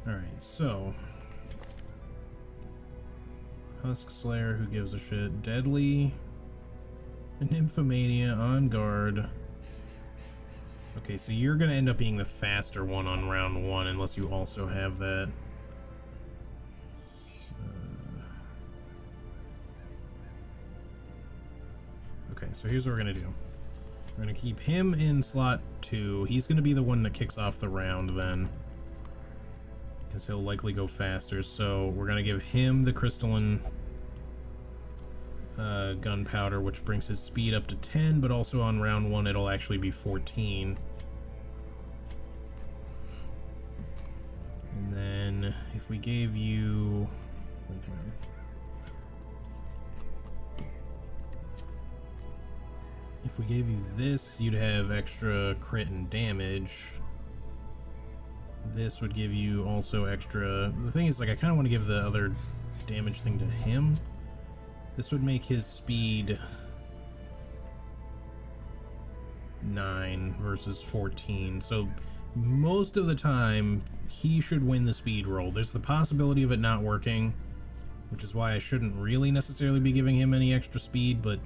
Alright, so Husk Slayer, who gives a shit? Deadly and Nymphomania on guard. Okay, so you're gonna end up being the faster one on round 1 unless you also have that. Okay, so here's what we're gonna do. We're gonna keep him in slot 2. He's gonna be the one that kicks off the round then, because he'll likely go faster. So we're gonna give him the crystalline gunpowder, which brings his speed up to 10, but also on round 1 it'll actually be 14. And then if we gave you... Wait, hang on. If we gave you this, you'd have extra crit and damage. This would give you also extra... The thing is, like, I kind of want to give the other damage thing to him. This would make his speed 9 versus 14. So most of the time, he should win the speed roll. There's the possibility of it not working, which is why I shouldn't really necessarily be giving him any extra speed, but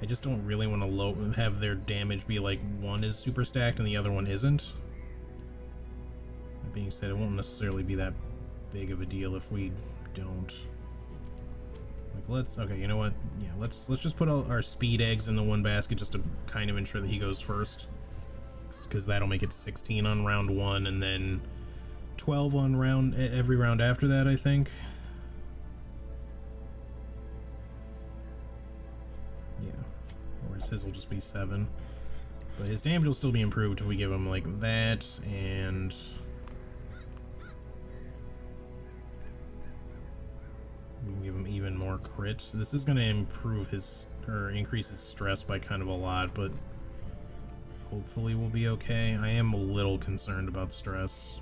I just don't really want to have their damage be like one is super stacked and the other one isn't. That being said, it won't necessarily be that big of a deal if we don't. Like, okay, you know what? Yeah, let's just put all our speed eggs in the one basket just to kind of ensure that he goes first, because that'll make it 16 on round 1 and then 12 on every round after that, I think. Yeah, whereas his will just be 7, but his damage will still be improved if we give him like that, and we can give him even more crits. This is going to improve his, or increase his stress by kind of a lot, but hopefully we'll be okay. I am a little concerned about stress.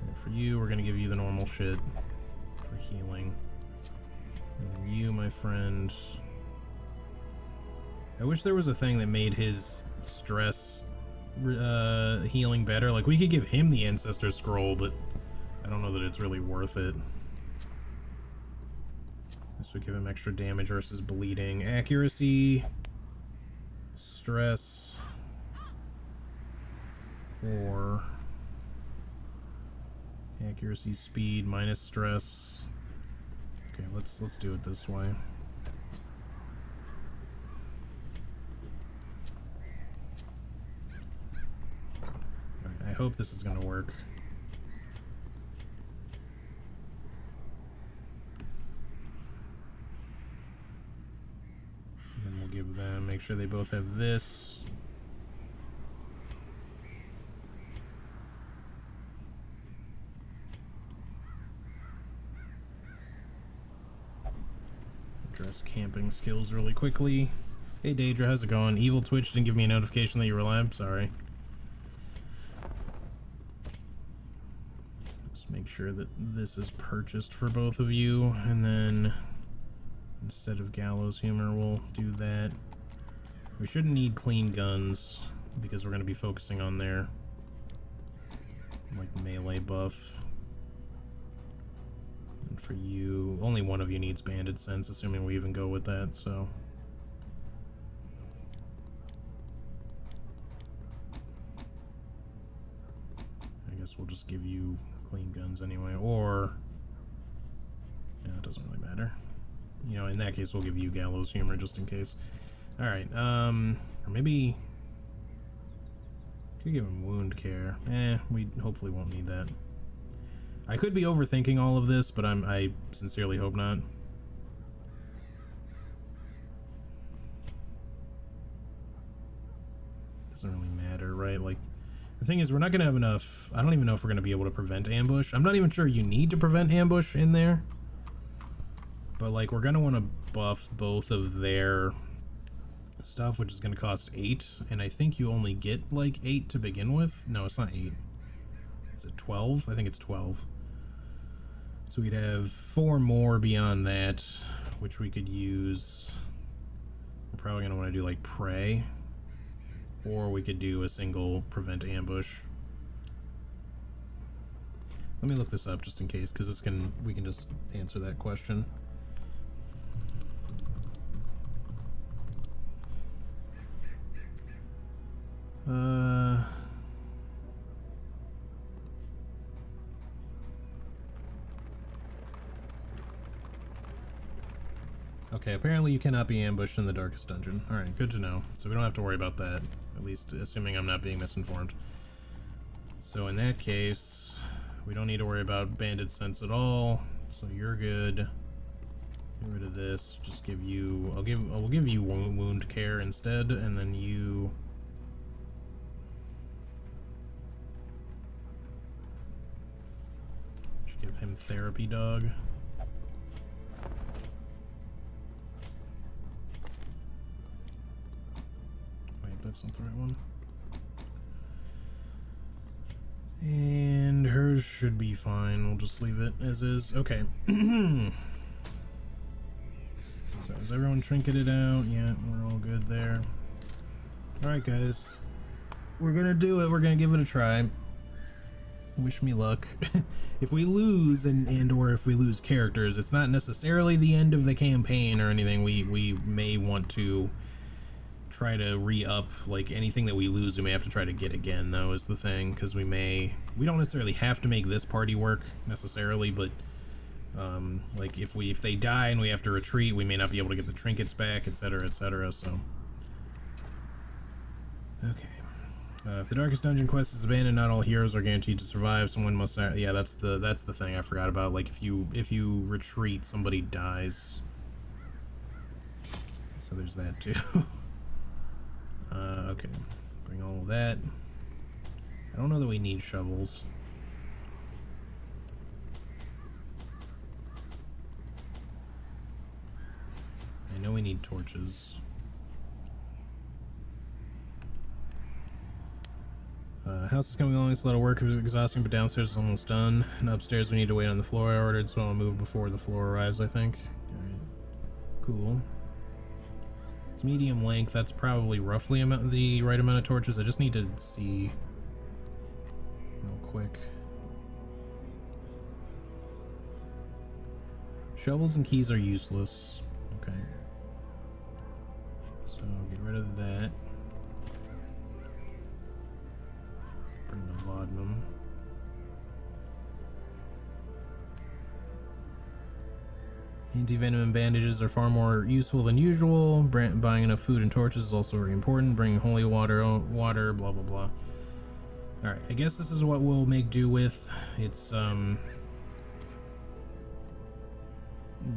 And for you, we're going to give you the normal shit for healing. And then you, my friend... I wish there was a thing that made his stress healing better. Like, we could give him the Ancestor Scroll, but I don't know that it's really worth it. This would give him extra damage versus bleeding. Accuracy, stress, or accuracy, speed, minus stress. Okay, let's do it this way. I hope this is gonna work. And then we'll give them, make sure they both have this. Address camping skills really quickly. Hey Daedra, how's it going? Evil Twitch didn't give me a notification that you were live, sorry. Make sure that this is purchased for both of you, and then instead of Gallows Humor, we'll do that. We shouldn't need clean guns because we're going to be focusing on their like melee buff. And for you, only one of you needs Banded Sense, assuming we even go with that, so. I guess we'll just give you clean guns anyway, or yeah, it doesn't really matter. You know, in that case, we'll give you Gallows Humor just in case. All right, or maybe could give him Wound Care. We hopefully won't need that. I could be overthinking all of this, but I sincerely hope not. Doesn't really matter, right? Like, the thing is, we're not going to have enough... I don't even know if we're going to be able to prevent ambush. I'm not even sure you need to prevent ambush in there. But, like, we're going to want to buff both of their stuff, which is going to cost 8. And I think you only get, like, 8 to begin with. No, it's not 8. Is it 12? I think it's 12. So we'd have 4 more beyond that, which we could use. We're probably going to want to do, like, Prey. or we could do a single prevent ambush. Let me look this up just in case, because we can just answer that question. Okay, apparently you cannot be ambushed in the darkest dungeon. Alright, good to know. So we don't have to worry about that. At least assuming I'm not being misinformed. So in that case, we don't need to worry about bandit sense at all. So you're good. Get rid of this. Just give you... I'll give you wound care instead, and then you... Should give him therapy dog. That's not the right one. And hers should be fine. We'll just leave it as is. Okay. So is everyone trinketed out? Yeah, we're all good there. Alright guys. We're gonna do it. We're gonna give it a try. Wish me luck. If we lose and or if we lose characters, it's not necessarily the end of the campaign or anything. We may want to try to re-up, like anything that we lose we may have to try to get again, though, is the thing, because we don't necessarily have to make this party work necessarily, but like if they die and we have to retreat, we may not be able to get the trinkets back, etc, etc. So okay, if the darkest dungeon quest is abandoned, not all heroes are guaranteed to survive. Someone must... yeah, that's the thing I forgot about. Like if you retreat, somebody dies, so there's that too. Okay, bring all of that. I don't know that we need shovels. I know we need torches. House is coming along, it's a lot of work, it's exhausting, but downstairs is almost done. And upstairs we need to wait on the floor I ordered, so I'll move before the floor arrives, I think. Alright, cool. Medium length, that's probably roughly the right amount of torches. I just need to see real quick. Shovels and keys are useless. Okay. So get rid of that. Bring the laudanum. Anti-venom and bandages are far more useful than usual. Buying enough food and torches is also very important. Bringing holy water, blah blah blah. Alright, I guess this is what we'll make do with. It's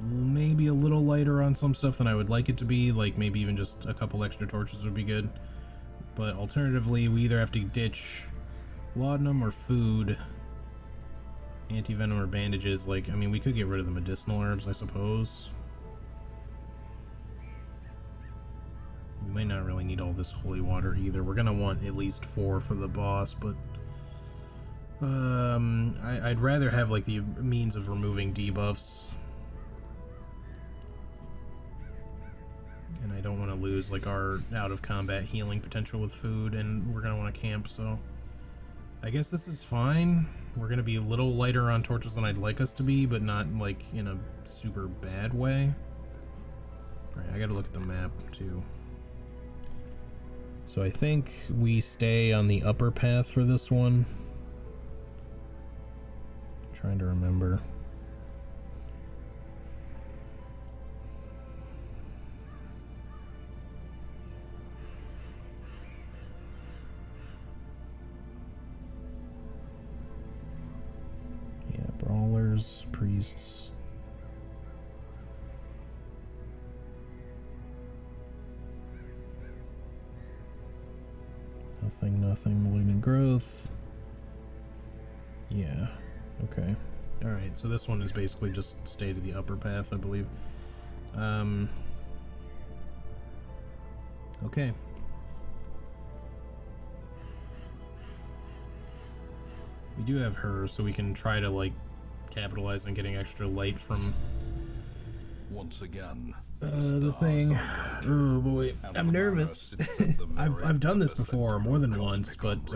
maybe a little lighter on some stuff than I would like it to be, like maybe even just a couple extra torches would be good. But alternatively, we either have to ditch laudanum or food. Anti-venom or bandages, like, I mean, we could get rid of the medicinal herbs, I suppose. We might not really need all this holy water either. We're gonna want at least 4 for the boss, but I'd rather have like the means of removing debuffs. And I don't want to lose like our out of combat healing potential with food, and we're gonna want to camp, so I guess this is fine. We're gonna be a little lighter on torches than I'd like us to be, but not like in a super bad way. Alright, I gotta look at the map too. So I think we stay on the upper path for this one. I'm trying to remember. Brawlers, priests. Nothing, malignant growth. Yeah, okay. Alright, so this one is basically just stay to the upper path, I believe. Okay. We do have her, so we can try to, like, capitalize on getting extra light from once again. The thing. Oh boy, I'm nervous. I've done this before more than once, but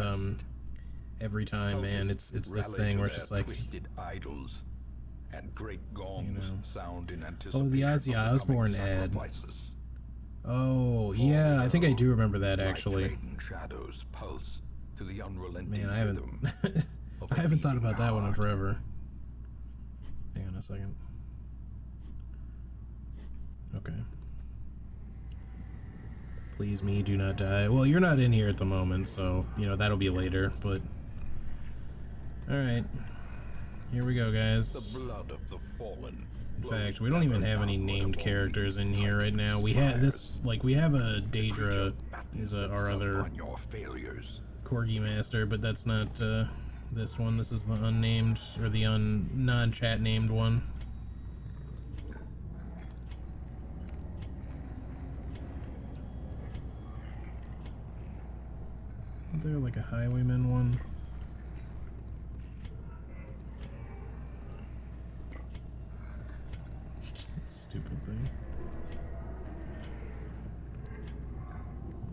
every time, man, it's this thing where it's just like, idols and great gongs, you know. sound in Oh, the Ozzy Osbourne ad. Oh yeah, I think I do remember that actually. Shadows pulse to the unrelenting Man, I haven't thought about that one in forever. Hang on a second. Okay. Please me, do not die. Well, you're not in here at the moment, so, you know, that'll be later, but... Alright. Here we go, guys. The blood of the fallen. In fact, we don't even have any named characters in here right now. We have this, like, we have a Daedra, is our other Corgi Master, but that's not, this one. This is the unnamed, or the non-chat named one. Is there like a Highwayman one? Stupid thing.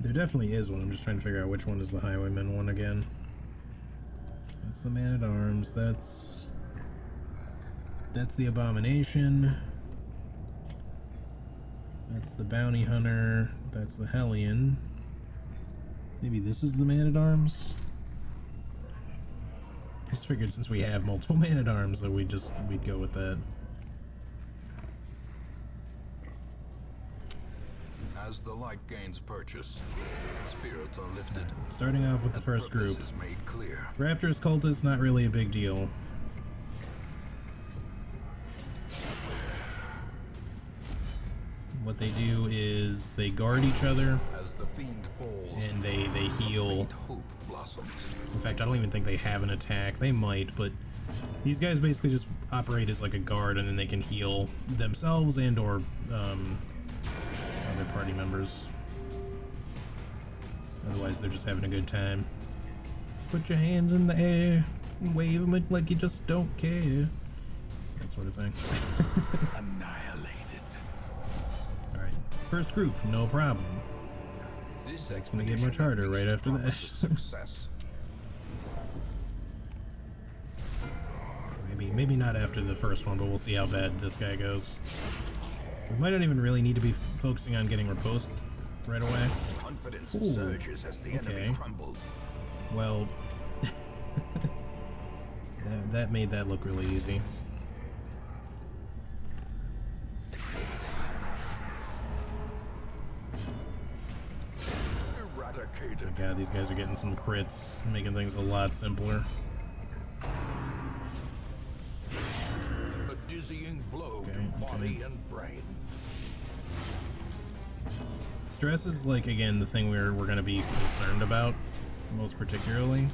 There definitely is one. I'm just trying to figure out which one is the Highwayman one again. That's the Man-at-Arms. That's the Abomination. That's the Bounty Hunter. That's the Hellion. Maybe this is the Man-at-Arms? Just figured since we have multiple Man-at-Arms that we'd go with that. As the light gains purchase, spirits are lifted. Starting off with the first group. Is made clear. Raptors cultists, not really a big deal. What they do is they guard each other, As the fiend falls, and they heal. hope blossoms. In fact, I don't even think they have an attack. They might, but these guys basically just operate as like a guard, and then they can heal themselves and or other party members. Otherwise, they're just having a good time. Put your hands in the air, wave them like you just don't care. That sort of thing. Annihilated. Alright, first group, no problem. It's gonna get much harder right after that. Success. Maybe not after the first one, but we'll see how bad this guy goes. We might not even really need to be focusing on getting riposte right away. Confidence Ooh, surges as the enemy crumbles. Well, that made that look really easy. Eradicated. God, these guys are getting some crits, making things a lot simpler. A dizzying blow to body and brain. Stress is like, again, the thing we're going to be concerned about, most particularly.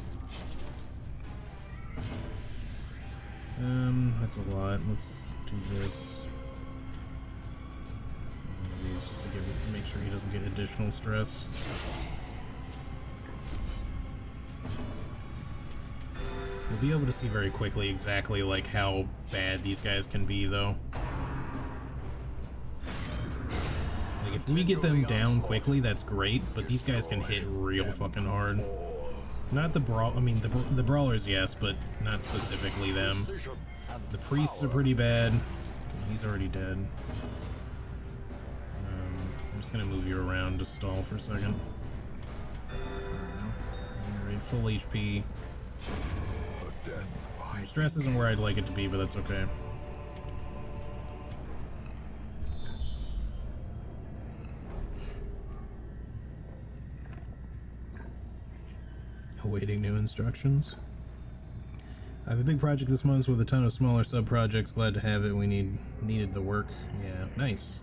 That's a lot. Let's do this. One of these just to make sure he doesn't get additional stress. You'll be able to see very quickly exactly like how bad these guys can be, though. Like if we get them down quickly, that's great, but these guys can hit real fucking hard. Not the brawl. I mean, the brawlers, yes, but not specifically them. The priests are pretty bad. Okay, he's already dead. I'm just gonna move you around to stall for a second. Alright, full HP. Stress isn't where I'd like it to be, but that's okay. Awaiting new instructions. I have a big project this month with a ton of smaller sub-projects. Glad to have it. We needed the work. Yeah, nice.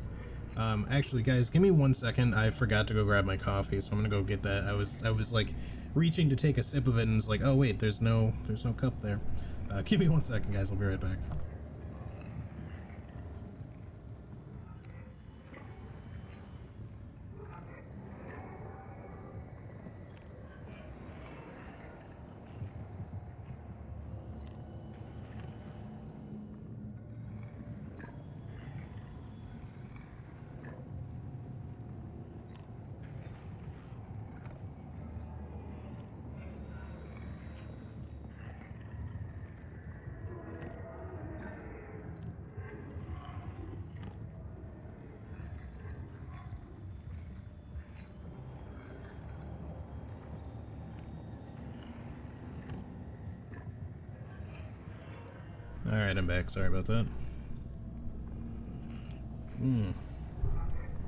Actually, guys, give me 1 second. I forgot to go grab my coffee, so I'm gonna go get that. I was like reaching to take a sip of it, and it's like, oh wait, there's no cup there. Give me 1 second, guys. I'll be right back. Alright, I'm back. Sorry about that.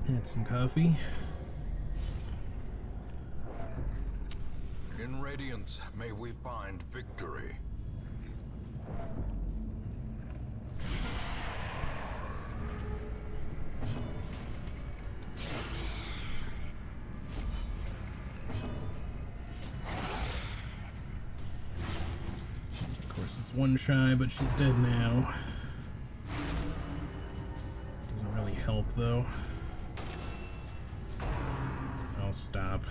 Had some coffee. In Radiance, may we find victory. Of course, it's one shy, but she's dead now. Doesn't really help, though. I'll stop.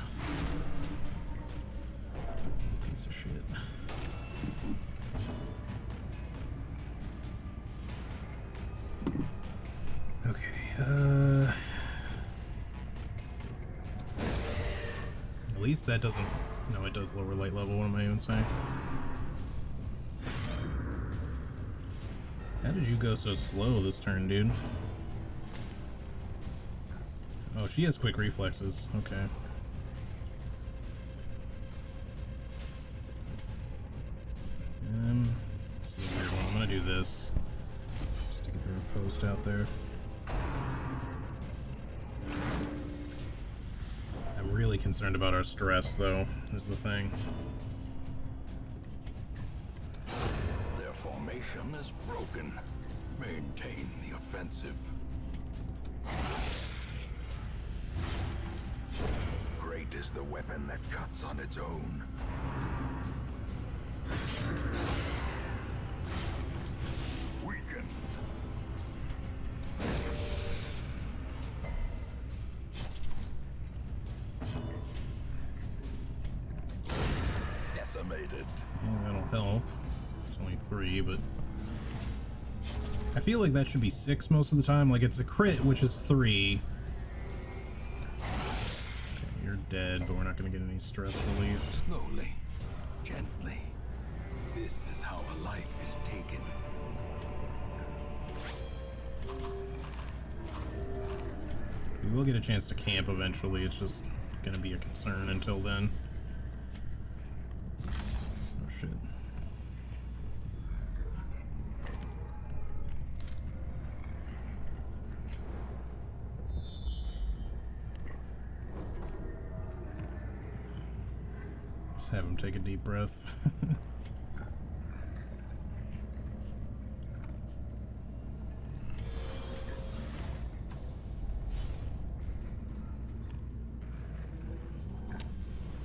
Piece of shit. Okay, at least that doesn't... No, it does lower light level, what am I even saying? How did you go so slow this turn, dude? Oh, she has quick reflexes. Okay. This is a weird one. I'm gonna do this. Just to get the riposte out there. I'm really concerned about our stress, though, is the thing. Their formation is broken. Maintain the offensive. Great is the weapon that cuts on its own. Weaken. Decimated. Yeah, that'll help. It's only 3, but... I feel like that should be 6 most of the time. Like, it's a crit, which is 3. Okay, you're dead, but we're not going to get any stress relief. Slowly, gently. This is how a life is taken. We will get a chance to camp eventually. It's just going to be a concern until then. Oh, shit. Just have him take a deep breath.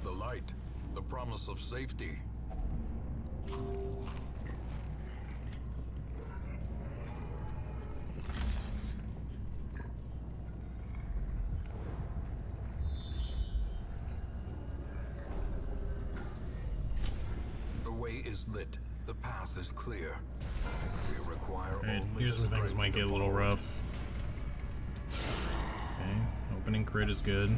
The light, the promise of safety. The way is lit. The path is clear. We require Alright, only here's the where things strength might to get a little follow. rough. Okay, opening crit is good.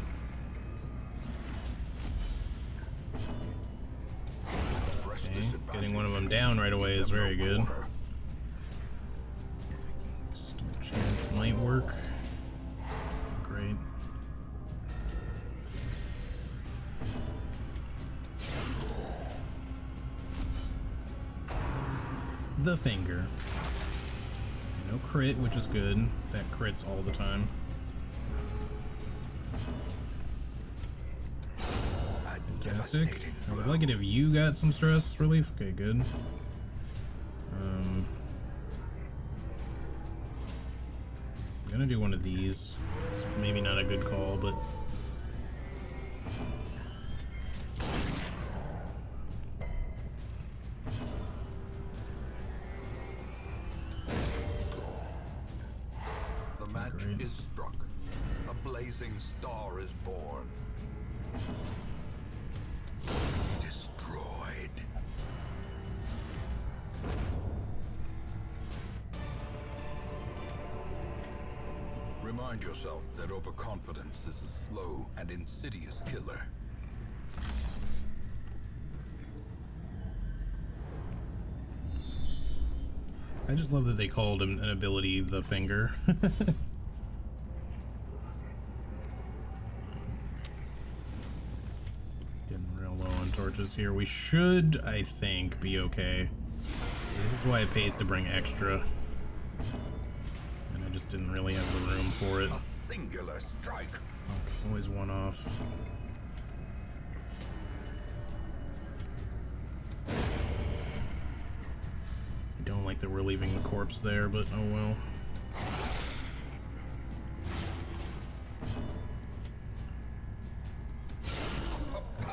Fresh Okay, disadvantage getting one of them down right away is very good. quarter. Still chance might work. Great. The finger. No crit, which is good. That crits all the time. Fantastic. Devastating I would blow. like it if you got some stress relief. Okay, good. I'm gonna do one of these. It's maybe not a good call, but The match Great. is struck. A blazing star is born. Destroyed. Remind yourself that overconfidence is a slow and insidious killer. I just love that they called him an ability the finger. Getting real low on torches here. We should, I think, be okay. This is why it pays to bring extra. And I just didn't really have the room for it. A singular strike. Oh, it's always one off. I don't like that we're leaving the corpse there, but oh well.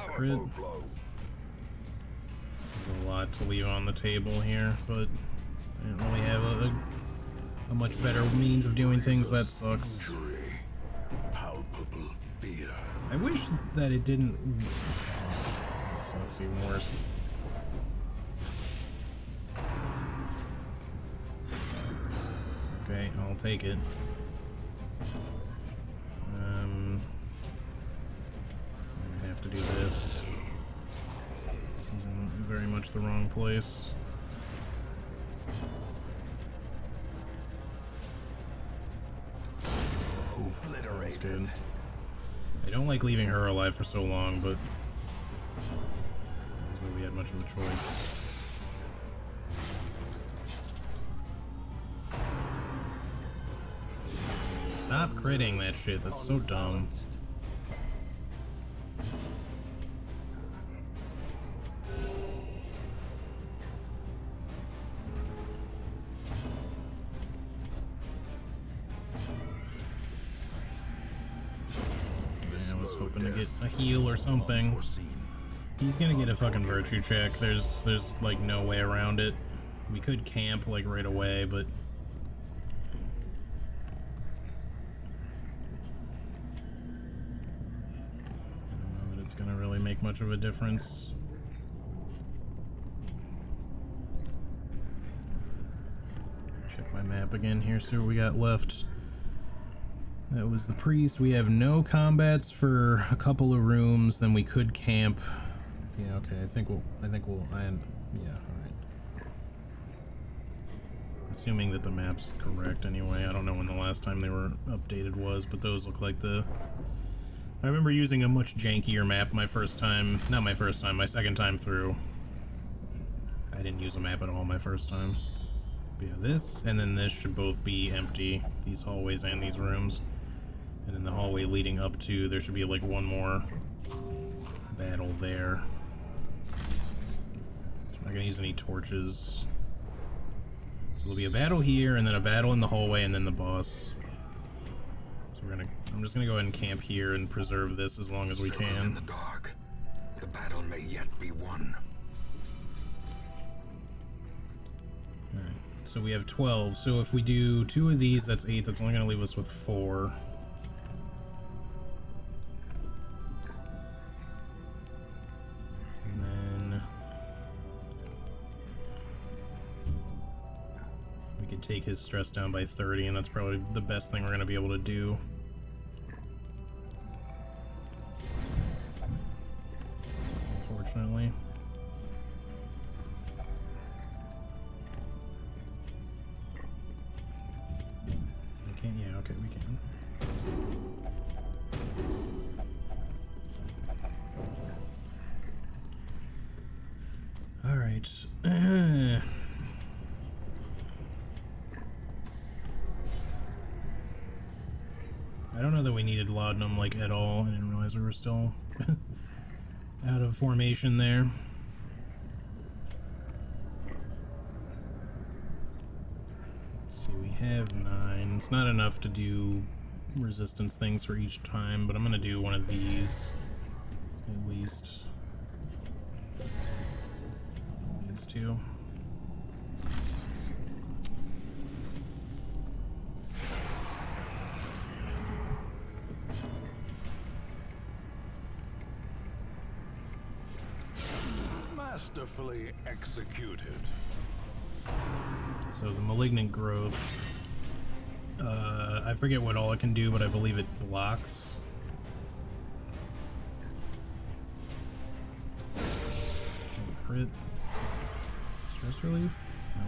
Crit. Powerful blow. This is a lot to leave on the table here, but I don't really have a much better means of doing things. That sucks. Injury. Palpable fear. I wish that it didn't. That sucks even worse. Okay, I'll take it. I'm gonna have to do this. This is in very much the wrong place. Oof, that's good. I don't like leaving her alive for so long, but as though we had much of a choice. Stop critting that shit, that's so dumb. I was hoping to get a heal or something. He's gonna get a fucking virtue check. There's like no way around it. We could camp like right away, but I don't know that it's gonna really make much of a difference. Check my map again here, see what we got left. That was the priest. We have no combats for a couple of rooms. Then we could camp. Yeah, okay. I think we'll end. Yeah, all right. Assuming that the map's correct anyway. I don't know when the last time they were updated was, but those look like the. I remember using a much jankier map my first time. Not my first time. My second time through. I didn't use a map at all my first time. But yeah, this and then this should both be empty. These hallways and these rooms. And then the hallway leading up to, there should be like one more battle there. So I'm not gonna use any torches. So there'll be a battle here, and then a battle in the hallway, and then the boss. So I'm just gonna go ahead and camp here and preserve this as long as we Circle can. in the dark. The battle may yet be won. Alright, so we have 12. So if we do 2 of these, that's 8. That's only gonna leave us with 4. We could take his stress down by 30, and that's probably the best thing we're going to be able to do. Unfortunately. We can't, yeah, okay, we can. Alright. I don't know that we needed laudanum like at all. I didn't realize we were still out of formation there. Let's see, we have 9. It's not enough to do resistance things for each time, but I'm gonna do one of these at least. These two. Masterfully executed. So the malignant growth, I forget what all it can do, but I believe it blocks. Crit. Stress relief? No.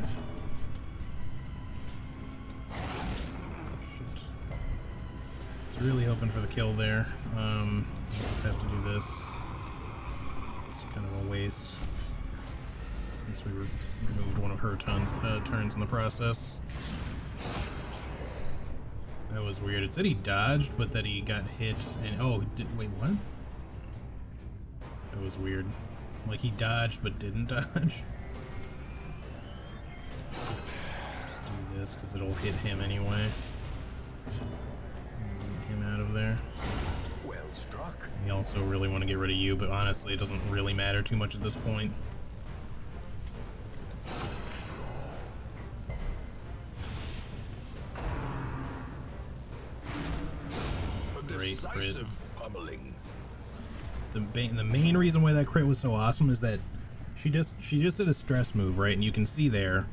Shit. I was really hoping for the kill there. Just have to do this. It's kind of a waste. At least we removed one of her turns in the process. That was weird. It said he dodged, but that he got hit and... Oh, wait, what? That was weird. Like he dodged, but didn't dodge. Just do this, because it'll hit him anyway. Get him out of there. Well struck. We also really want to get rid of you, but honestly, it doesn't really matter too much at this point. Great crit. Pummeling. The main reason why that crit was so awesome is that she just did a stress move, right? And you can see there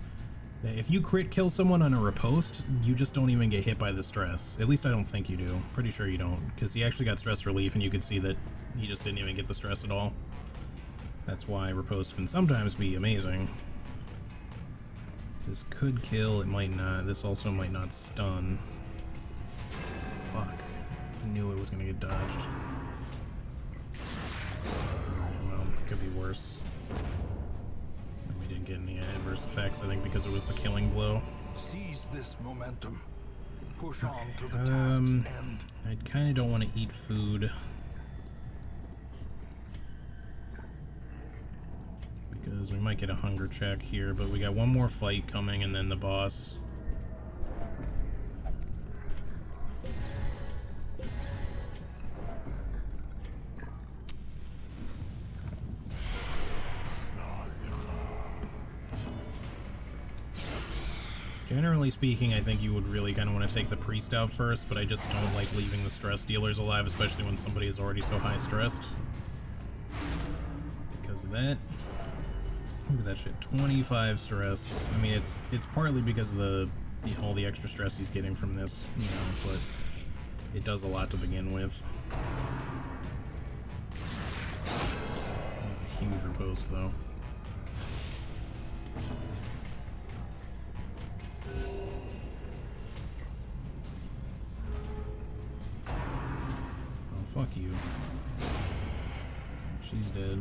that if you crit kill someone on a riposte, you just don't even get hit by the stress. At least I don't think you do. Pretty sure you don't, because he actually got stress relief, and you could see that he just didn't even get the stress at all. That's why riposte can sometimes be amazing. This could kill, it might not. This also might not stun. Fuck. I knew it was gonna get dodged. Well, it could be worse. And we didn't get any adverse effects, I think, because it was the killing blow. Seize this momentum. Push on to the Okay, task's end. I kind of don't want to eat food. Because we might get a hunger check here, but we got one more fight coming and then the boss. Generally speaking, I think you would really kind of want to take the priest out first, but I just don't like leaving the stress dealers alive, especially when somebody is already so high stressed. Because of that. Look at that shit, 25 stress. I mean, it's partly because of all the extra stress he's getting from this, you know, but it does a lot to begin with. It's a huge riposte, though. Oh, fuck you. She's dead.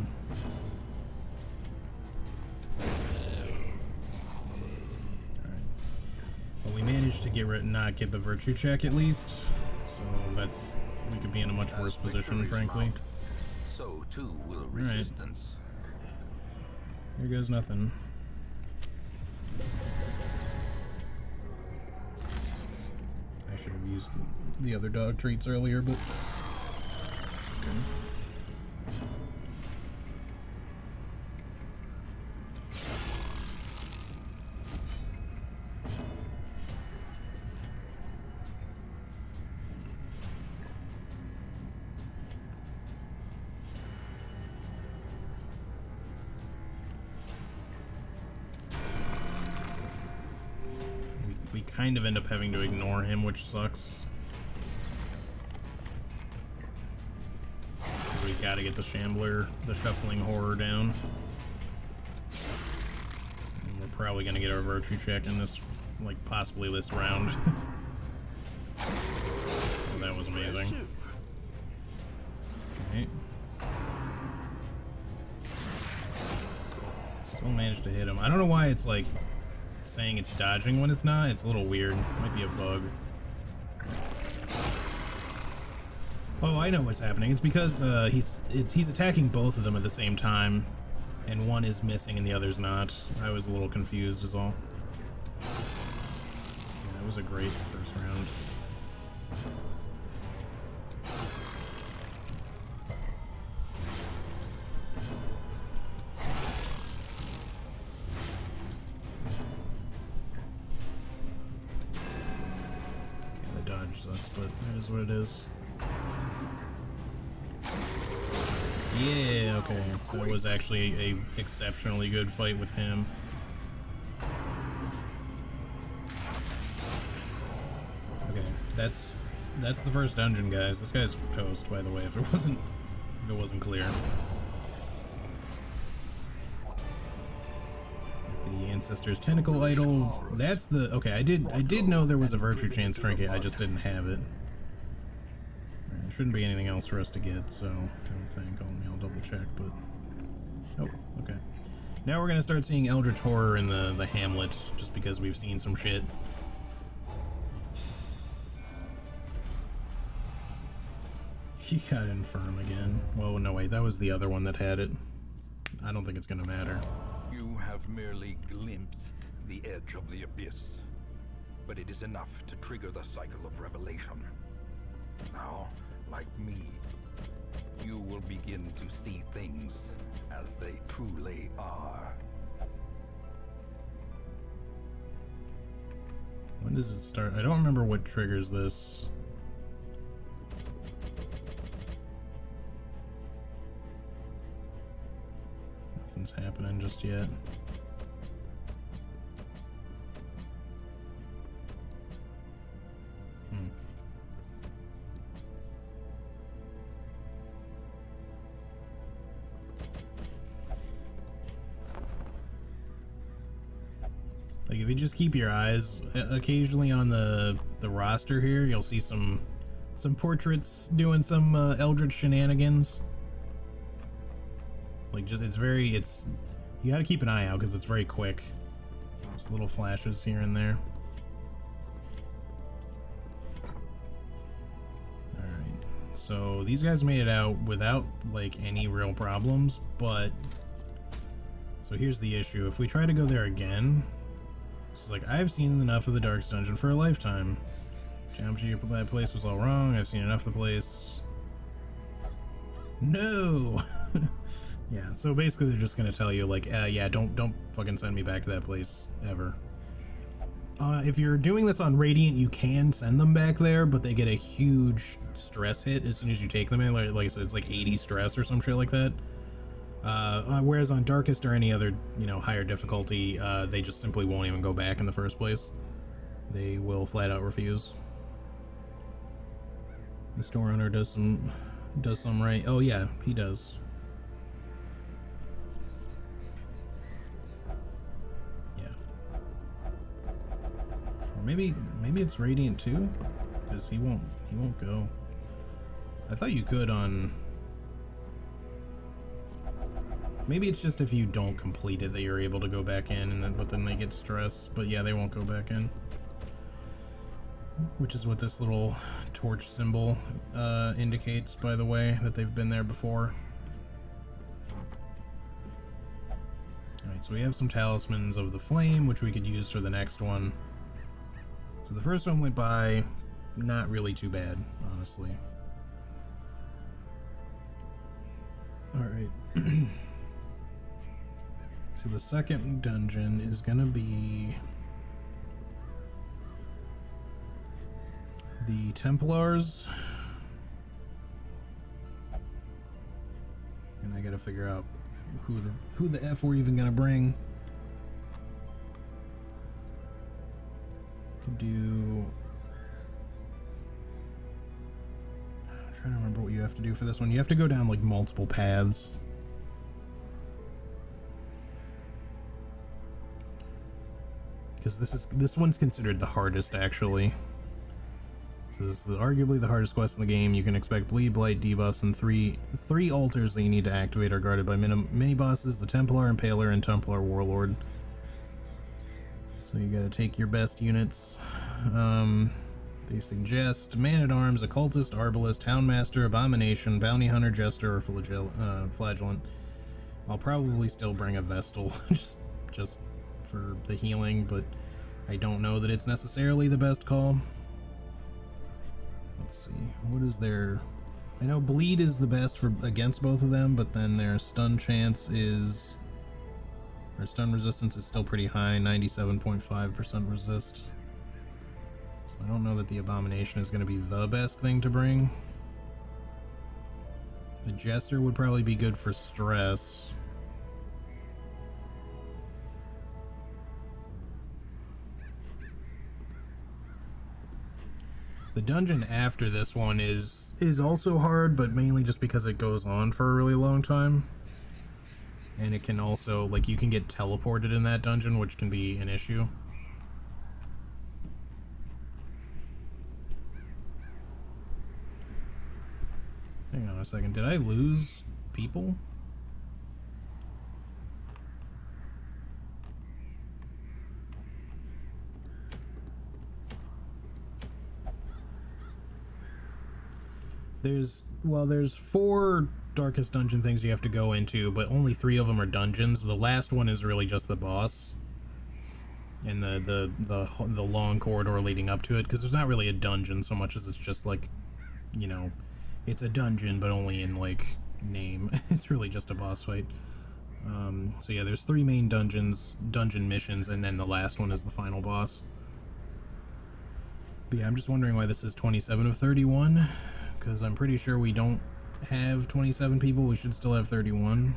Well, we managed to not get the virtue check at least, so we could be in a much worse position, frankly. Mount, so too will resistance. Here goes nothing. I should have used the other dog treats earlier, but it's okay. We kind of end up having to ignore him, which sucks. We gotta get the Shambler, the Shuffling Horror down. And we're probably gonna get our virtue check in this, like, possibly this round. That was amazing. Okay. Still managed to hit him. I don't know why it's like saying it's dodging when it's not. It's a little weird. Might be a bug. Oh, I know what's happening. It's because he's attacking both of them at the same time, and one is missing and the other's not. I was a little confused is all. Yeah, that was a great first round. Okay, the dodge sucks, but that is what it is. Yeah, okay. That was actually a exceptionally good fight with him. Okay, that's the first dungeon, guys. This guy's toast, by the way, if it wasn't clear. The Ancestor's Tentacle Idol. That's the okay, I did know there was a Virtue Chance trinket, I just didn't have it. There shouldn't be anything else for us to get, so I don't think. I'll double check, but... Oh, okay. Now we're gonna start seeing Eldritch Horror in the Hamlet, just because we've seen some shit. He got infirm again. Well, no wait, that was the other one that had it. I don't think it's gonna matter. You have merely glimpsed the edge of the abyss, but it is enough to trigger the cycle of revelation. Now, like me, you will begin to see things as they truly are. When does it start? I don't remember what triggers this. Nothing's happening just yet. Like, if you just keep your eyes occasionally on the roster here, you'll see some portraits doing some Eldritch shenanigans. Like, just you got to keep an eye out because it's very quick. Just little flashes here and there. All right, so these guys made it out without like any real problems, but so here's the issue: if we try to go there again. It's like, I've seen enough of the Darkest Dungeon for a lifetime. Geometry of that place was all wrong. I've seen enough of the place. No! Yeah, so basically they're just gonna tell you, like, yeah, don't fucking send me back to that place, ever. If you're doing this on Radiant, you can send them back there, but they get a huge stress hit as soon as you take them in. Like I said, it's like 80 stress or some shit like that. Whereas on Darkest or any other, higher difficulty, they just simply won't even go back in the first place. They will flat out refuse. The store owner does some right. Oh yeah, he does. Yeah. Or maybe it's Radiant too, because he won't go. I thought you could on. Maybe it's just if you don't complete it that you're able to go back in, but then they get stressed. But yeah, they won't go back in. Which is what this little torch symbol indicates, by the way, that they've been there before. Alright, so we have some Talismans of the Flame, which we could use for the next one. So the first one went by not really too bad, honestly. Alright. So the second dungeon is gonna be the Templars, and I gotta figure out who the F we're even gonna bring. Could do. I'm trying to remember what you have to do for this one. You have to go down like multiple paths. Because this one's considered the hardest, actually. So this is arguably the hardest quest in the game. You can expect bleed, blight, debuffs, and three altars that you need to activate are guarded by mini bosses: the Templar, Impaler, and Templar Warlord. So you gotta take your best units. They suggest Man-at-Arms, Occultist, Arbalist, Houndmaster, Abomination, Bounty Hunter, Jester, or Flagellant. I'll probably still bring a Vestal, just for the healing, but I don't know that it's necessarily the best call. Let's see, what is their... I know bleed is the best for against both of them, but then their stun chance is... Their stun resistance is still pretty high, 97.5% resist. So I don't know that the Abomination is going to be the best thing to bring. The Jester would probably be good for stress. The dungeon after this one is also hard, but mainly just because it goes on for a really long time. And it can also, like, you can get teleported in that dungeon, which can be an issue. Hang on a second, did I lose people? There's 4 Darkest Dungeon things you have to go into, but only 3 of them are dungeons. The last one is really just the boss. And the long corridor leading up to it, because there's not really a dungeon so much as it's just like, you know, it's a dungeon, but only in, like, name. It's really just a boss fight. So yeah, there's 3 main dungeon missions, and then the last one is the final boss. But yeah, I'm just wondering why this is 27 of 31, because I'm pretty sure we don't have 27 people. We should still have 31.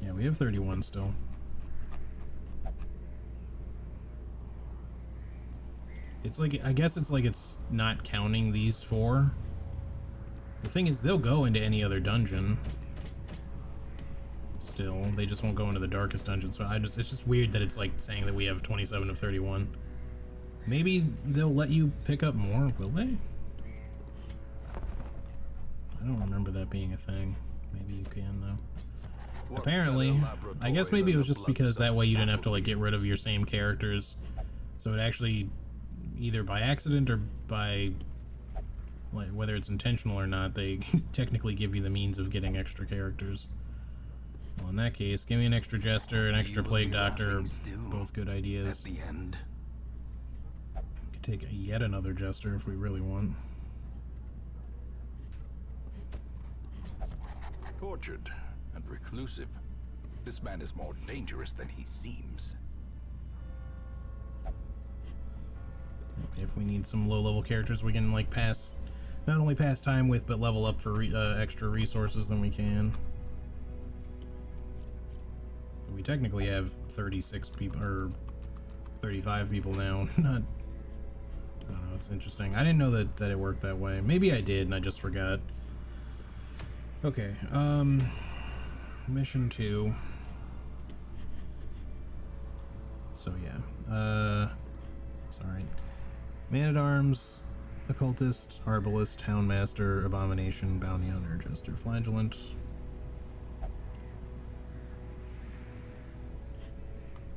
Yeah, we have 31 still. It's like, I guess it's like it's not counting these 4. The thing is, they'll go into any other dungeon. Still, they just won't go into the Darkest Dungeon. So it's just weird that it's like saying that we have 27 of 31. Maybe they'll let you pick up more, will they? I don't remember that being a thing. Maybe you can though. Apparently, I guess maybe it was just because that way you didn't have to like get rid of your same characters. So it actually, either by accident or by, like, whether it's intentional or not, they technically give you the means of getting extra characters. Well, in that case, give me an extra Jester, an extra Plague Doctor, both good ideas. At the end. We could take yet another Jester if we really want. Tortured and reclusive. This man is more dangerous than he seems. If we need some low-level characters we can, like, not only pass time with, but level up for extra resources, then we can. We technically have 36 people, or 35 people now. I don't know, it's interesting. I didn't know that it worked that way. Maybe I did and I just forgot. Okay, mission 2. So yeah, sorry. Man-at-Arms, Occultist, Arbalist, Houndmaster, Abomination, Bounty Hunter, Jester, Flagellant.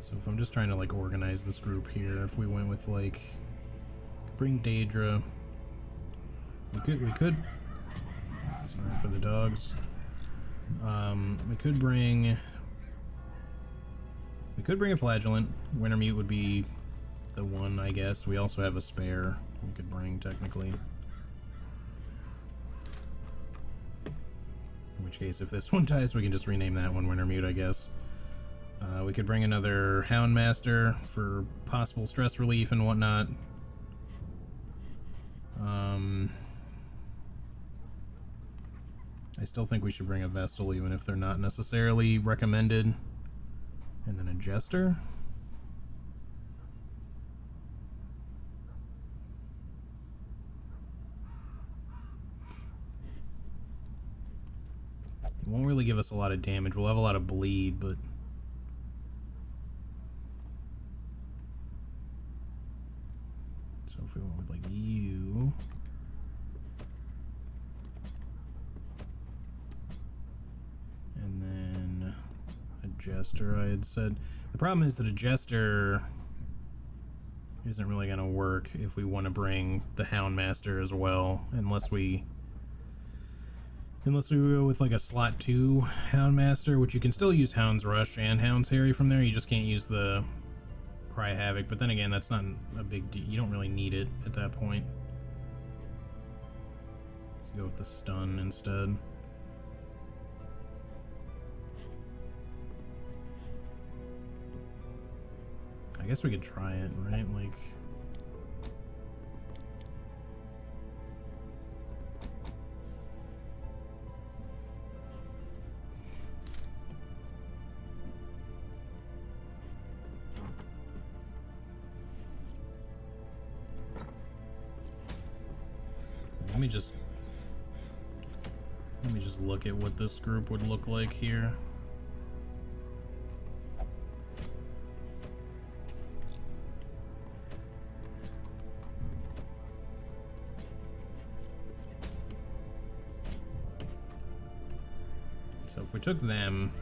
So if I'm just trying to like organize this group here, if we went with like, bring Daedra. We could. Sorry for the dogs. We could bring a Flagellant. Wintermute would be the one, I guess. We also have a spare we could bring technically. In which case, if this one dies, we can just rename that one Wintermute, I guess. We could bring another Houndmaster for possible stress relief and whatnot. I still think we should bring a Vestal, even if they're not necessarily recommended. And then a Jester. It won't really give us a lot of damage. We'll have a lot of bleed, but... So if we went with, like, you... And then a Jester, I had said. The problem is that a Jester isn't really going to work if we want to bring the Houndmaster as well, unless we go with like a slot 2 Houndmaster, which you can still use Hound's Rush and Hound's Harry from there. You just can't use the Cry Havoc, but then again, that's not a big deal. You don't really need it at that point. You can go with the Stun instead. I guess we could try it, right? Like... Let me just look at what this group would look like here. So if we took them,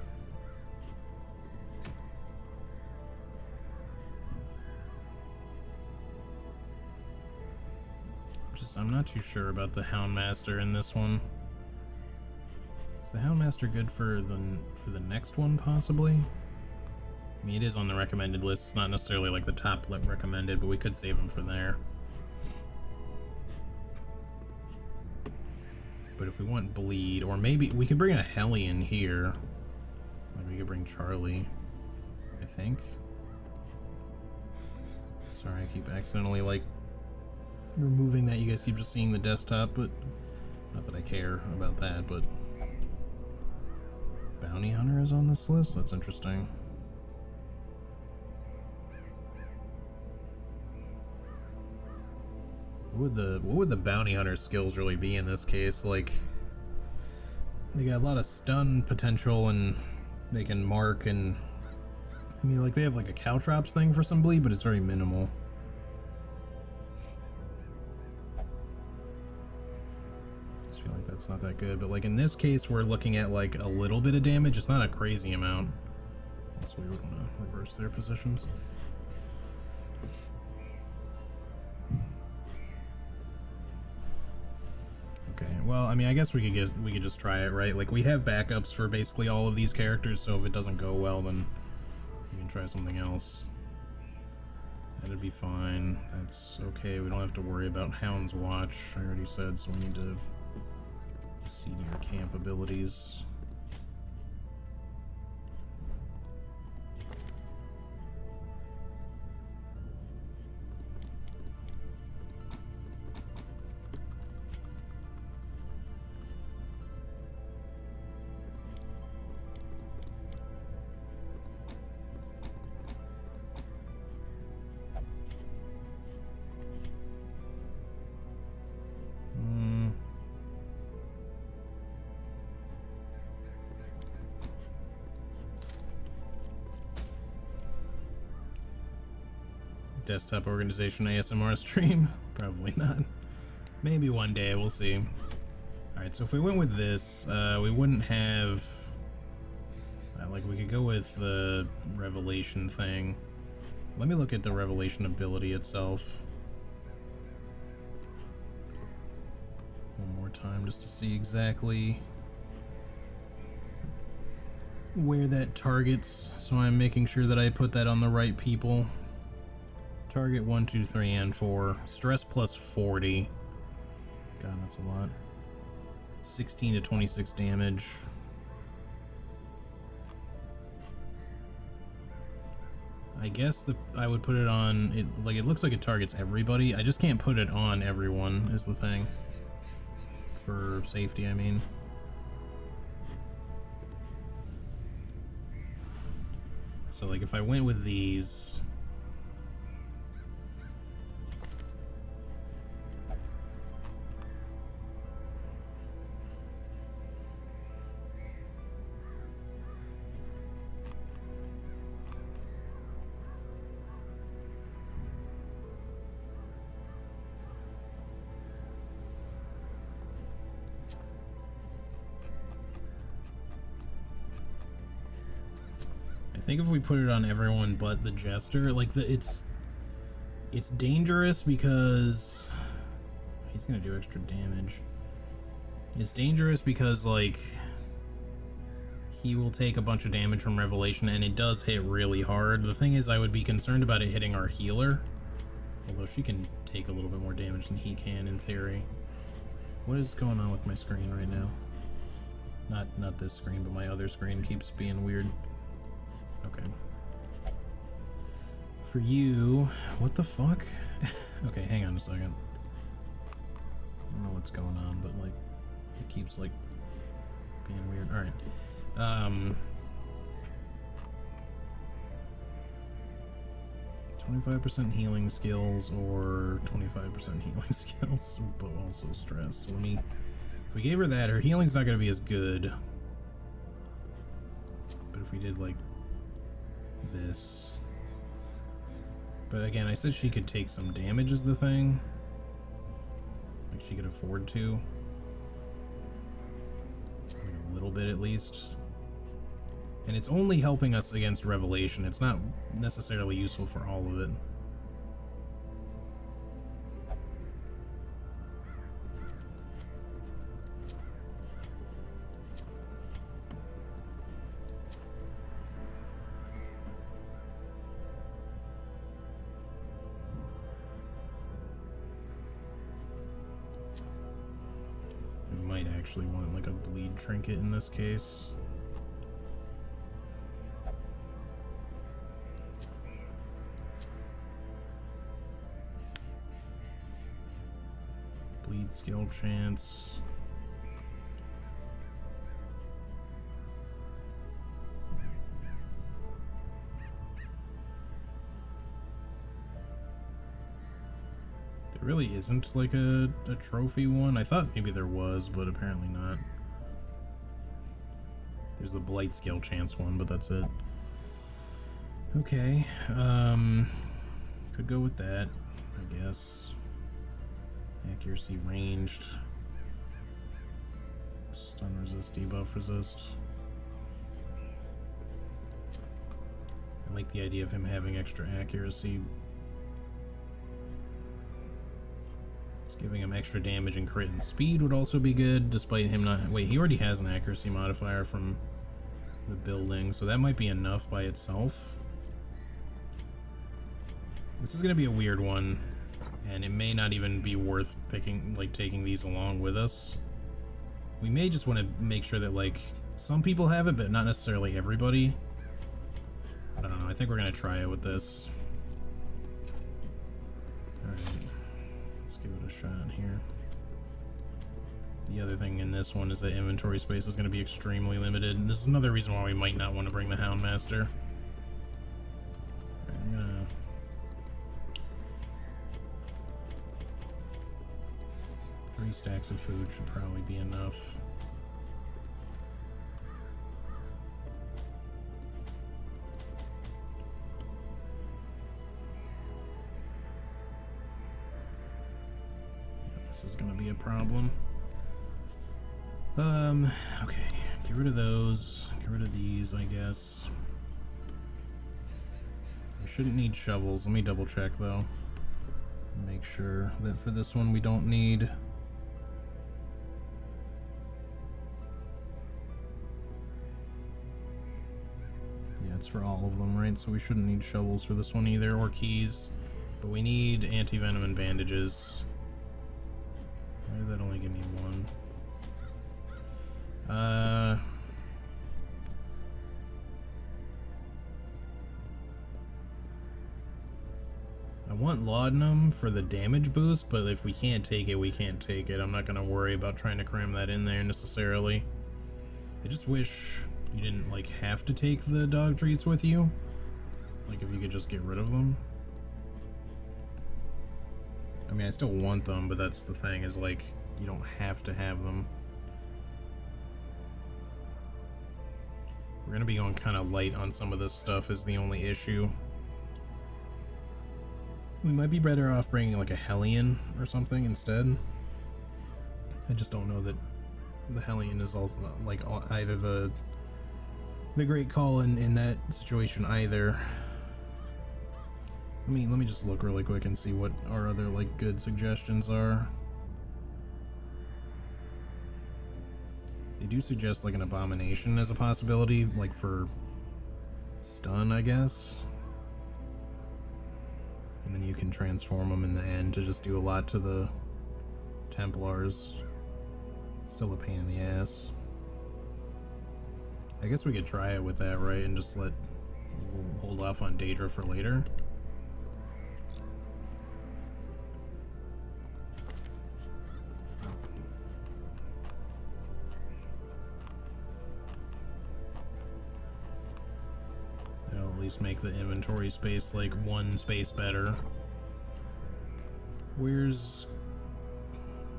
I'm not too sure about the Houndmaster in this one. Is the Houndmaster good for the next one, possibly? I mean, it is on the recommended list. It's not necessarily like the top recommended, but we could save him for there. But if we want bleed, or maybe we could bring a Hellion here. Like we could bring Charlie, I think. Sorry, I keep accidentally like removing that. You guys keep just seeing the desktop, but not that I care about that. But Bounty Hunter is on this list. That's interesting. What would the Bounty Hunter skills really be in this case? Like, they got a lot of stun potential, and they can mark, and I mean, like, they have like a Caltrops thing for some bleed, but it's very minimal. I feel like that's not that good, but like in this case, we're looking at like a little bit of damage. It's not a crazy amount. So we would want to reverse their positions. Okay, well, I mean, I guess we could just try it, right? Like, we have backups for basically all of these characters, so if it doesn't go well, then we can try something else. That'd be fine. That's okay. We don't have to worry about Hound's Watch, I already said, so we need to senior camp abilities. Desktop organization ASMR stream? Probably not. Maybe one day, we'll see. Alright, so if we went with this, we wouldn't have... like, we could go with the Revelation thing. Let me look at the Revelation ability itself one more time, just to see exactly where that targets, so I'm making sure that I put that on the right people. Target 1, 2, 3, and 4. Stress plus 40. God, that's a lot. 16 to 26 damage. I guess I would put it on it. Like, it looks like it targets everybody. I just can't put it on everyone, is the thing. For safety, I mean. So, like, if I went with these. I think if we put it on everyone but the Jester, like it's dangerous because he's gonna do extra damage. It's dangerous because like he will take a bunch of damage from Revelation, and it does hit really hard. The thing is, I would be concerned about it hitting our healer, although she can take a little bit more damage than he can in theory. What is going on with my screen right now? Not this screen, but my other screen keeps being weird. Okay. For you, what the fuck? Okay, hang on a second. I don't know what's going on, but like, it keeps like being weird. All right. 25% healing skills or 25% healing skills, but also stress. So if we gave her that, her healing's not going to be as good. But if we did like this, but again, I said she could take some damage is the thing. Like she could afford to, like a little bit at least. And it's only helping us against Revelation. It's not necessarily useful for all of it. We might actually want like a bleed trinket in this case. Bleed skill chance. There really isn't like a trophy one. I thought maybe there was, but apparently not. There's the blight skill chance one, but that's it. Okay, could go with that, I guess. Accuracy ranged. Stun resist, debuff resist. I like the idea of him having extra accuracy. Just giving him extra damage and crit and speed would also be good, despite him not... Wait, he already has an accuracy modifier from the building, so that might be enough by itself. This is going to be a weird one. And it may not even be worth picking, like, taking these along with us. We may just want to make sure that, like, some people have it, but not necessarily everybody. I don't know, I think we're gonna try it with this. Alright, let's give it a shot here. The other thing in this one is that inventory space is gonna be extremely limited, and this is another reason why we might not want to bring the Houndmaster. Alright, I'm gonna... 3 stacks of food should probably be enough. Yeah, this is gonna be a problem. Okay, get rid of those, get rid of these, I guess. We shouldn't need shovels. Let me double check though. Make sure that for this one we don't need. It's for all of them, right? So we shouldn't need shovels for this one either, or keys. But we need anti-venom and bandages. Why did that only give me one? I want laudanum for the damage boost, but if we can't take it, we can't take it. I'm not gonna worry about trying to cram that in there necessarily. I just wish you didn't, like, have to take the dog treats with you. Like, if you could just get rid of them. I mean, I still want them, but that's the thing, is, like, you don't have to have them. We're gonna be going kind of light on some of this stuff is the only issue. We might be better off bringing, like, a Hellion or something instead. I just don't know that the Hellion is also, like, either the great call in that situation either. Let me just look really quick and see what our other, like, good suggestions are. They do suggest, like, an Abomination as a possibility, like, for stun, I guess. And then you can transform them in the end to just do a lot to the Templars. Still a pain in the ass. I guess we could try it with that, right? And just we'll hold off on Daedra for later. That'll at least make the inventory space like 1 space better. Where's...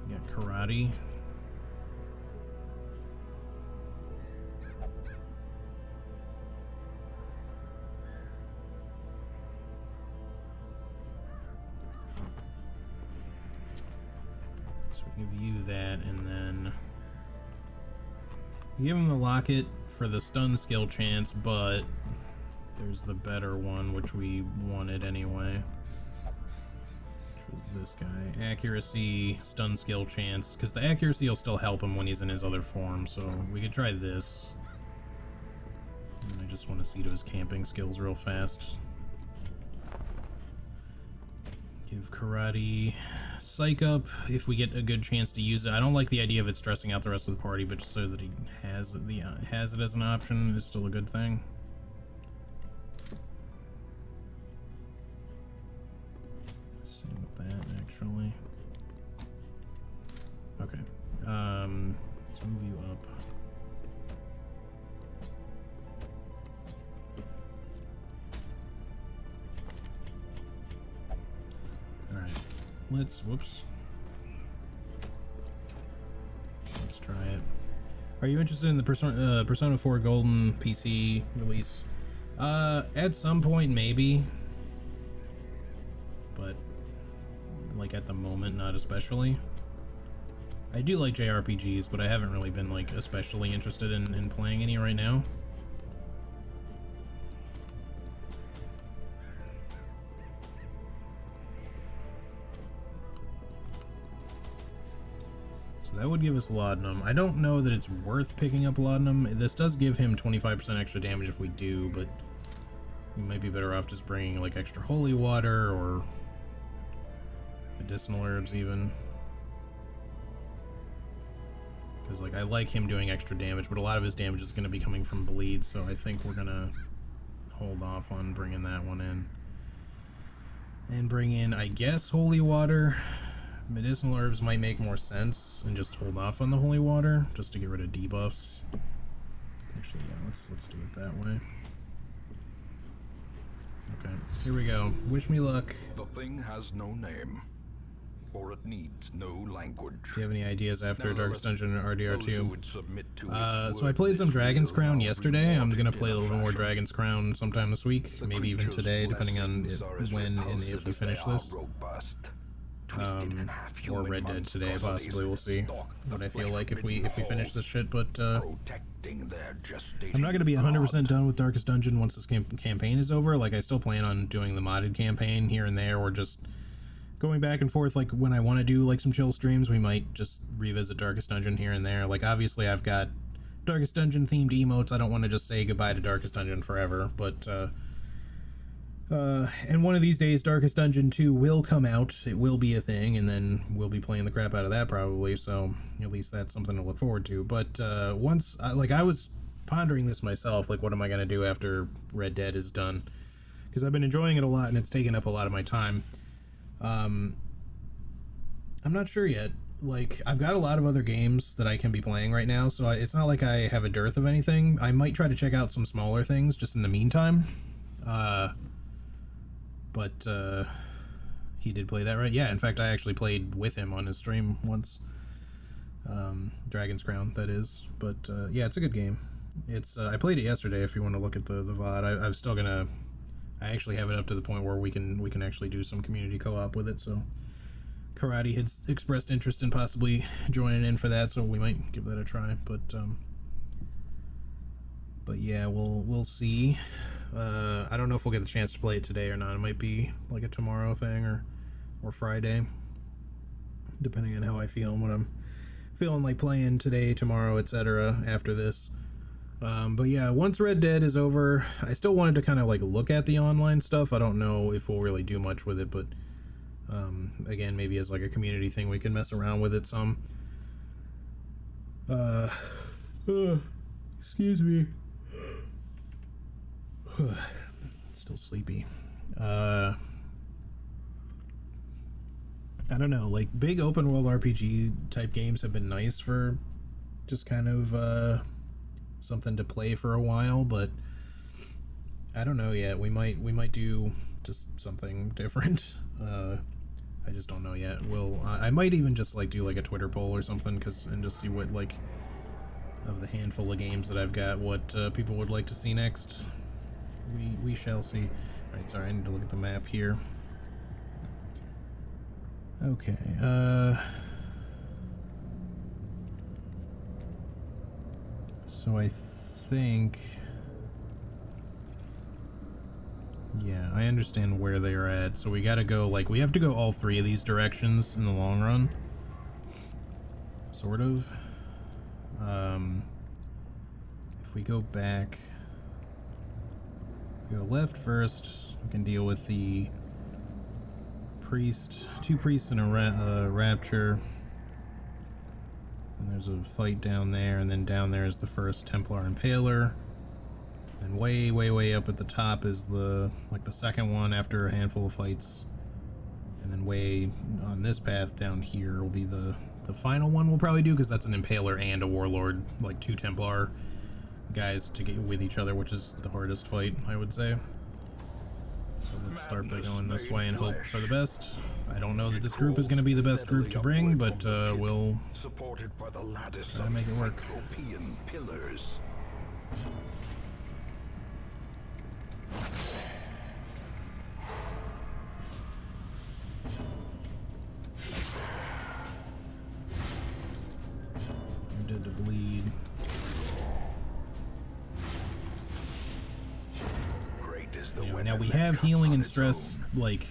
We got karate. Give you that, and then Give him the locket for the stun skill chance, but there's the better one, which we wanted anyway. Which was this guy. Accuracy, stun skill chance, because the accuracy will still help him when he's in his other form, so we could try this. And I just want to see to his camping skills real fast. Give Karate Psych up if we get a good chance to use it. I don't like the idea of it stressing out the rest of the party, but just so that he has it as an option is still a good thing. Same with that, actually. Okay. Let's move you up. Alright, whoops. Let's try it. Are you interested in the Persona 4 Golden PC release? At some point, maybe. But, like, at the moment, not especially. I do like JRPGs, but I haven't really been, like, especially interested in playing any right now. That would give us Laudanum. I don't know that it's worth picking up Laudanum. This does give him 25% extra damage if we do, but we might be better off just bringing like extra holy water or medicinal herbs even. Because like I like him doing extra damage, but a lot of his damage is going to be coming from bleed, so I think we're going to hold off on bringing that one in. And bring in, I guess, holy water. Medicinal herbs might make more sense, and just hold off on the holy water, just to get rid of debuffs. Actually, yeah, let's do it that way. Okay, here we go. Wish me luck. The thing has no name, or it needs no language. Do you have any ideas after Darkest Dungeon and RDR2? So I I played some Dragon's Crown yesterday. I'm gonna play a little more Dragon's Crown sometime this week, maybe even today, depending on when and if we finish this. Or Red Dead today, possibly. We'll see what I feel like if we finish this shit. But I'm not gonna be 100% done with Darkest Dungeon once this campaign is over. Like I still plan on doing the modded campaign here and there, or just going back and forth. Like when I want to do like some chill streams, we might just revisit Darkest Dungeon here and there. Like obviously I've got Darkest Dungeon themed emotes. I don't want to just say goodbye to Darkest Dungeon forever, but and one of these days Darkest Dungeon 2 will come out. It will be a thing, and then we'll be playing the crap out of that probably, so at least that's something to look forward to. But once, like I was pondering this myself, like what am I going to do after Red Dead is done? Because I've been enjoying it a lot, and it's taken up a lot of my time. I'm not sure yet. Like, I've got a lot of other games that I can be playing right now, so it's not like I have a dearth of anything. I might try to check out some smaller things just in the meantime. But he did play that, right? Yeah, in fact, I actually played with him on his stream once. Dragon's Crown, that is. But yeah, it's a good game. It's I played it yesterday. If you want to look at the VOD, I'm still gonna. I actually have it up to the point where we can actually do some community co-op with it. So Karate had expressed interest in possibly joining in for that, so we might give that a try. But yeah, we'll see. I don't know if we'll get the chance to play it today or not. It might be like a tomorrow thing or Friday, depending on how I feel and what I'm feeling like playing today, tomorrow, etc. after this. But yeah, once Red Dead is over, I still wanted to kind of like look at the online stuff. I don't know if we'll really do much with it, but again, maybe as like a community thing, we can mess around with it some. Excuse me. Still sleepy. I don't know, like big open world RPG type games have been nice for just kind of something to play for a while, but I don't know yet. We might do just something different. I just don't know yet. I might even just like do like a Twitter poll or something, and just see what, like, of the handful of games that I've got, what people would like to see next. We shall see. Alright, sorry, I need to look at the map here. Okay, So I think... Yeah, I understand where they're at. So we gotta go, like, we have to go all three of these directions in the long run. Sort of. If we go back... Go left first, we can deal with the priest, two priests and a rapture. And there's a fight down there, and then down there is the first Templar Impaler. And way, way, way up at the top is the second one after a handful of fights. And then way on this path down here will be the final one we'll probably do, because that's an Impaler and a Warlord, like two Templar guys to get with each other, which is the hardest fight, I would say. So let's start by going this way and hope for the best. I don't know that this group is going to be the best group to bring, but we'll try to make it work. Pillars. You're dead to bleed. Now we have healing and stress, like,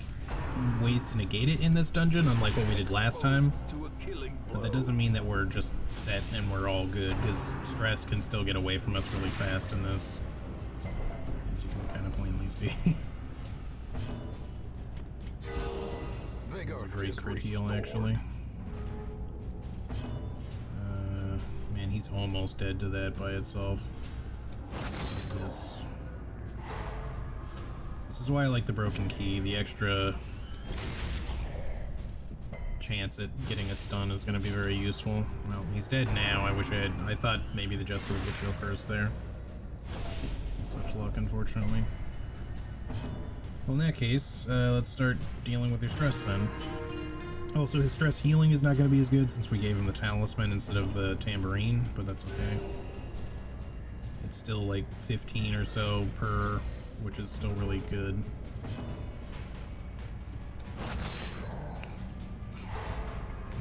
ways to negate it in this dungeon, unlike what we did last time. But that doesn't mean that we're just set and we're all good, because stress can still get away from us really fast in this, as you can kind of plainly see. It's a great crit heal, actually. Man, he's almost dead to that by itself. This is why I like the broken key. The extra chance at getting a stun is going to be very useful. Well, he's dead now. I thought maybe the Jester would get to go first there. Such luck, unfortunately. Well, in that case, let's start dealing with your stress then. Also, his stress healing is not going to be as good since we gave him the talisman instead of the tambourine, but that's okay. It's still like 15 or so per, which is still really good.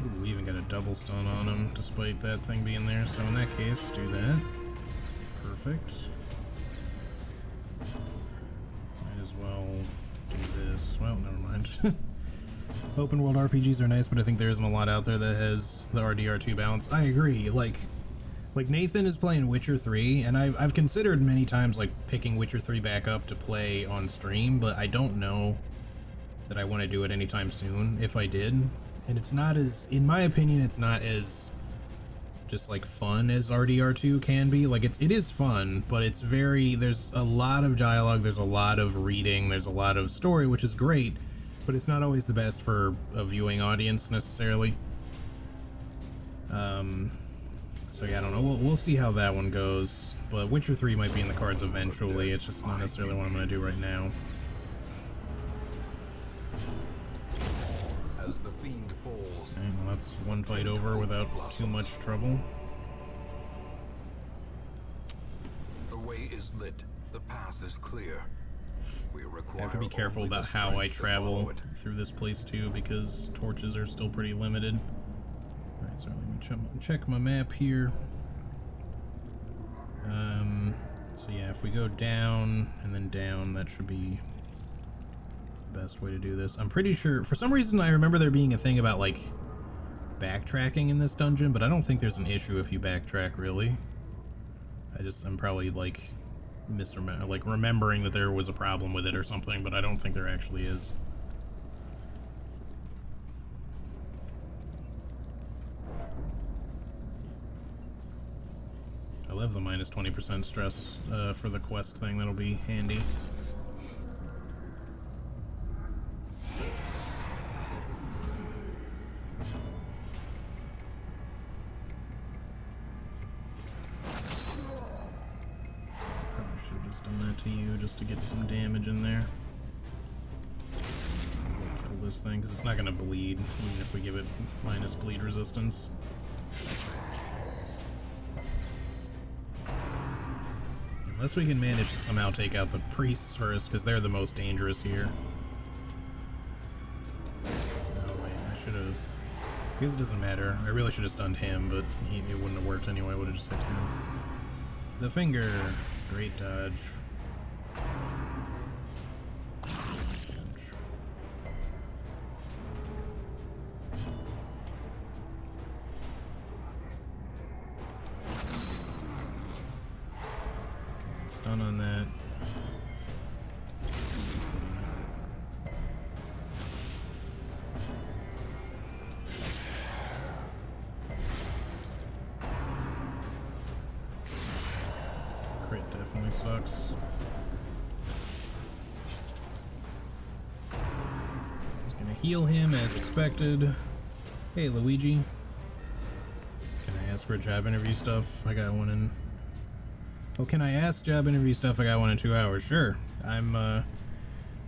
Ooh, we even got a double stun on him despite that thing being there, so in that case, do that. Perfect. Might as well do this. Well, never mind. Open world RPGs are nice, but I think there isn't a lot out there that has the RDR2 balance. I agree. Like Nathan is playing Witcher 3, and I've considered many times like picking Witcher 3 back up to play on stream, but I don't know that I want to do it anytime soon if I did. And it's not as, in my opinion, it's not as just like fun as RDR2 can be. Like it is fun, but it's very, there's a lot of dialogue, there's a lot of reading, there's a lot of story, which is great, but it's not always the best for a viewing audience necessarily. So yeah, I don't know. We'll see how that one goes. But Witcher 3 might be in the cards eventually. It's just not necessarily what I'm going to do right now. As the fiend falls. Okay, well, that's one fight over without too much trouble. The way is lit. The path is clear. We require I have to be careful about how I travel through this place too, because torches are still pretty limited. Alright, so let me check my map here. So yeah, if we go down and then down, that should be the best way to do this. I'm pretty sure, for some reason I remember there being a thing about like backtracking in this dungeon, but I don't think there's an issue if you backtrack really. I'm probably like remembering that there was a problem with it or something, but I don't think there actually is. I love the minus 20% stress for the quest thing. That'll be handy. Probably should have just done that to you just to get some damage in there. Kill this thing because it's not going to bleed even if we give it minus bleed resistance. Unless we can manage to somehow take out the priests first, because they're the most dangerous here. Oh wait, I should have... I guess it doesn't matter. I really should have stunned him, but it wouldn't have worked anyway. I would have just hit him. The finger. Great dodge. Ouch. Okay, stun on that. Crit definitely sucks. Just gonna heal him as expected. Hey Luigi. Can I ask for job interview stuff? I got one in. Oh, can I ask job interview stuff? I got one in 2 hours. Sure. I'm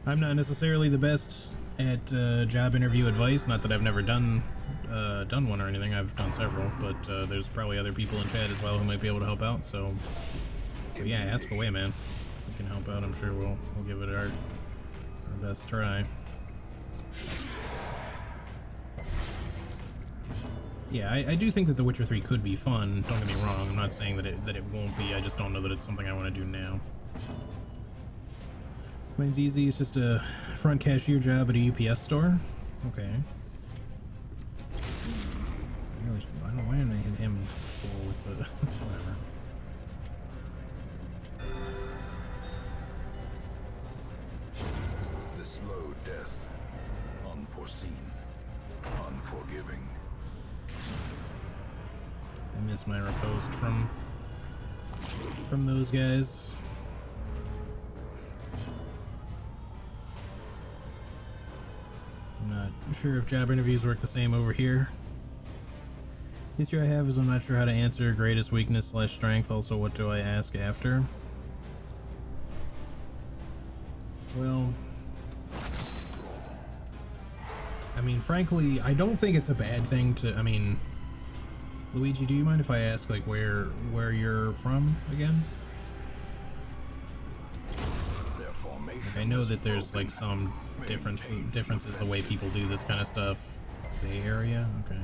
not necessarily the best at job interview advice. Not that I've never done one or anything. I've done several, but there's probably other people in chat as well who might be able to help out. So yeah, ask away, man. If we can help out, I'm sure we'll give it our best try. Yeah, I do think that The Witcher 3 could be fun. Don't get me wrong. I'm not saying that it won't be. I just don't know that it's something I want to do now. Mine's easy. It's just a front cashier job at a UPS store. Okay. I don't know, why didn't I hit him full with the whatever. The slow death. Unforeseen. Unforgiving. I miss my riposte from those guys. I'm not sure if job interviews work the same over here. The issue I have is I'm not sure how to answer greatest weakness / strength. Also, what do I ask after? Well, I mean, frankly, I don't think it's a bad thing to, I mean, Luigi, do you mind if I ask, like, where you're from again? Like, I know that there's, like, some differences the way people do this kind of stuff. Bay Area? Okay.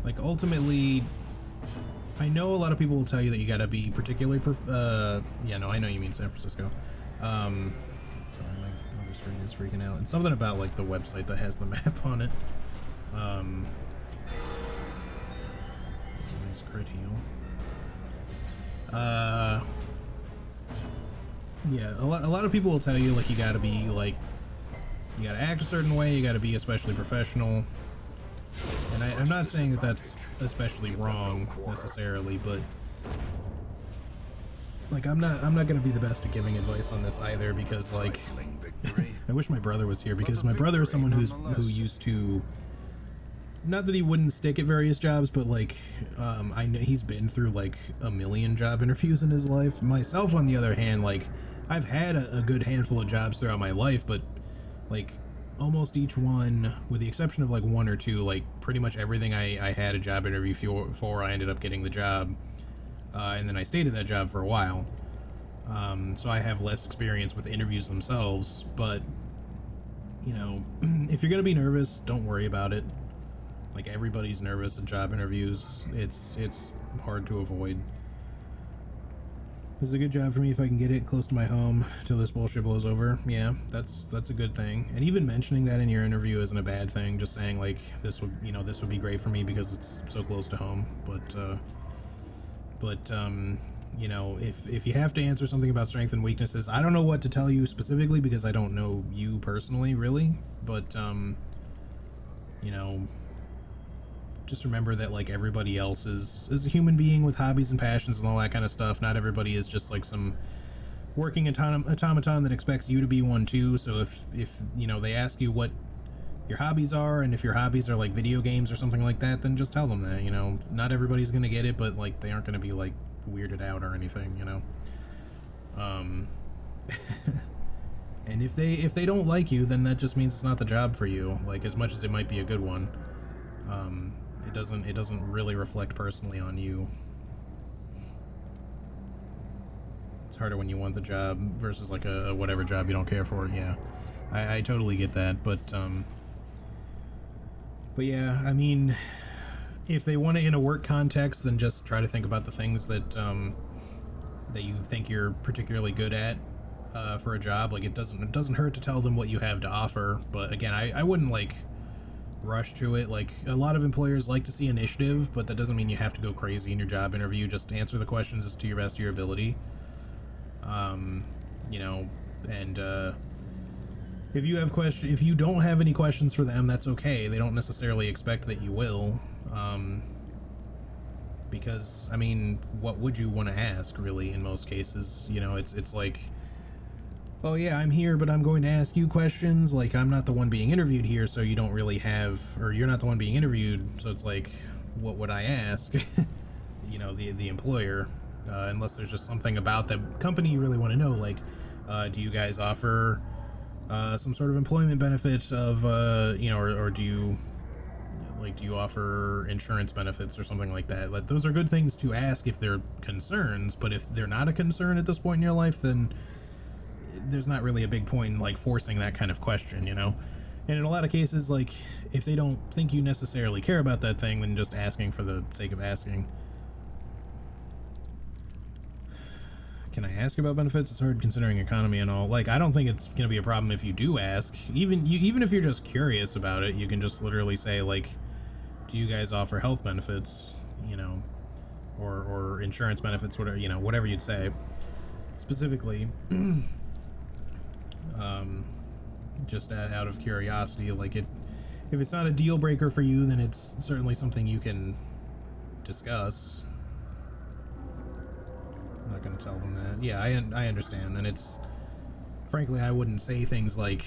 Like, ultimately, I know a lot of people will tell you that you gotta be particularly, yeah, no, I know you mean San Francisco. Sorry, my other screen is freaking out. And something about, like, the website that has the map on it. Nice crit heal. Yeah, a lot of people will tell you, like, you gotta be, like, you gotta act a certain way, you gotta be especially professional. And I'm not saying that that's especially wrong, necessarily, but, like, I'm not gonna be the best at giving advice on this either, because, like, I wish my brother was here, because my brother is someone who used to, not that he wouldn't stick at various jobs, but, like, I know he's been through, like, a million job interviews in his life. Myself, on the other hand, like, I've had a good handful of jobs throughout my life, but, like, almost each one, with the exception of, like, one or two, like, pretty much everything I had a job interview for, I ended up getting the job, and then I stayed at that job for a while. So I have less experience with interviews themselves, but, you know, if you're gonna be nervous, don't worry about it. Like, everybody's nervous at job interviews. It's hard to avoid. This is a good job for me if I can get it close to my home till this bullshit blows over. Yeah, that's a good thing. And even mentioning that in your interview isn't a bad thing. Just saying, like, this would be great for me because it's so close to home. But you know, if you have to answer something about strengths and weaknesses, I don't know what to tell you specifically because I don't know you personally, really. But you know, just remember that, like, everybody else is a human being with hobbies and passions and all that kind of stuff. Not everybody is just, like, some working automaton that expects you to be one too. So if you know, they ask you what your hobbies are, and if your hobbies are, like, video games or something like that, then just tell them that, you know. Not everybody's gonna get it, but, like, they aren't gonna be, like, weirded out or anything, you know. And if they don't like you, then that just means it's not the job for you, like, as much as it might be a good one. It doesn't really reflect personally on you. It's harder when you want the job versus, like, a whatever job you don't care for. Yeah, I totally get that, but yeah, I mean, if they want it in a work context, then just try to think about the things that that you think you're particularly good at for a job. Like it doesn't hurt to tell them what you have to offer. But again, I wouldn't like rush to it. Like a lot of employers like to see initiative, but that doesn't mean you have to go crazy in your job interview. Just answer the questions as to your best of your ability. You know, and if you don't have any questions for them, that's okay. They don't necessarily expect that you will. Because I mean, what would you want to ask really in most cases? You know, it's like, oh yeah, I'm here, but I'm going to ask you questions. Like I'm not the one being interviewed here, so you don't really have, or you're not the one being interviewed, so it's like, what would I ask? You know, the employer, unless there's just something about the company you really want to know, like, do you guys offer some sort of employment benefits of, you know, or do you offer insurance benefits or something like that? Like, those are good things to ask if they're concerns, but if they're not a concern at this point in your life, then there's not really a big point in like forcing that kind of question, you know? And in a lot of cases, like if they don't think you necessarily care about that thing, then just asking for the sake of asking. Can I ask about benefits? It's hard considering economy and all. Like, I don't think it's gonna be a problem if you do ask. Even if you're just curious about it, you can just literally say like, do you guys offer health benefits, you know, or insurance benefits, whatever, you know, whatever you'd say specifically. Just out of curiosity, like if it's not a deal breaker for you, then it's certainly something you can discuss. I'm not going to tell them that. Yeah, I understand, and it's, frankly, I wouldn't say things like,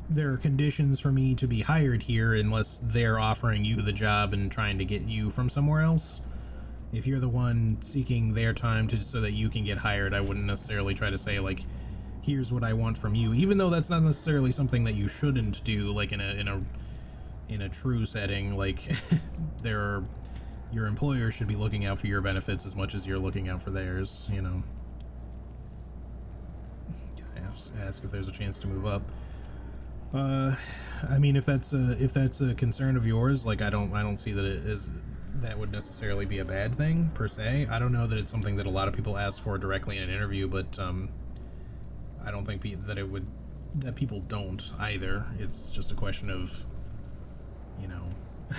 there are conditions for me to be hired here unless they're offering you the job and trying to get you from somewhere else. If you're the one seeking their time so that you can get hired, I wouldn't necessarily try to say like, here's what I want from you, even though that's not necessarily something that you shouldn't do, like in a true setting. Like your employer should be looking out for your benefits as much as you're looking out for theirs, you know. Ask if there's a chance to move up. I mean, if that's a concern of yours, like I don't see that would necessarily be a bad thing per se. I don't know that it's something that a lot of people ask for directly in an interview, but I don't think that people don't either. It's just a question of, you know,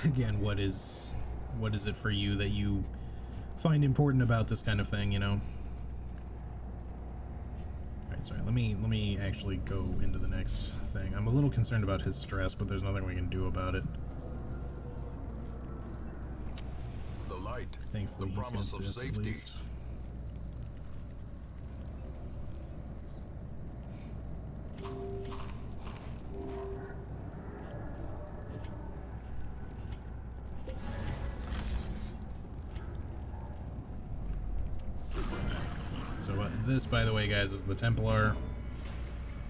again, what is it for you that you find important about this kind of thing, you know? Alright, sorry, let me actually go into the next thing. I'm a little concerned about his stress, but there's nothing we can do about it. The light, Thankfully, the he's promise got of this at safety. least. This, by the way, guys, is the Templar.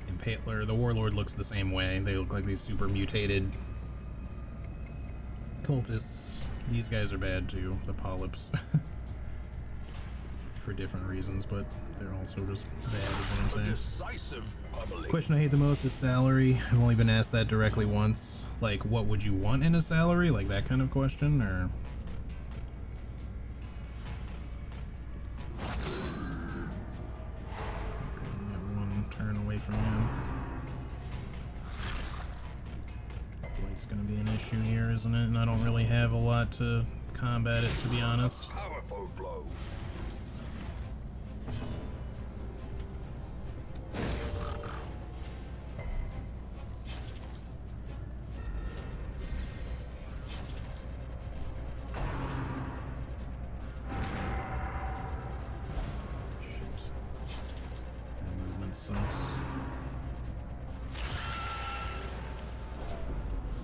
Impaler. The Warlord looks the same way. They look like these super mutated cultists. These guys are bad too, the Polyps. For different reasons, but they're also just bad, is what I'm saying. Decisive public. Question I hate the most is salary. I've only been asked that directly once. Like, what would you want in a salary? Like that kind of question, or... from him. Blight's gonna be an issue here, isn't it? And I don't really have a lot to combat it, to be honest. Powerful blow. Shit. That movement sucks.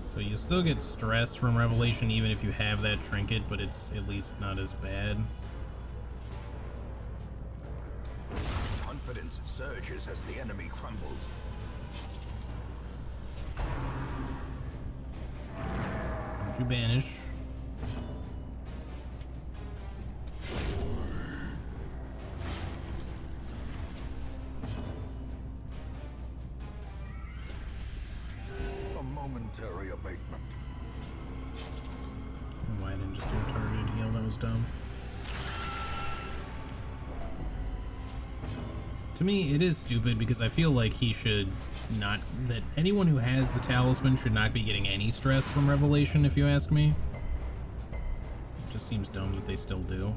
So you still get stress from Revelation even if you have that trinket, but it's at least not as bad. Confidence surges as the enemy crumbles. Don't you banish. A momentary abatement. Why I didn't just do a targeted heal. That was dumb. To me, it is stupid because I feel like he should not... that anyone who has the talisman should not be getting any stress from Revelation, if you ask me. It just seems dumb that they still do.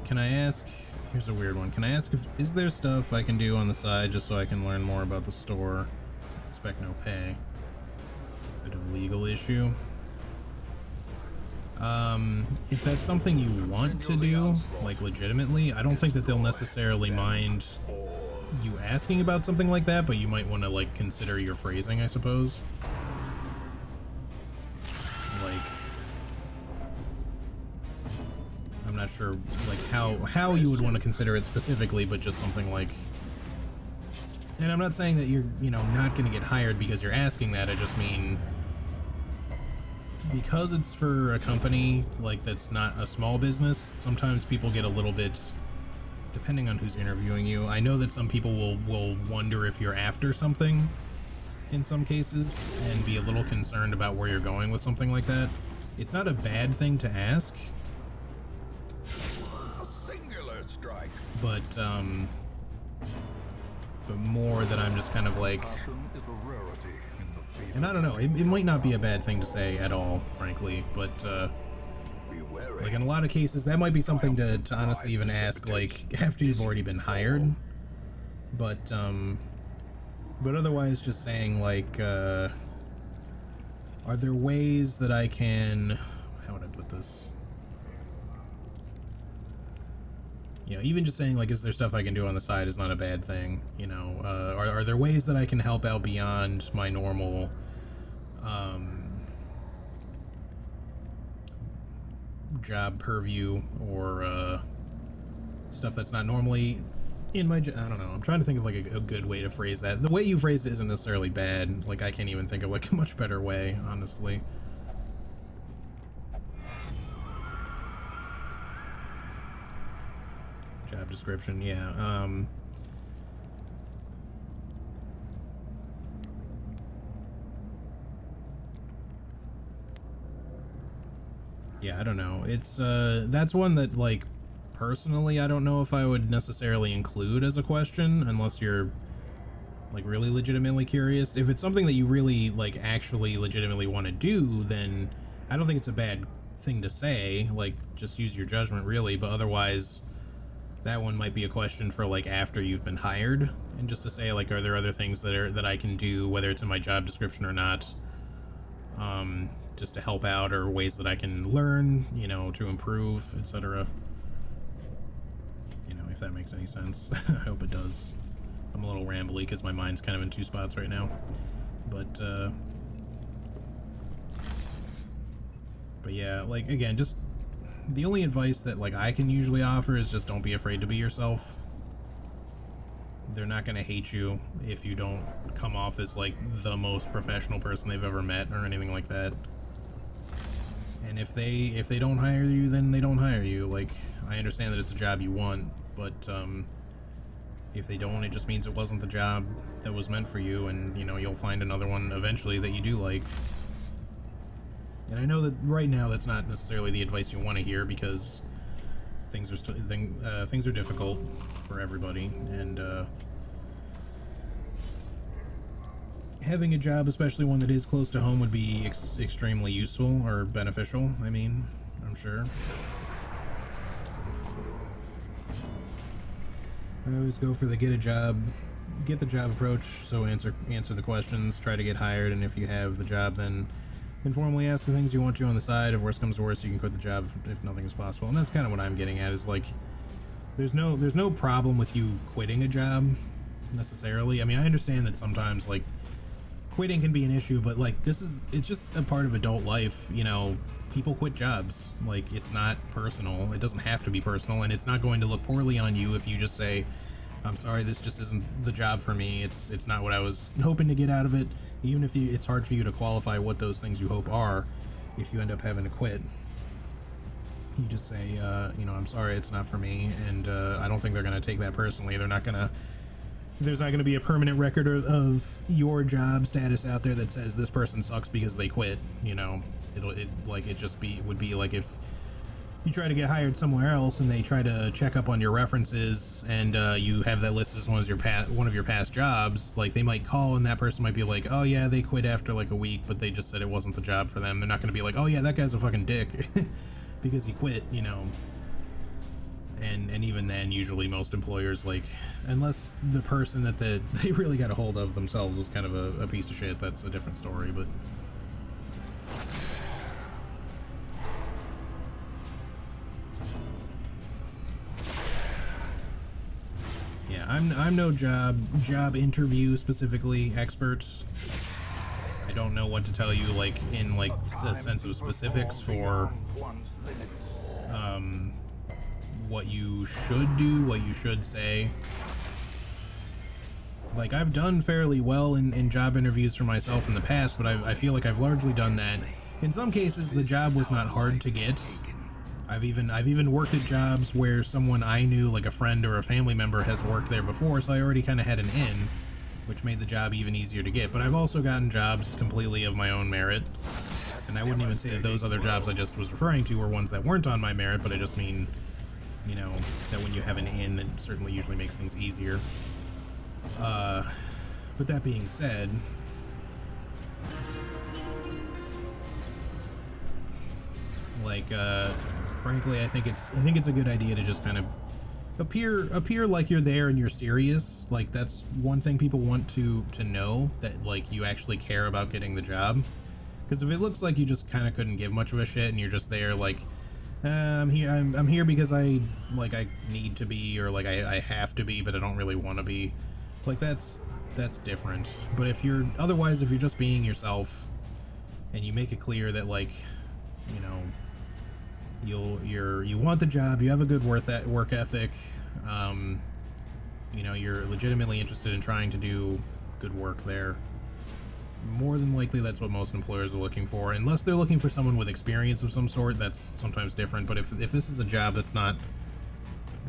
Can I ask... here's a weird one. Can I ask if... is there stuff I can do on the side just so I can learn more about the store? I expect no pay. Bit of a legal issue. If that's something you want to do, like legitimately, I don't think that they'll necessarily mind you asking about something like that, but you might want to like consider your phrasing, I suppose. Like, I'm not sure like how you would want to consider it specifically, but just something like... and I'm not saying that you're, you know, not going to get hired because you're asking that. I just mean, because it's for a company like that's not a small business, sometimes people get a little bit, depending on who's interviewing you. I know that some people will wonder if you're after something in some cases and be a little concerned about where you're going with something like that. It's not a bad thing to ask, A singular strike. but more that I'm just kind of like... Passion is a rarity in the field. and I don't know, it might not be a bad thing to say at all, frankly, but Be wary. like in a lot of cases that might be something to honestly even ask like after you've already been hired, but otherwise just saying like are there ways that I can, how would I put this, you know, even just saying like, is there stuff I can do on the side is not a bad thing, you know. Are there ways that I can help out beyond my normal job purview, or stuff that's not normally in my I don't know, I'm trying to think of like a good way to phrase that. The way you phrased it isn't necessarily bad, like I can't even think of like a much better way, honestly. Job description, yeah. Yeah, I don't know. It's that's one that like personally I don't know if I would necessarily include as a question unless you're like really legitimately curious. If it's something that you really like actually legitimately want to do, then I don't think it's a bad thing to say, like just use your judgment really, but otherwise that one might be a question for like after you've been hired, and just to say like, are there other things that I can do, whether it's in my job description or not, just to help out, or ways that I can learn, you know, to improve, etc. You know, if that makes any sense. I hope it does. I'm a little rambly because my mind's kind of in two spots right now, but yeah, like again, just the only advice that like I can usually offer is just don't be afraid to be yourself. They're not gonna hate you if you don't come off as like the most professional person they've ever met or anything like that. And if they don't hire you, then they don't hire you. Like, I understand that it's a job you want, but if they don't, it just means it wasn't the job that was meant for you, and you know, you'll find another one eventually that you do like. And I know that right now that's not necessarily the advice you want to hear, because things are difficult for everybody, and having a job, especially one that is close to home, would be extremely useful or beneficial. I mean, I'm sure. I always go for the get the job approach. So answer the questions, try to get hired, and if you have the job, then informally ask the things you want to on the side. If worst comes to worst, you can quit the job if nothing is possible. And that's kind of what I'm getting at, is like, there's no problem with you quitting a job necessarily. I mean, I understand that sometimes like quitting can be an issue, but like it's just a part of adult life, you know. People quit jobs. Like, it's not personal. It doesn't have to be personal, and it's not going to look poorly on you if you just say, I'm sorry, this just isn't the job for me. It's not what I was hoping to get out of it. Even if it's hard for you to qualify what those things you hope are if you end up having to quit. You just say, you know, I'm sorry, it's not for me, and I don't think they're going to take that personally. They're not going to. There's not going to be a permanent record of your job status out there that says this person sucks because they quit. You know, it would be like if you try to get hired somewhere else and they try to check up on your references and you have that listed as one of your past jobs. Like, they might call and that person might be like, oh yeah, they quit after like a week, but they just said it wasn't the job for them. They're not going to be like, oh yeah, that guy's a fucking dick because he quit, you know. And even then, usually most employers, like, unless the person that they really got a hold of themselves is kind of a piece of shit, that's a different story. But yeah, I'm no job interview specifically expert. I don't know what to tell you, like, in like a sense of specifics for what you should do, what you should say. Like, I've done fairly well in job interviews for myself in the past, but I feel like I've largely done that. In some cases, the job was not hard to get. I've even worked at jobs where someone I knew, like a friend or a family member, has worked there before, so I already kind of had an in, which made the job even easier to get. But I've also gotten jobs completely of my own merit, and I wouldn't even say that those other jobs I just was referring to were ones that weren't on my merit, but I just mean, you know, that when you have an in, it certainly usually makes things easier. But that being said, like, frankly, I think it's a good idea to just kind of appear like you're there and you're serious. Like, that's one thing people want to know, that like you actually care about getting the job. Because if it looks like you just kind of couldn't give much of a shit and you're just there like, I'm here because I need to be, or like I have to be, but I don't really want to be. Like, that's different. But if you're just being yourself and you make it clear that, like, you know, you want the job, you have a good work ethic, you know, you're legitimately interested in trying to do good work there, more than likely that's what most employers are looking for. Unless they're looking for someone with experience of some sort, that's sometimes different. But if this is a job that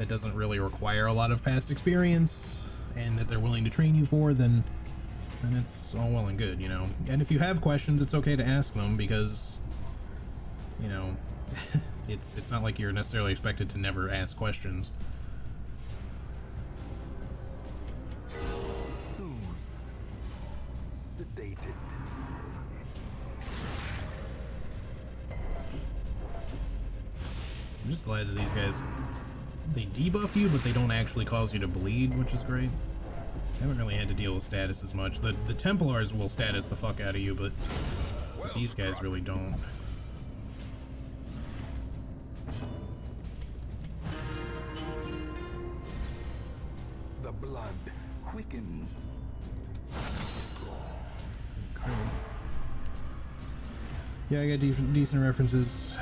doesn't really require a lot of past experience and that they're willing to train you for, then it's all well and good, you know. And if you have questions, it's okay to ask them, because, you know, it's not like you're necessarily expected to never ask questions. Sedated. I'm just glad that these guys, they debuff you, but they don't actually cause you to bleed, which is great. I haven't really had to deal with status as much. The Templars will status the fuck out of you, but these guys really don't. The blood quickens. Cool. Yeah, I got decent references.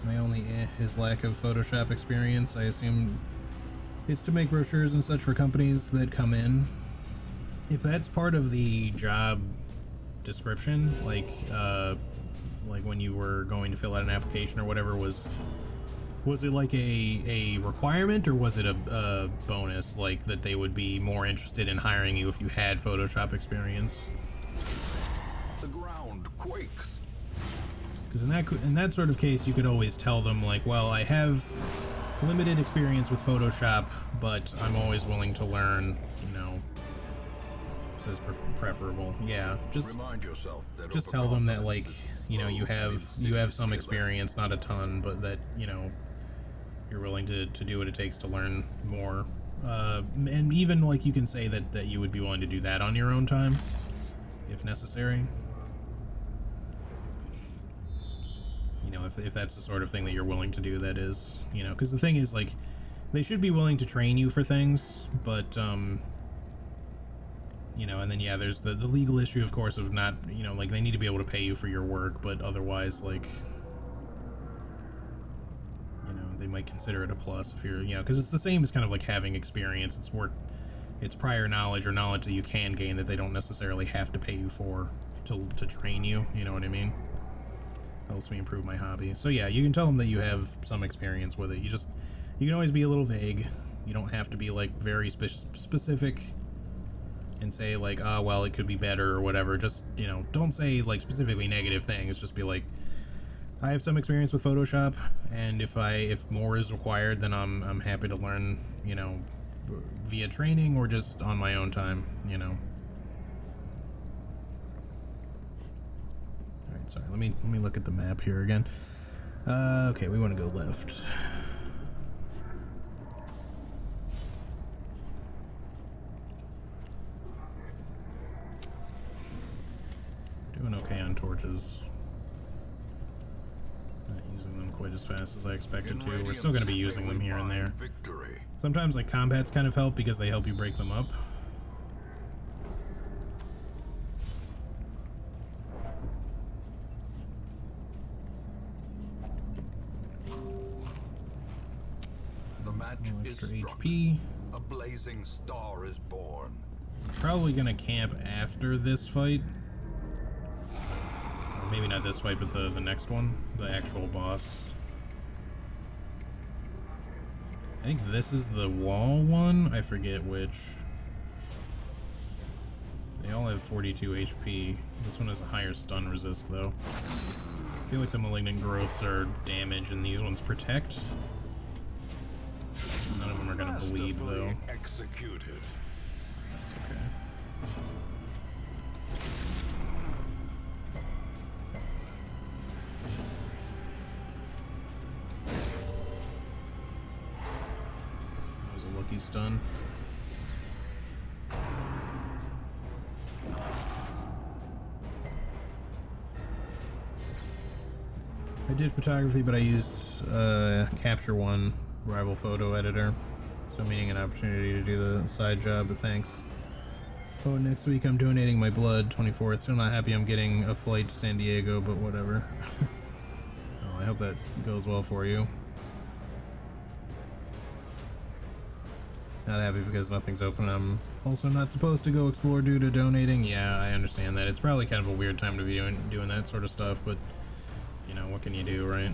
My only is lack of Photoshop experience. I assume it's to make brochures and such for companies that come in. If that's part of the job description, like when you were going to fill out an application or whatever, was it like a requirement, or was it a bonus, like that they would be more interested in hiring you if you had Photoshop experience? The ground quakes. Because in that sort of case, you could always tell them, like, well, I have limited experience with Photoshop, but I'm always willing to learn, you know. It says preferable. Yeah, just Remind yourself that just tell them that, like, you know, you have some experience, not a ton, but that, you know, you're willing to do what it takes to learn more. And even, like, you can say that you would be willing to do that on your own time, if necessary. You know, if that's the sort of thing that you're willing to do, that is, you know, because the thing is, like, they should be willing to train you for things, but, you know, and then, yeah, there's the legal issue, of course, of not, you know, like, they need to be able to pay you for your work, but otherwise, like, you know, they might consider it a plus if you're, you know, because it's the same as kind of like having experience. It's prior knowledge or knowledge that you can gain that they don't necessarily have to pay you for to train you, you know what I mean? helps me improve my hobby. So yeah, you can tell them that you have some experience with it. You can always be a little vague. You don't have to be like very specific and say like, ah, well, it could be better or whatever. Just, you know, don't say like specifically negative things. Just be like, I have some experience with Photoshop, and if more is required, then I'm happy to learn, you know, via training or just on my own time, you know. All right, sorry. Let me look at the map here again. Okay, we want to go left. Doing okay on torches. Not using them quite as fast as I expected to. We're still going to be using them here and there. Sometimes like combats kind of help because they help you break them up. The match is Extra struck. HP. A blazing star is born. Probably going to camp after this fight. Or maybe not this fight, but the next one. The actual boss. I think this is the wall one. I forget which. They all have 42 HP. This one has a higher stun resist, though. I feel like the malignant growths are damage, and these ones protect. None of them are gonna bleed, though. Executed. That's okay. That was a lucky stun. I did photography, but I used Capture One rival photo editor, so meaning an opportunity to do the side job, but thanks. Oh, next week I'm donating my blood, 24th. Still not happy I'm getting a flight to San Diego, but whatever. Oh, I hope that goes well for you. Not happy because nothing's open. I'm also not supposed to go explore due to donating. Yeah, I understand that. It's probably kind of a weird time to be doing that sort of stuff, but you know, what can you do, right?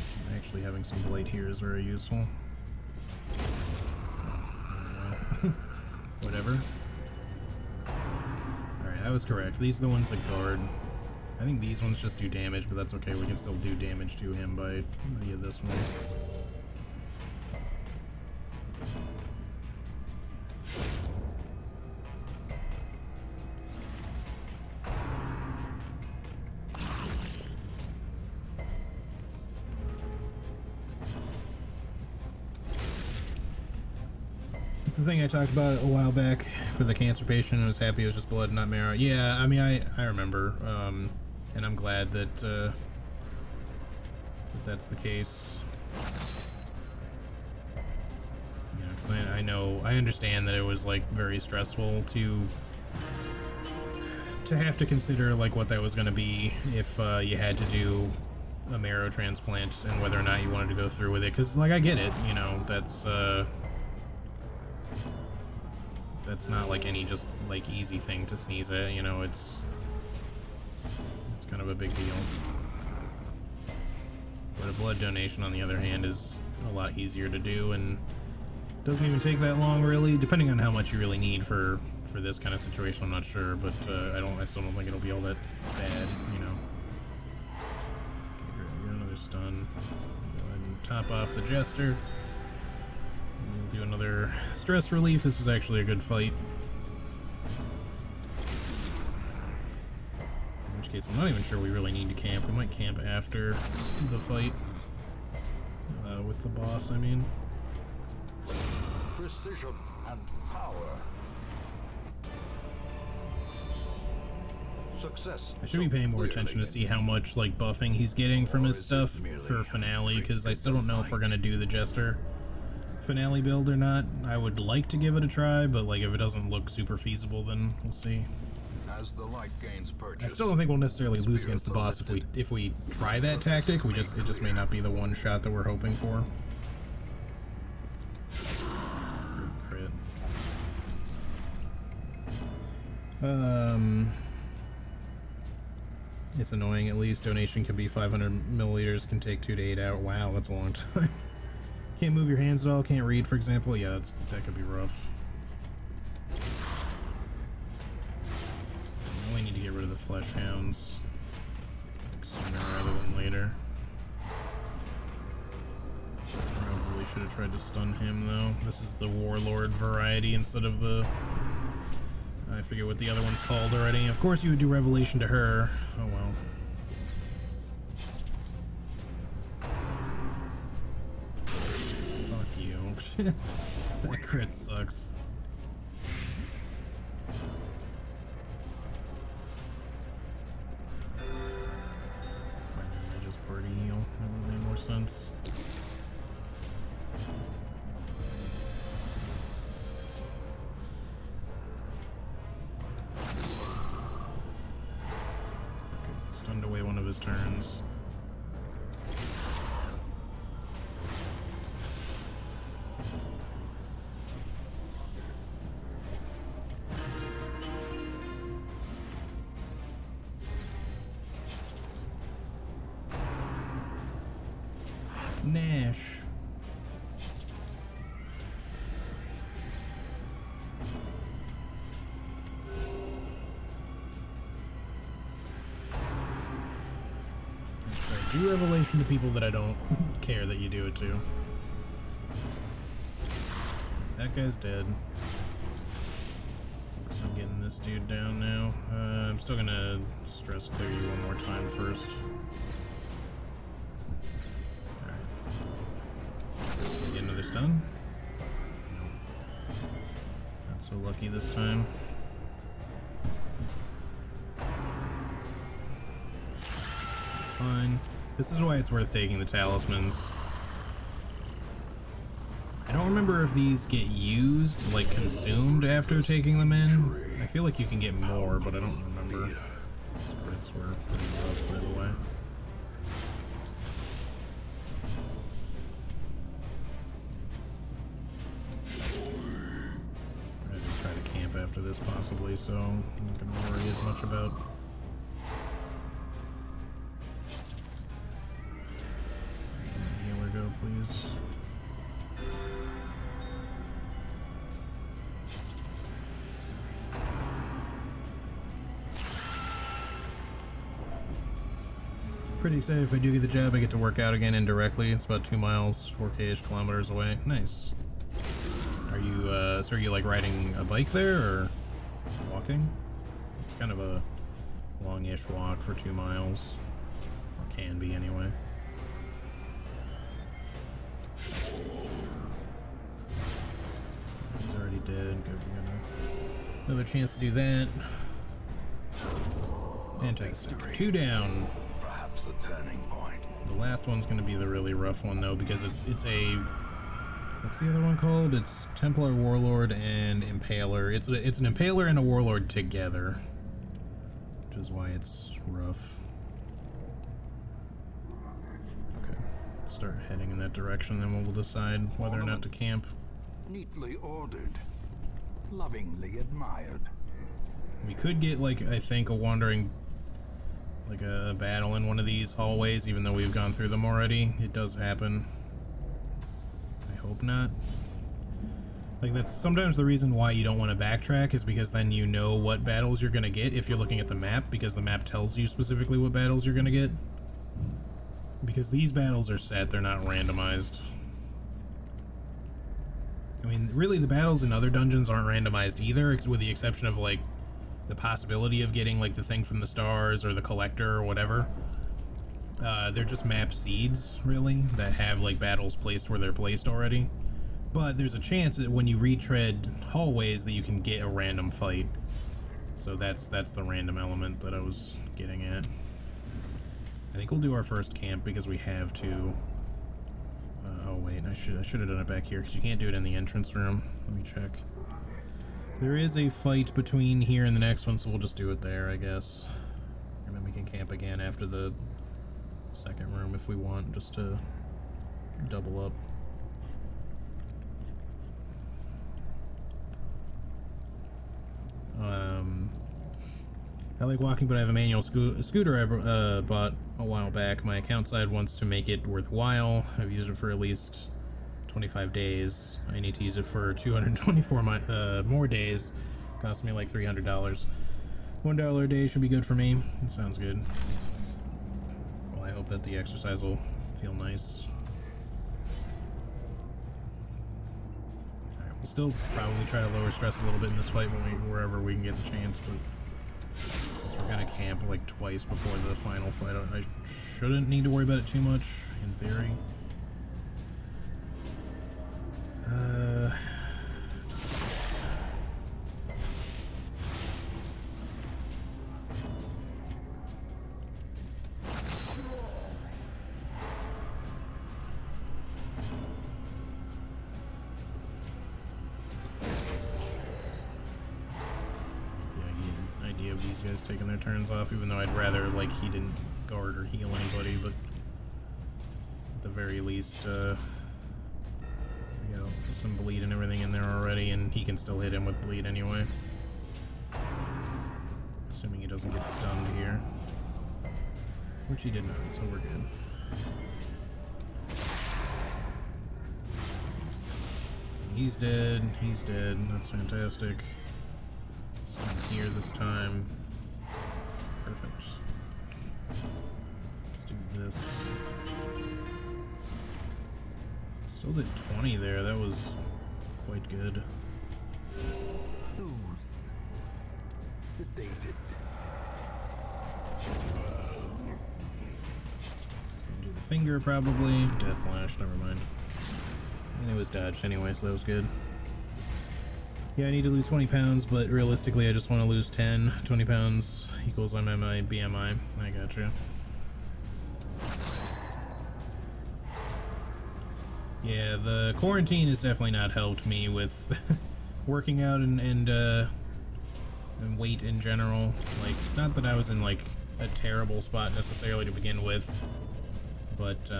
So actually having some blight here is very useful. Whatever. Alright, I was correct. These are the ones that guard. I think these ones just do damage, but that's okay. We can still do damage to him via this one. It's the thing I talked about a while back for the cancer patient. I was happy it was just blood, not marrow. Yeah, I mean, I remember, and I'm glad that that's the case. You know, because I understand that it was like very stressful to have to consider like what that was going to be if you had to do a marrow transplant and whether or not you wanted to go through with it. Because like I get it, you know, that's not like any just like easy thing to sneeze at, you know, it's kind of a big deal. But a blood donation on the other hand is a lot easier to do and doesn't even take that long really, depending on how much you really need for this kind of situation. I'm not sure, but I still don't think it'll be all that bad, you know. Okay, we got another stun. Go ahead and top off the Jester. We'll do another stress relief. This was actually a good fight. In which case, I'm not even sure we really need to camp. We might camp after the fight. With the boss, I mean. Precision and power. Success. I should be paying more attention to see how much like buffing he's getting from his stuff for finale, because I still don't know if we're gonna do the Jester finale build or not. I would like to give it a try, but like if it doesn't look super feasible, then we'll see. As the light gains purchase, I still don't think we'll necessarily lose against the boss if we try that tactic. It just may not be the one shot that we're hoping for. Crit. It's annoying. At least donation can be 500 milliliters, can take 2 to 8 hours. Wow, that's a long time. Can't move your hands at all, can't read, for example. Yeah, that could be rough. I only need to get rid of the flesh hounds sooner rather than later. Probably should have tried to stun him, though. This is the warlord variety instead of the... I forget what the other one's called already. Of course you would do revelation to her. Oh well. Fuck you. That crit sucks. Why didn't I just party heal? That would have made more sense. Stunned away one of his turns. Nash. Do revelation to people that I don't care that you do it to. That guy's dead. So I'm getting this dude down now. I'm still gonna stress clear you one more time first. Alright. Get another stun? Nope. Not so lucky this time. It's fine. This is why it's worth taking the talismans. I don't remember if these get used, like consumed after taking them in. I feel like you can get more, but I don't remember. These crits were pretty rough, by the way. I'm gonna just try to camp after this, possibly, so I'm not gonna worry as much about. Go, please. Pretty excited if I do get the job, I get to work out again indirectly. It's about 2 miles, 4K-ish kilometers away. Nice. Are you, so are you like riding a bike there, or walking? It's kind of a long-ish walk for 2 miles. Or can be, anyway. He's already dead. Good, we got another chance to do that. Fantastic. 2 down. Perhaps the turning point. The last one's going to be the really rough one, though, because it's a... What's the other one called? It's Templar Warlord and Impaler. It's an Impaler and a Warlord together, which is why it's rough. Okay, let's start heading in that direction, then we'll decide whether or not to camp. Neatly ordered, lovingly admired. We could get, like, I think, a wandering, like a battle in one of these hallways, even though we've gone through them already. It does happen. I hope not. Like, that's sometimes the reason why you don't want to backtrack, is because then you know what battles you're going to get if you're looking at the map, because the map tells you specifically what battles you're going to get. Because these battles are set, they're not randomized. I mean, really, the battles in other dungeons aren't randomized either, with the exception of, like, the possibility of getting, like, the thing from the stars or the collector or whatever. They're just map seeds, really, that have, like, battles placed where they're placed already. But there's a chance that when you retread hallways that you can get a random fight. So that's the random element that I was getting at. I think we'll do our first camp because we have to. Oh wait, I should have done it back here because you can't do it in the entrance room. Let me check. There is a fight between here and the next one, so we'll just do it there, I guess. And then we can camp again after the second room if we want, just to double up. I like walking, but I have a manual scooter I bought a while back. My account side wants to make it worthwhile. I've used it for at least 25 days. I need to use it for 224 more days. Cost me like $300. $1 a day should be good for me. It sounds good. Well, I hope that the exercise will feel nice. Alright, we'll still probably try to lower stress a little bit in this fight wherever we can get the chance, but since we're gonna camp like twice before the final fight, I shouldn't need to worry about it too much, in theory. Of these guys taking their turns off, even though I'd rather like he didn't guard or heal anybody, but at the very least you know, some bleed and everything in there already, and he can still hit him with bleed anyway, assuming he doesn't get stunned here, which he did not, so we're good. He's dead, that's fantastic. Here this time. Perfect. Let's do this. Still did 20 there, that was quite good. Soothed. Sedated. Let's do the finger probably. Death Lash, never mind. And it was dodged anyway, so that was good. Yeah, I need to lose 20 pounds, but realistically I just want to lose 10. 20 pounds equals my BMI. I gotcha. Yeah, the quarantine has definitely not helped me with working out and weight in general. Like, not that I was in like a terrible spot necessarily to begin with, but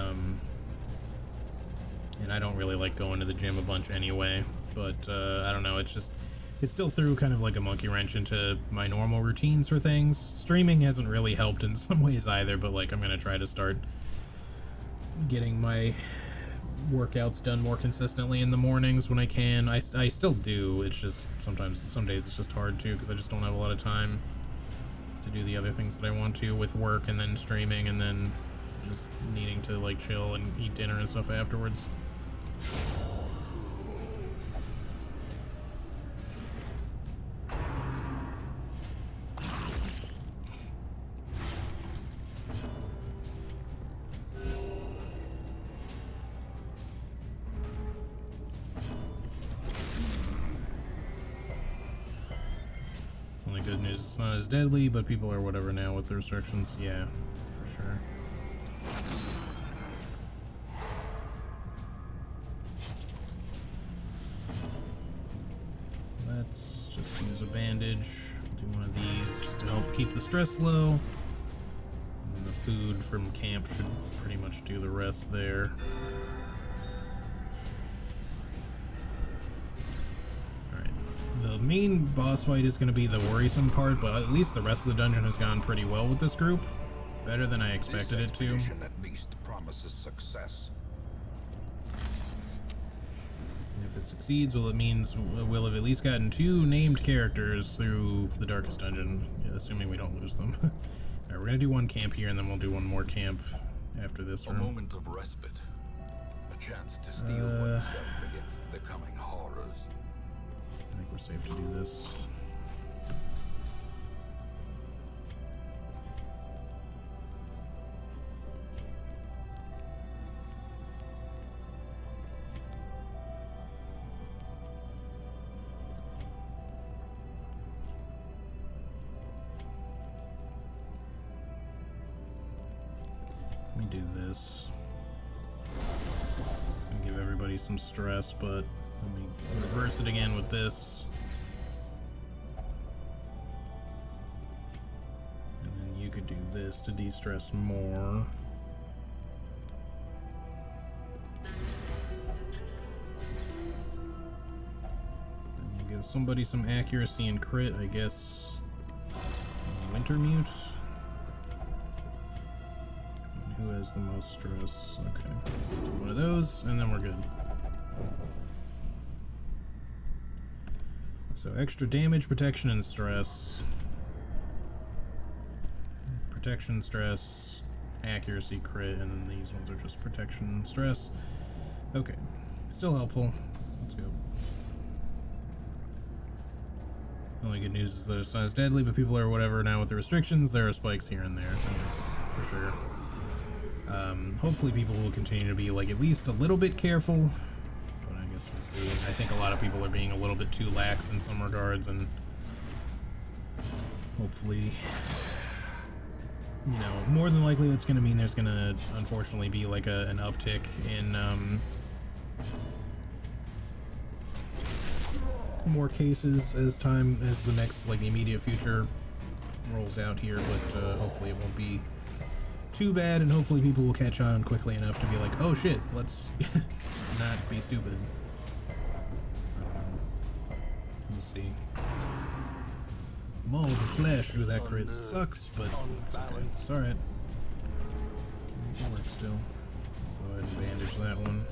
and I don't really like going to the gym a bunch anyway. But I don't know, it still threw kind of like a monkey wrench into my normal routines for things. Streaming hasn't really helped in some ways either, but like I'm gonna try to start getting my workouts done more consistently in the mornings when I can. I still do, it's just some days it's just hard to, because I just don't have a lot of time to do the other things that I want to with work and then streaming and then just needing to like chill and eat dinner and stuff afterwards. Good news, it's not as deadly, but people are whatever now with the restrictions. Yeah, for sure. Let's just use a bandage. Do one of these just to help keep the stress low. And the food from camp should pretty much do the rest there. The main boss fight is going to be the worrisome part, but at least the rest of the dungeon has gone pretty well with this group. Better than I expected it to. At least promises success. And if it succeeds, well, it means we'll have at least gotten 2 named characters through the Darkest Dungeon, assuming we don't lose them. Alright, we're going to do 1 camp here, and then we'll do 1 more camp after this room. A moment of respite. A chance to steel oneself against the coming horrors. I think we're safe to do this. Let me do this. And give everybody some stress, but let me reverse it again with this. And then you could do this to de-stress more. And we'll give somebody some accuracy and crit, I guess. Intermute. Who has the most stress? Okay, let's do one of those, and then we're good. So extra damage, protection, and stress. Protection, stress, accuracy, crit, and then these ones are just protection, stress. Okay, still helpful. Let's go. The only good news is that it's not as deadly, but people are whatever now with the restrictions. There are spikes here and there, yeah, for sure. Hopefully people will continue to be like at least a little bit careful, but I guess we'll see. I think a lot of people are being a little bit too lax in some regards, and hopefully, you know, more than likely that's going to mean there's going to unfortunately be like an uptick in more cases as the next, like, the immediate future rolls out here, but hopefully it won't be too bad, and hopefully people will catch on quickly enough to be like, oh shit, let's not be stupid. We'll see. Maul the flesh through that crit sucks, but it's okay. It's alright. Can make it work still. Go ahead and bandage that one.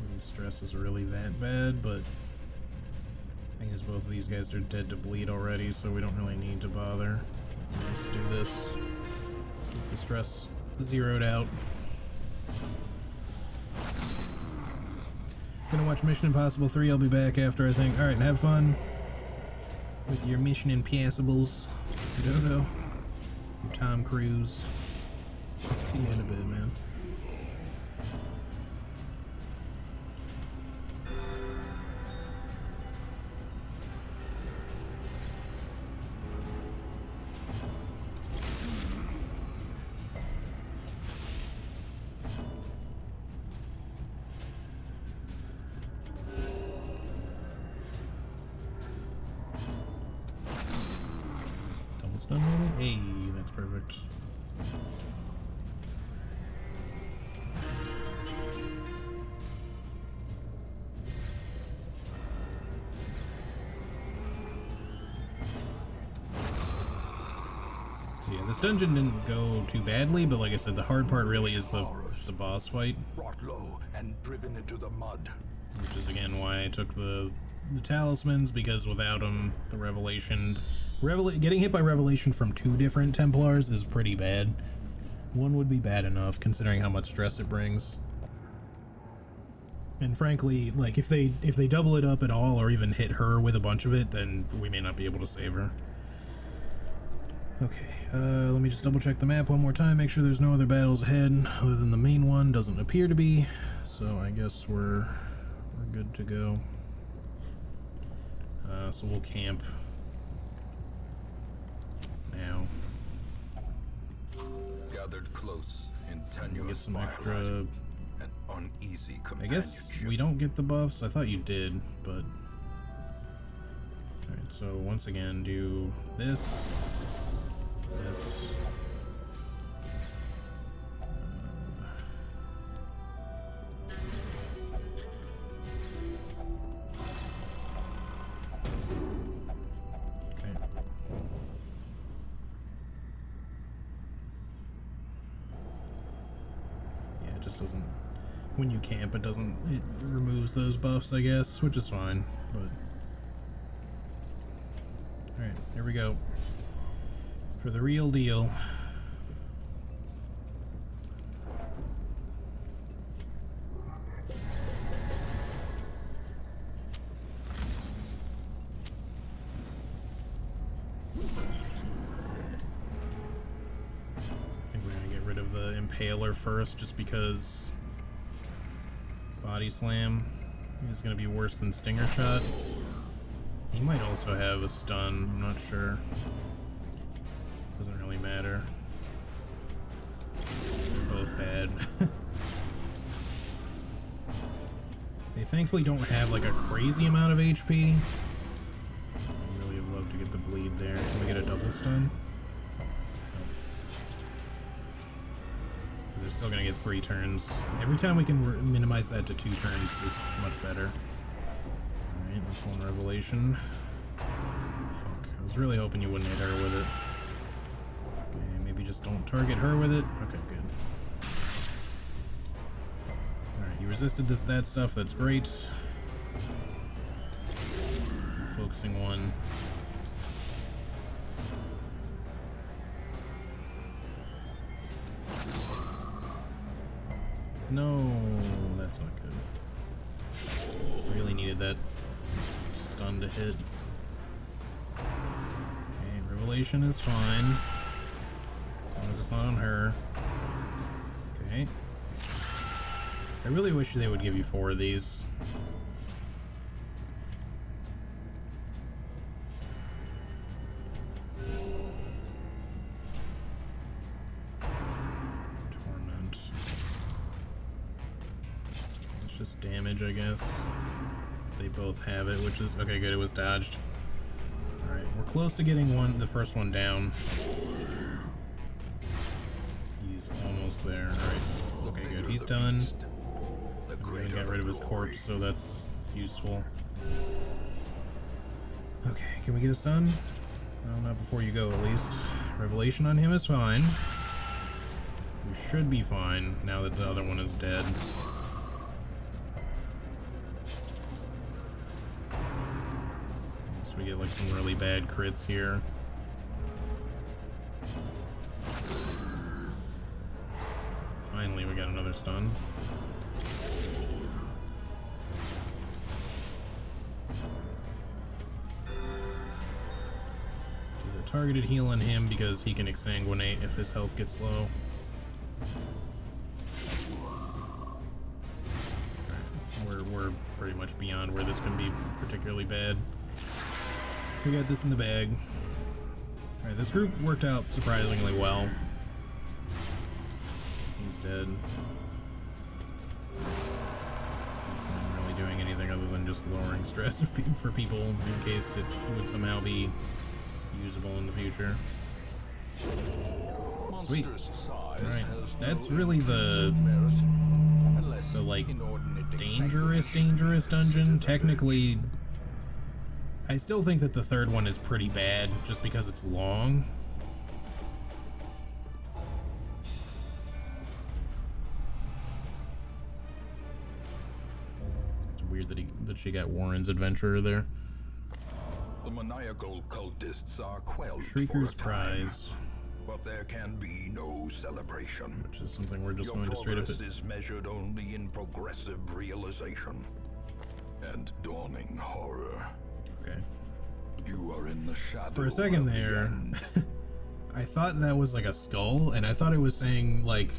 Nobody's stress is really that bad, but the thing is both of these guys are dead to bleed already, so we don't really need to bother. Let's do this. Keep the stress zeroed out. Gonna watch Mission Impossible 3. I'll be back after, I think. Alright, have fun with your Mission Impossibles, Dodo. Your Tom Cruise. See you in a bit, man. Done maybe? Hey, that's perfect. So yeah, this dungeon didn't go too badly, but like I said, the hard part really is the boss fight. Brought low and driven into the mud. Which is again why I took the talismans, because without them, the revelation... getting hit by Revelation from 2 different Templars is pretty bad. One would be bad enough, considering how much stress it brings. And frankly, like, if they double it up at all, or even hit her with a bunch of it, then we may not be able to save her. Okay, let me just double check the map one more time, make sure there's no other battles ahead, other than the main one. Doesn't appear to be, so I guess we're good to go. So we'll camp now. Gathered close in tenuous Get some firelight, extra. an uneasy I guess companionship. we don't get the buffs. I thought you did, but alright. So once again, do this. This. Okay. Yeah, it just doesn't. When you camp, it doesn't. It removes those buffs, I guess, which is fine. But all right, here we go for the real deal. I think we're gonna get rid of the Impaler first, just because Body Slam is gonna be worse than Stinger Shot. He might also have a stun, I'm not sure. Doesn't really matter. They're both bad. They thankfully don't have like a crazy amount of HP. I really would love to get the bleed there. Can we get a double stun? They're still gonna get 3 turns. Every time we can minimize that to 2 turns is much better. Alright, that's one revelation. Fuck, was really hoping you wouldn't hit her with it. Okay, maybe just don't target her with it. Okay, good. Alright, you resisted that stuff, that's great. Focusing one. No, that's not good. Really needed that stun to hit. Okay, Revelation is fine. As long as it's not on her. Okay. I really wish they would give you 4 of these. Torment. It's just damage, I guess. They both have it, which is okay. Good, it was dodged. All right, we're close to getting the first one down. He's almost there. All right, okay, good. He's done. We got rid of his corpse, so that's useful. Okay, can we get a stun? Well, not before you go, at least. Revelation on him is fine. We should be fine now that the other one is dead. We get like some really bad crits here. Finally, we got another stun. Do the targeted heal on him because he can exsanguinate if his health gets low. We're pretty much beyond where this can be particularly bad. We got this in the bag. Alright, this group worked out surprisingly well. He's dead. Not really doing anything other than just lowering stress for people in case it would somehow be usable in the future. Sweet. Alright, that's really the like dangerous dungeon. Technically, I still think that the third one is pretty bad, just because it's long. It's weird that she got Warren's Adventurer there. The maniacal cultists are quelled Shrieker's for a time, Prize, but there can be no celebration. which is something we're just Your going to straight up. progress is measured only in progressive realization and dawning horror. Okay. You are in the shadow. For a second of the there, end. I thought that was like a skull, and I thought it was saying, like,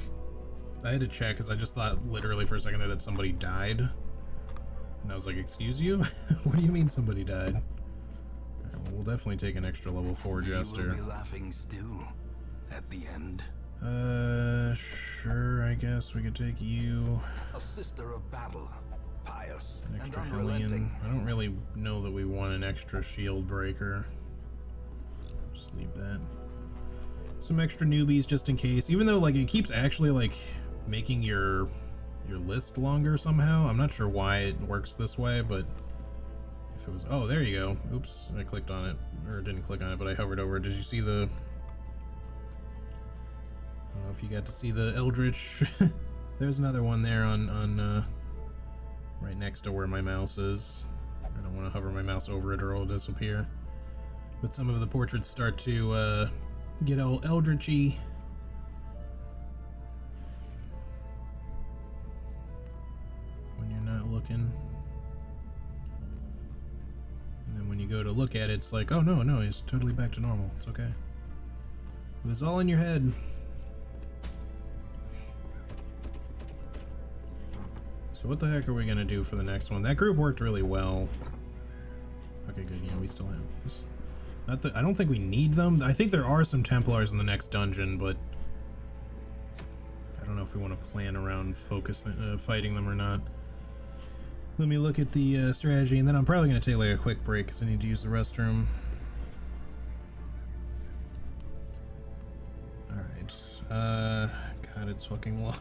I had to check because I just thought literally for a second there that somebody died. And I was like, excuse you? What do you mean somebody died? Alright, well, we'll definitely take an extra level 4 Jester. You will be laughing still at the end. Sure, I guess we could take you. A sister of battle, pious An extra and Hellion. unrelenting. I don't really know that we want an extra shield breaker. Just leave that. Some extra newbies just in case. Even though like it keeps actually like making your list longer somehow. I'm not sure why it works this way, but if it was, oh, there you go. Oops, I clicked on it, or didn't click on it, but I hovered over it. Did you see the? I don't know if you got to see the Eldritch. There's another one there on right next to where my mouse is. I don't want to hover my mouse over it or it'll disappear. But some of the portraits start to get all eldritchy. When you're not looking. And then when you go to look at it, it's like, oh no, he's totally back to normal. It's okay. It was all in your head. So what the heck are we gonna do for the next one? That group worked really well. Okay, good. Yeah, we still have these. Not that I don't think we need them. I think there are some Templars in the next dungeon, but I don't know if we want to plan around fighting them or not. Let me look at the strategy, and then I'm probably gonna take like a quick break because I need to use the restroom. All right. God, it's fucking long.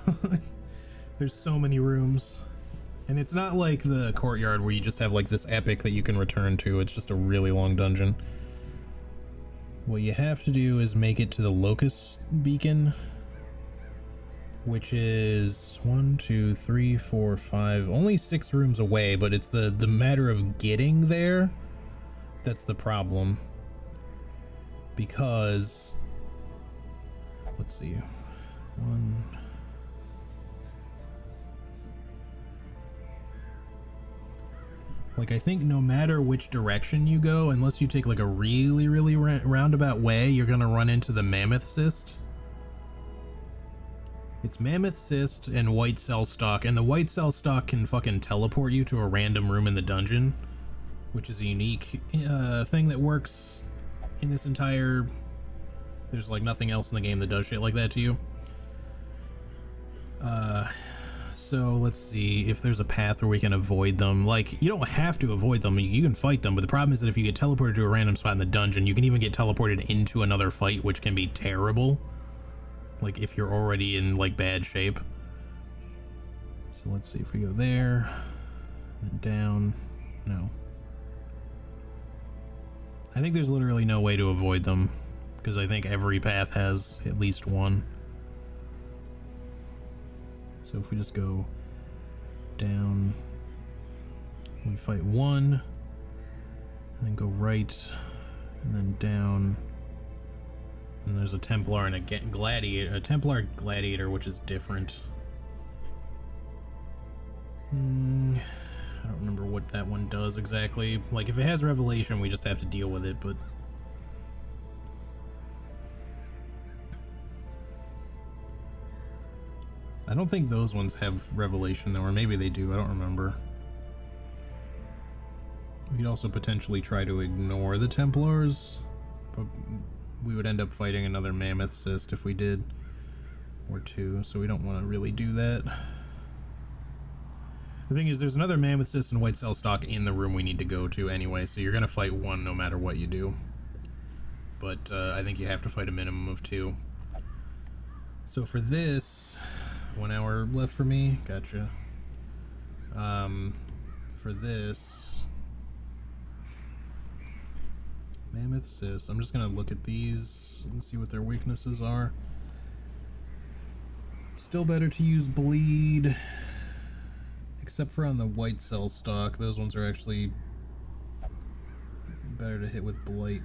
There's so many rooms. And it's not like the courtyard where you just have like this epic that you can return to. It's just a really long dungeon. What you have to do is make it to the Locust Beacon, which is 1, 2, 3, 4, 5, only 6 rooms away, but it's the matter of getting there that's the problem. Because, let's see, 1... Like, I think no matter which direction you go, unless you take like a really roundabout way, you're gonna run into the Mammoth Cyst. It's Mammoth Cyst and White Cell Stalk, and the White Cell Stalk can fucking teleport you to a random room in the dungeon, which is a unique thing that works in this entire... There's like nothing else in the game that does shit like that to you. So let's see if there's a path where we can avoid them. Like, you don't have to avoid them, you can fight them, but the problem is that if you get teleported to a random spot in the dungeon, you can even get teleported into another fight, which can be terrible. Like, if you're already in, like, bad shape. So let's see if we go there, then down, no. I think there's literally no way to avoid them, because I think every path has at least one. So if we just go down, we fight one, and then go right, and then down, and there's a Templar and a Gladiator, a Templar Gladiator, which is different. I don't remember what that one does exactly. Like, if it has Revelation, we just have to deal with it, but... I don't think those ones have Revelation though, or maybe they do, I don't remember. We could also potentially try to ignore the Templars, but we would end up fighting another Mammoth Cyst if we did, or 2, so we don't want to really do that. The thing is, there's another Mammoth Cyst and White Cell Stalk in the room we need to go to anyway, so you're going to fight one no matter what you do. But I think you have to fight a minimum of 2. So for this... 1 hour left for me, gotcha. For this Mammoth Cyst, I'm just gonna look at these and see what their weaknesses are. Still better to use Bleed, except for on the White Cell Stalk. Those ones are actually better to hit with Blight.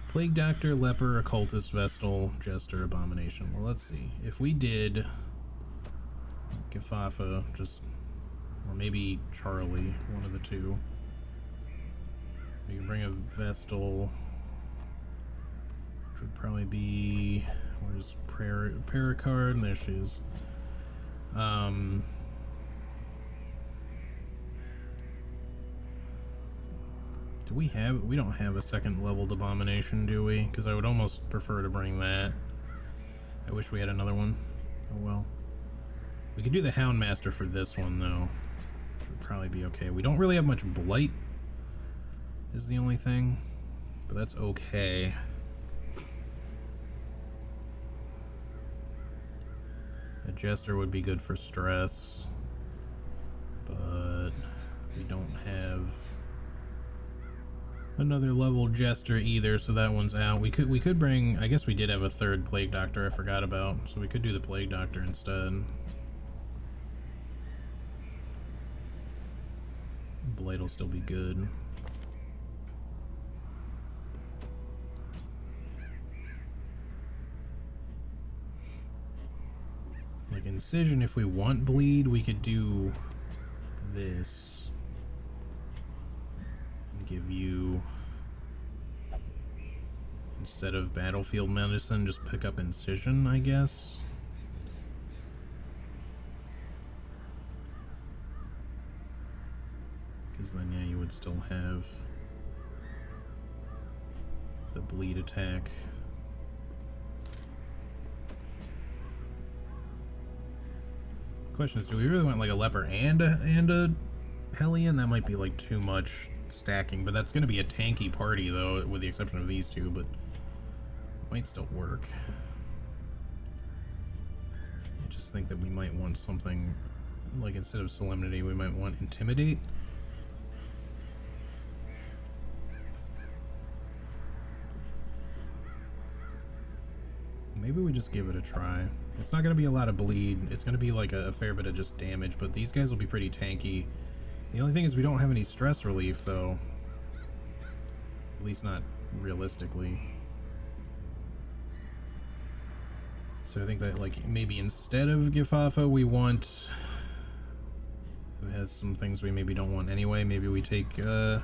Plague Doctor, Leper, Occultist, Vestal, Jester, Abomination. Well, let's see. If we did Gafafa, just, or maybe Charlie, one of the two. We can bring a Vestal, which would probably be, where's Paracard? There she is. Do we have... We don't have a second leveled Abomination, do we? Because I would almost prefer to bring that. I wish we had another one. Oh well. We could do the Houndmaster for this one, though. Which would probably be okay. We don't really have much Blight, is the only thing. But that's okay. A Jester would be good for stress. But we don't have... another level Jester either, so that one's out. We could bring... I guess we did have a third Plague Doctor I forgot about, so we could do the Plague Doctor instead. Blight will still be good. Like Incision, if we want Bleed, we could do this. Give you, instead of Battlefield Medicine, just pick up Incision, I guess. Because then, yeah, you would still have the Bleed attack. Question is, do we really want like a Leper and a Hellion? That might be like too much stacking, but that's going to be a tanky party though, with the exception of these two, but it might still work. I just think that we might want something like, instead of Solemnity, we might want Intimidate. maybe we just give it a try. It's not going to be a lot of bleed. It's going to be like a fair bit of just damage, but these guys will be pretty tanky. The only thing is we don't have any stress relief, though. At least not realistically. So I think that, like, maybe instead of Gifafa, we want... Who has some things we maybe don't want anyway. Maybe we take, the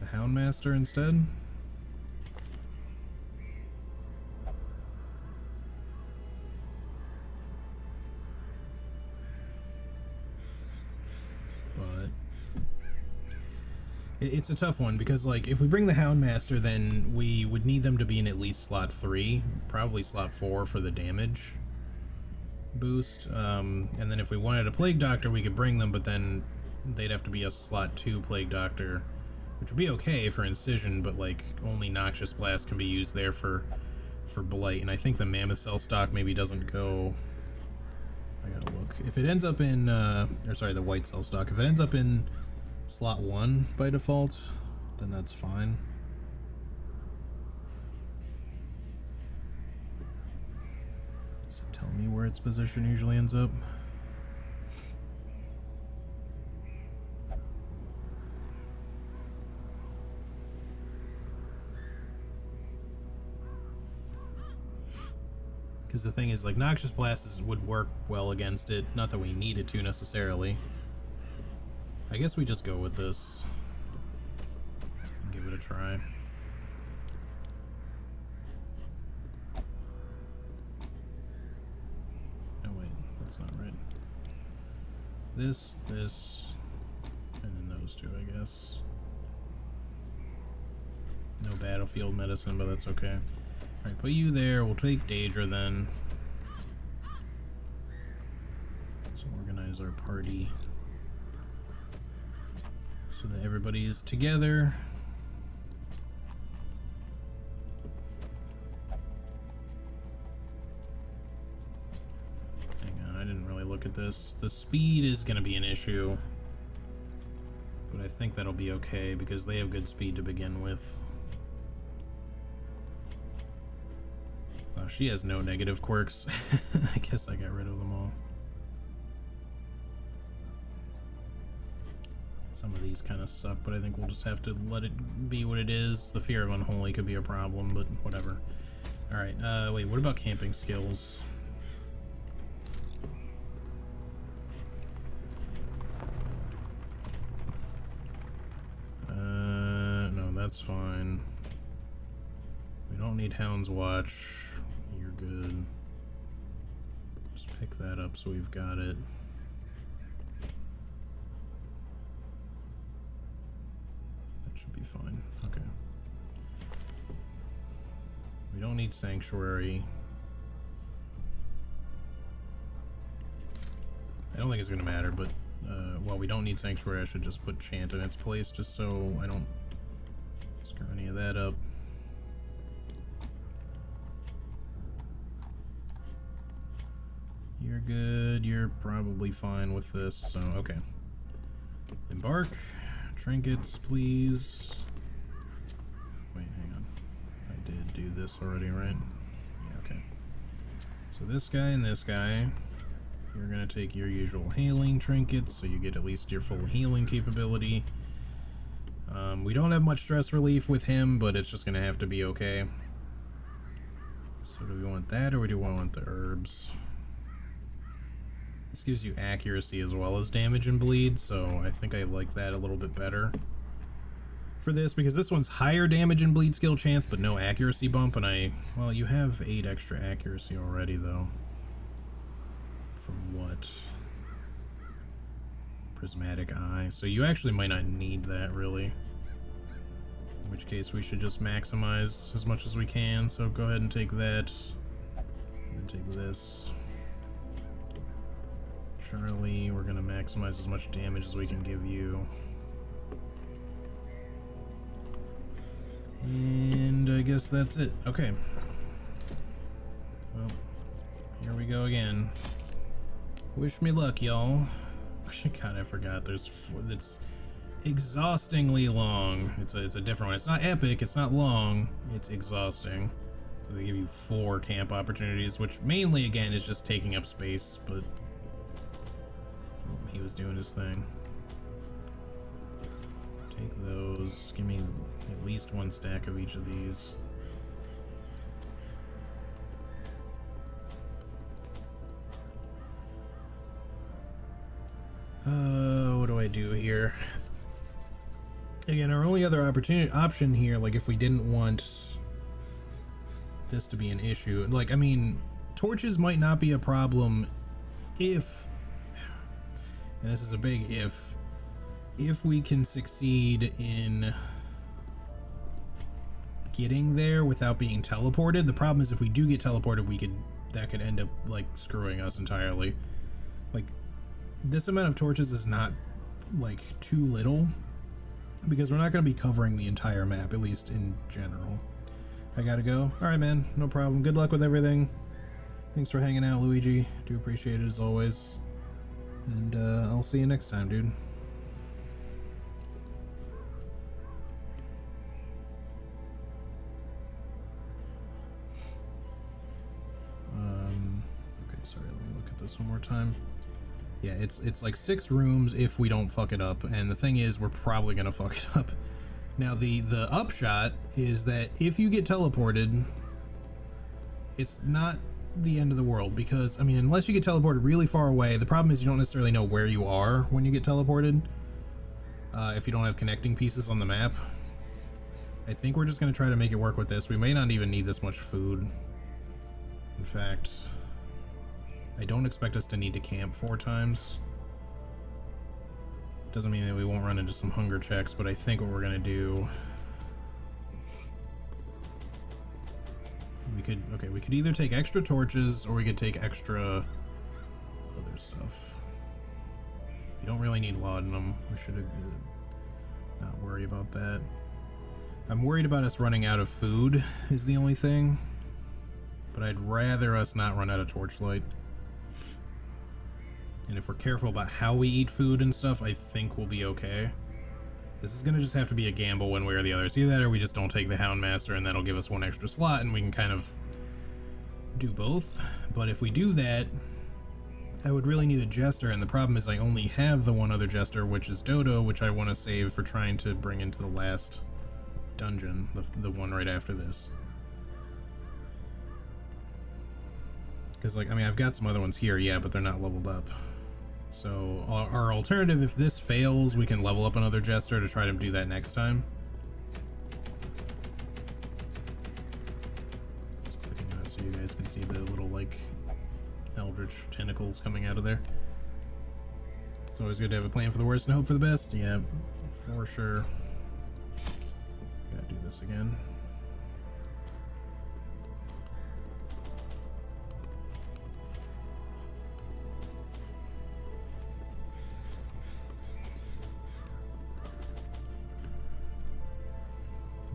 Houndmaster instead? It's a tough one because, like, if we bring the Houndmaster, then we would need them to be in at least slot 3, probably slot 4 for the damage boost. And then if we wanted a Plague Doctor, we could bring them, but then they'd have to be a slot 2 Plague Doctor, which would be okay for Incision, but, like, only Noxious Blast can be used there for Blight. And I think the Mammoth Cell stock maybe doesn't go... I gotta look. If it ends up in, or sorry, the White Cell stock, if it ends up in slot 1 by default, then that's fine. Does it tell me where its position usually ends up? Because the thing is, like, Noxious Blast would work well against it. Not that we need it to necessarily. I guess we just go with this and give it a try. Oh wait, that's not right. This, and then those two, I guess. No battlefield medicine, but that's okay. Alright, put you there. We'll take Daedra then. Let's organize our party so that everybody is together. Hang on, I didn't really look at this. The speed is going to be an issue, but I think that'll be okay because they have good speed to begin with. Wow, she has no negative quirks. I guess I got rid of them all. Some of these kind of suck, but I think we'll just have to let it be what it is. The Fear of Unholy could be a problem, but whatever. Alright, wait, what about camping skills? No, that's fine. We don't need Hound's Watch. You're good. Just pick that up so we've got it. Should be fine. Okay. We don't need Sanctuary. I don't think it's gonna matter, but well, we don't need Sanctuary. I should just put Chant in its place just so I don't screw any of that up. You're good. You're probably fine with this, so okay. Embark. Trinkets, please. Wait, hang on. I did do this already, right? Yeah, okay. So this guy and this guy, you're gonna take your usual healing trinkets, so you get at least your full healing capability. We don't have much stress relief with him, but it's just gonna have to be okay. So do we want that, or do we want the herbs? This gives you accuracy as well as damage and bleed, so I think I like that a little bit better for this, because this one's higher damage and bleed skill chance, but no accuracy bump, and well, you have 8 extra accuracy already, though. From what? Prismatic Eye. So you actually might not need that, really. In which case, we should just maximize as much as we can, so go ahead and take that. And then take this. Charlie, we're gonna maximize as much damage as we can give you. And I guess that's it. Okay. Well, here we go again. Wish me luck, y'all. God, I forgot. It's exhaustingly long. It's a different one. It's not epic. It's not long. It's exhausting. So they give you 4 camp opportunities, which mainly, again, is just taking up space, but he was doing his thing. Take those. Give me at least 1 stack of each of these. What do I do here? Again, our only other option here, like if we didn't want this to be an issue, like, I mean, torches might not be a problem if, and this is a big if we can succeed in getting there without being teleported. The problem is if we do get teleported, that could end up like screwing us entirely. Like, this amount of torches is not like too little, because we're not going to be covering the entire map, at least in general. I gotta go. Alright, man, no problem. Good luck with everything. Thanks for hanging out, Luigi. Do appreciate it as always. And I'll see you next time, dude. Okay, sorry, let me look at this one more time. Yeah, it's like 6 rooms if we don't fuck it up, and the thing is, we're probably gonna fuck it up. Now, the upshot is that if you get teleported, it's not the end of the world, because, I mean, unless you get teleported really far away, the problem is you don't necessarily know where you are when you get teleported, if you don't have connecting pieces on the map. I think we're just gonna try to make it work with this. We may not even need this much food. In fact, I don't expect us to need to camp 4 times. Doesn't mean that we won't run into some hunger checks, but I think what we're gonna do, we could either take extra torches or we could take extra other stuff. We don't really need laudanum. We should not worry about that. I'm worried about us running out of food is the only thing, but I'd rather us not run out of torchlight. And if we're careful about how we eat food and stuff, I think we'll be okay. This is gonna just have to be a gamble one way or the other. It's either that or we just don't take the Houndmaster, and that'll give us 1 extra slot and we can kind of do both. But if we do that, I would really need a Jester, and the problem is I only have the 1 other Jester, which is Dodo, which I want to save for trying to bring into the last dungeon, the one right after this. Because, like, I mean, I've got some other ones here, yeah, but they're not leveled up. So our alternative, if this fails, we can level up another Jester to try to do that next time. Just clicking on it so you guys can see the little, like, eldritch tentacles coming out of there. It's always good to have a plan for the worst and hope for the best. Yeah, for sure. Gotta do this again.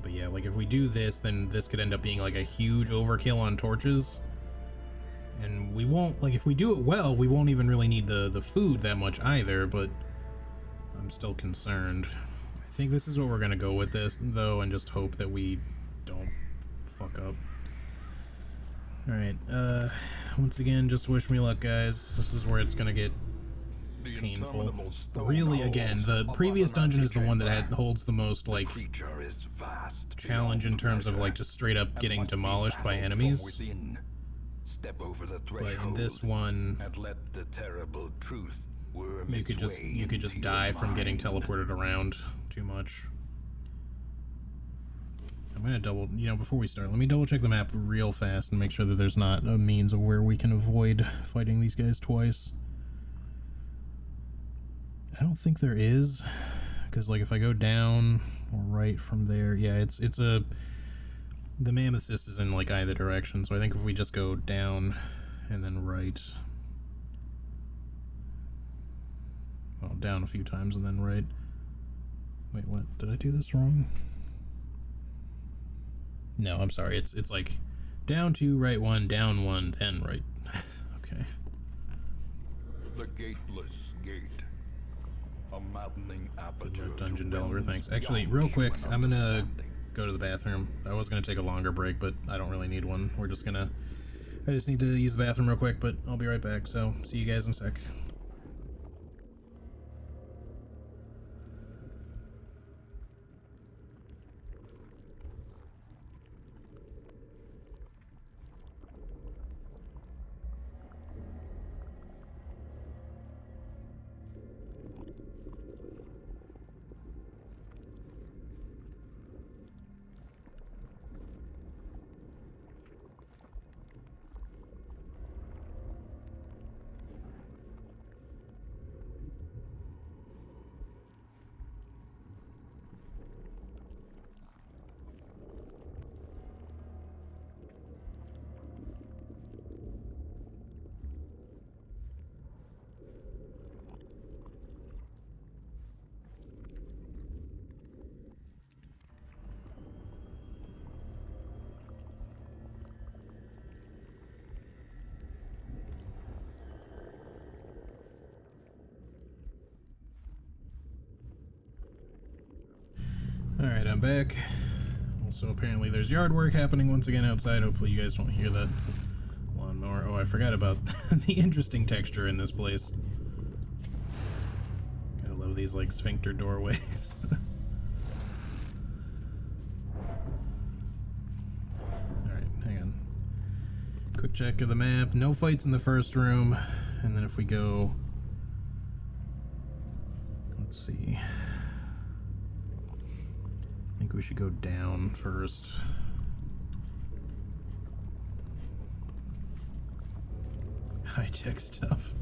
But yeah, like if we do this, then this could end up being like a huge overkill on torches. And we won't, like, if we do it well, we won't even really need the food that much either, but I'm still concerned. I think this is what we're gonna go with this, though, and just hope that we don't fuck up. Alright, once again, just wish me luck, guys. This is where it's gonna get painful. Really, again, the previous dungeon is the one that holds the most, like, challenge in terms of, like, just straight up getting demolished by enemies. Step over the But in this one, and let the terrible truth worm you could just die from getting teleported around too much. I'm gonna before we start, let me double check the map real fast and make sure that there's not a means of where we can avoid fighting these guys twice. I don't think there is, because like if I go down or right from there, yeah, the Mammoth Cyst is in like either direction, so I think if we just go down and then right, well, down a few times and then right. Wait, what? Did I do this wrong? No, I'm sorry. It's like down 2, right 1, down 1, then right. Okay. The gateless gate. A maddening aperture. Dungeon Delver, thanks. Actually, real quick, I'm gonna go to the bathroom. I was gonna take a longer break, but I don't really need one. I just need to use the bathroom real quick, but I'll be right back, so see you guys in a sec. Alright, I'm back. Also, apparently there's yard work happening once again outside. Hopefully you guys don't hear that lawnmower. Oh, I forgot about the interesting texture in this place. Gotta love these, like, sphincter doorways. Alright, hang on. Quick check of the map. No fights in the first room. And then if we go... Let's see... I think we should go down first. High-tech stuff.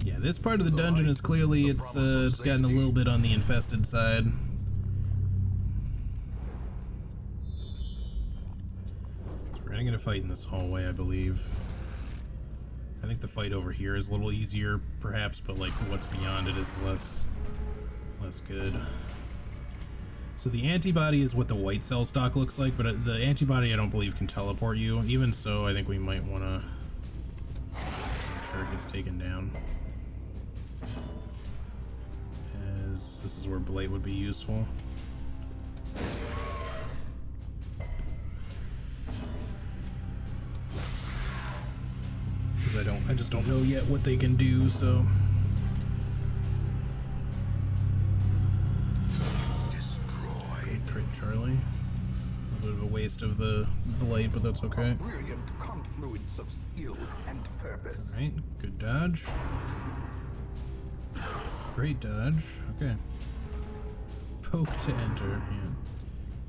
Yeah, this part of the dungeon is clearly it's gotten a little bit on the infested side. So we're gonna get a fight in this hallway, I believe. I think the fight over here is a little easier, perhaps, but like what's beyond it is less good. So the antibody is what the white cell stock looks like, but the antibody I don't believe can teleport you. Even so, I think we might want to make sure it gets taken down. As this is where Blight would be useful. Because I just don't know yet what they can do, so... Charlie. A bit of a waste of the Blight, but that's okay. A brilliant confluence of skill and purpose. Alright, good dodge. Great dodge. Okay. Poke to enter, yeah.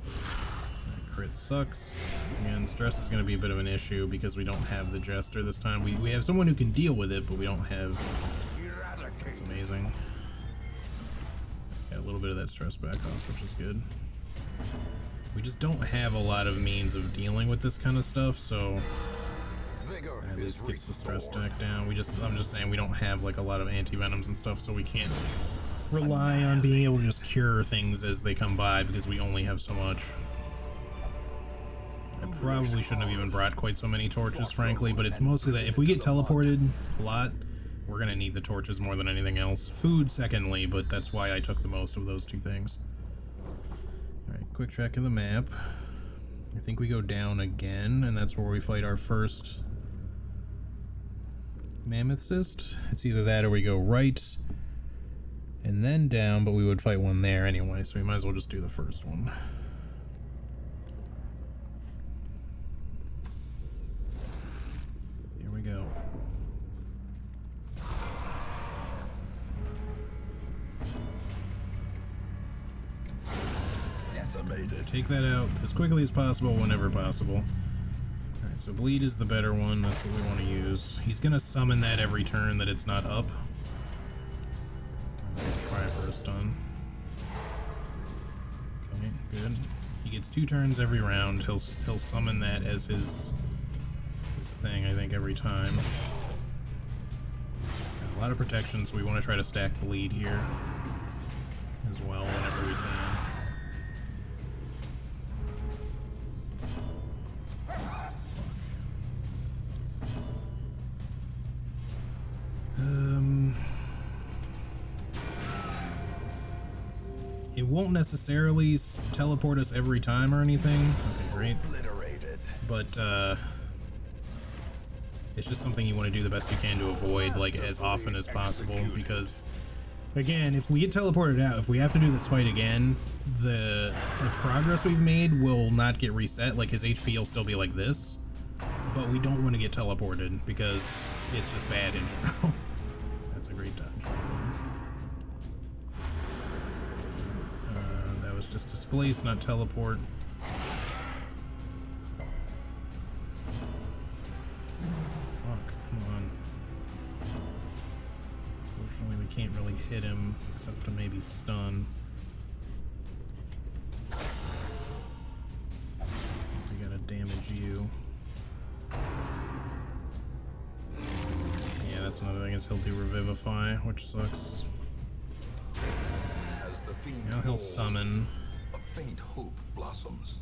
That crit sucks. Again, stress is going to be a bit of an issue because we don't have the Jester this time. We have someone who can deal with it, but we don't have... That's amazing. Got a little bit of that stress back off, which is good. We just don't have a lot of means of dealing with this kind of stuff, so at least gets the stress stack down. I'm just saying we don't have like a lot of anti-venoms and stuff, so we can't rely on being able to just cure things as they come by because we only have so much. I probably shouldn't have even brought quite so many torches, frankly, but it's mostly that if we get teleported a lot, we're gonna need the torches more than anything else. Food secondly, but that's why I took the most of those two things. Alright, quick check of the map. I think we go down again, and that's where we fight our first Mammoth Cyst. It's either that or we go right and then down, but we would fight one there anyway, so we might as well just do the first one. Here we go. Take that out as quickly as possible, whenever possible. Alright, so bleed is the better one. That's what we want to use. He's going to summon that every turn that it's not up. I'm going to try for a stun. Okay, good. He gets 2 turns every round. He'll summon that as his thing, I think, every time. He's got a lot of protection, so we want to try to stack bleed here as well whenever we can. It won't necessarily teleport us every time or anything. Okay, great. Obliterated. But it's just something you want to do the best you can to avoid, like, as often as possible, because again, if we get teleported out, if we have to do this fight again, the progress we've made will not get reset. Like, his HP will still be like this, but we don't want to get teleported because it's just bad in general. That's a great dodge, by the way. That was just displace, not teleport. We can't really hit him except to maybe stun. We gotta damage you. Yeah, that's another thing, is he'll do Revivify, which sucks. As the fiend Now he'll falls, summon, a faint hope blossoms.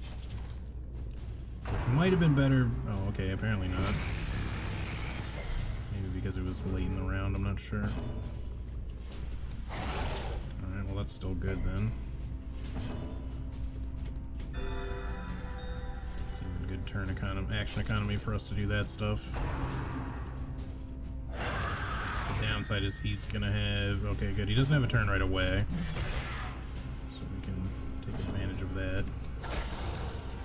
which might have been better. Oh, okay, apparently not. Maybe because it was late in the round, I'm not sure. Alright, well that's still good then. It's even good turn action economy for us to do that stuff. The downside is he's gonna have... Okay, good. He doesn't have a turn right away. So we can take advantage of that.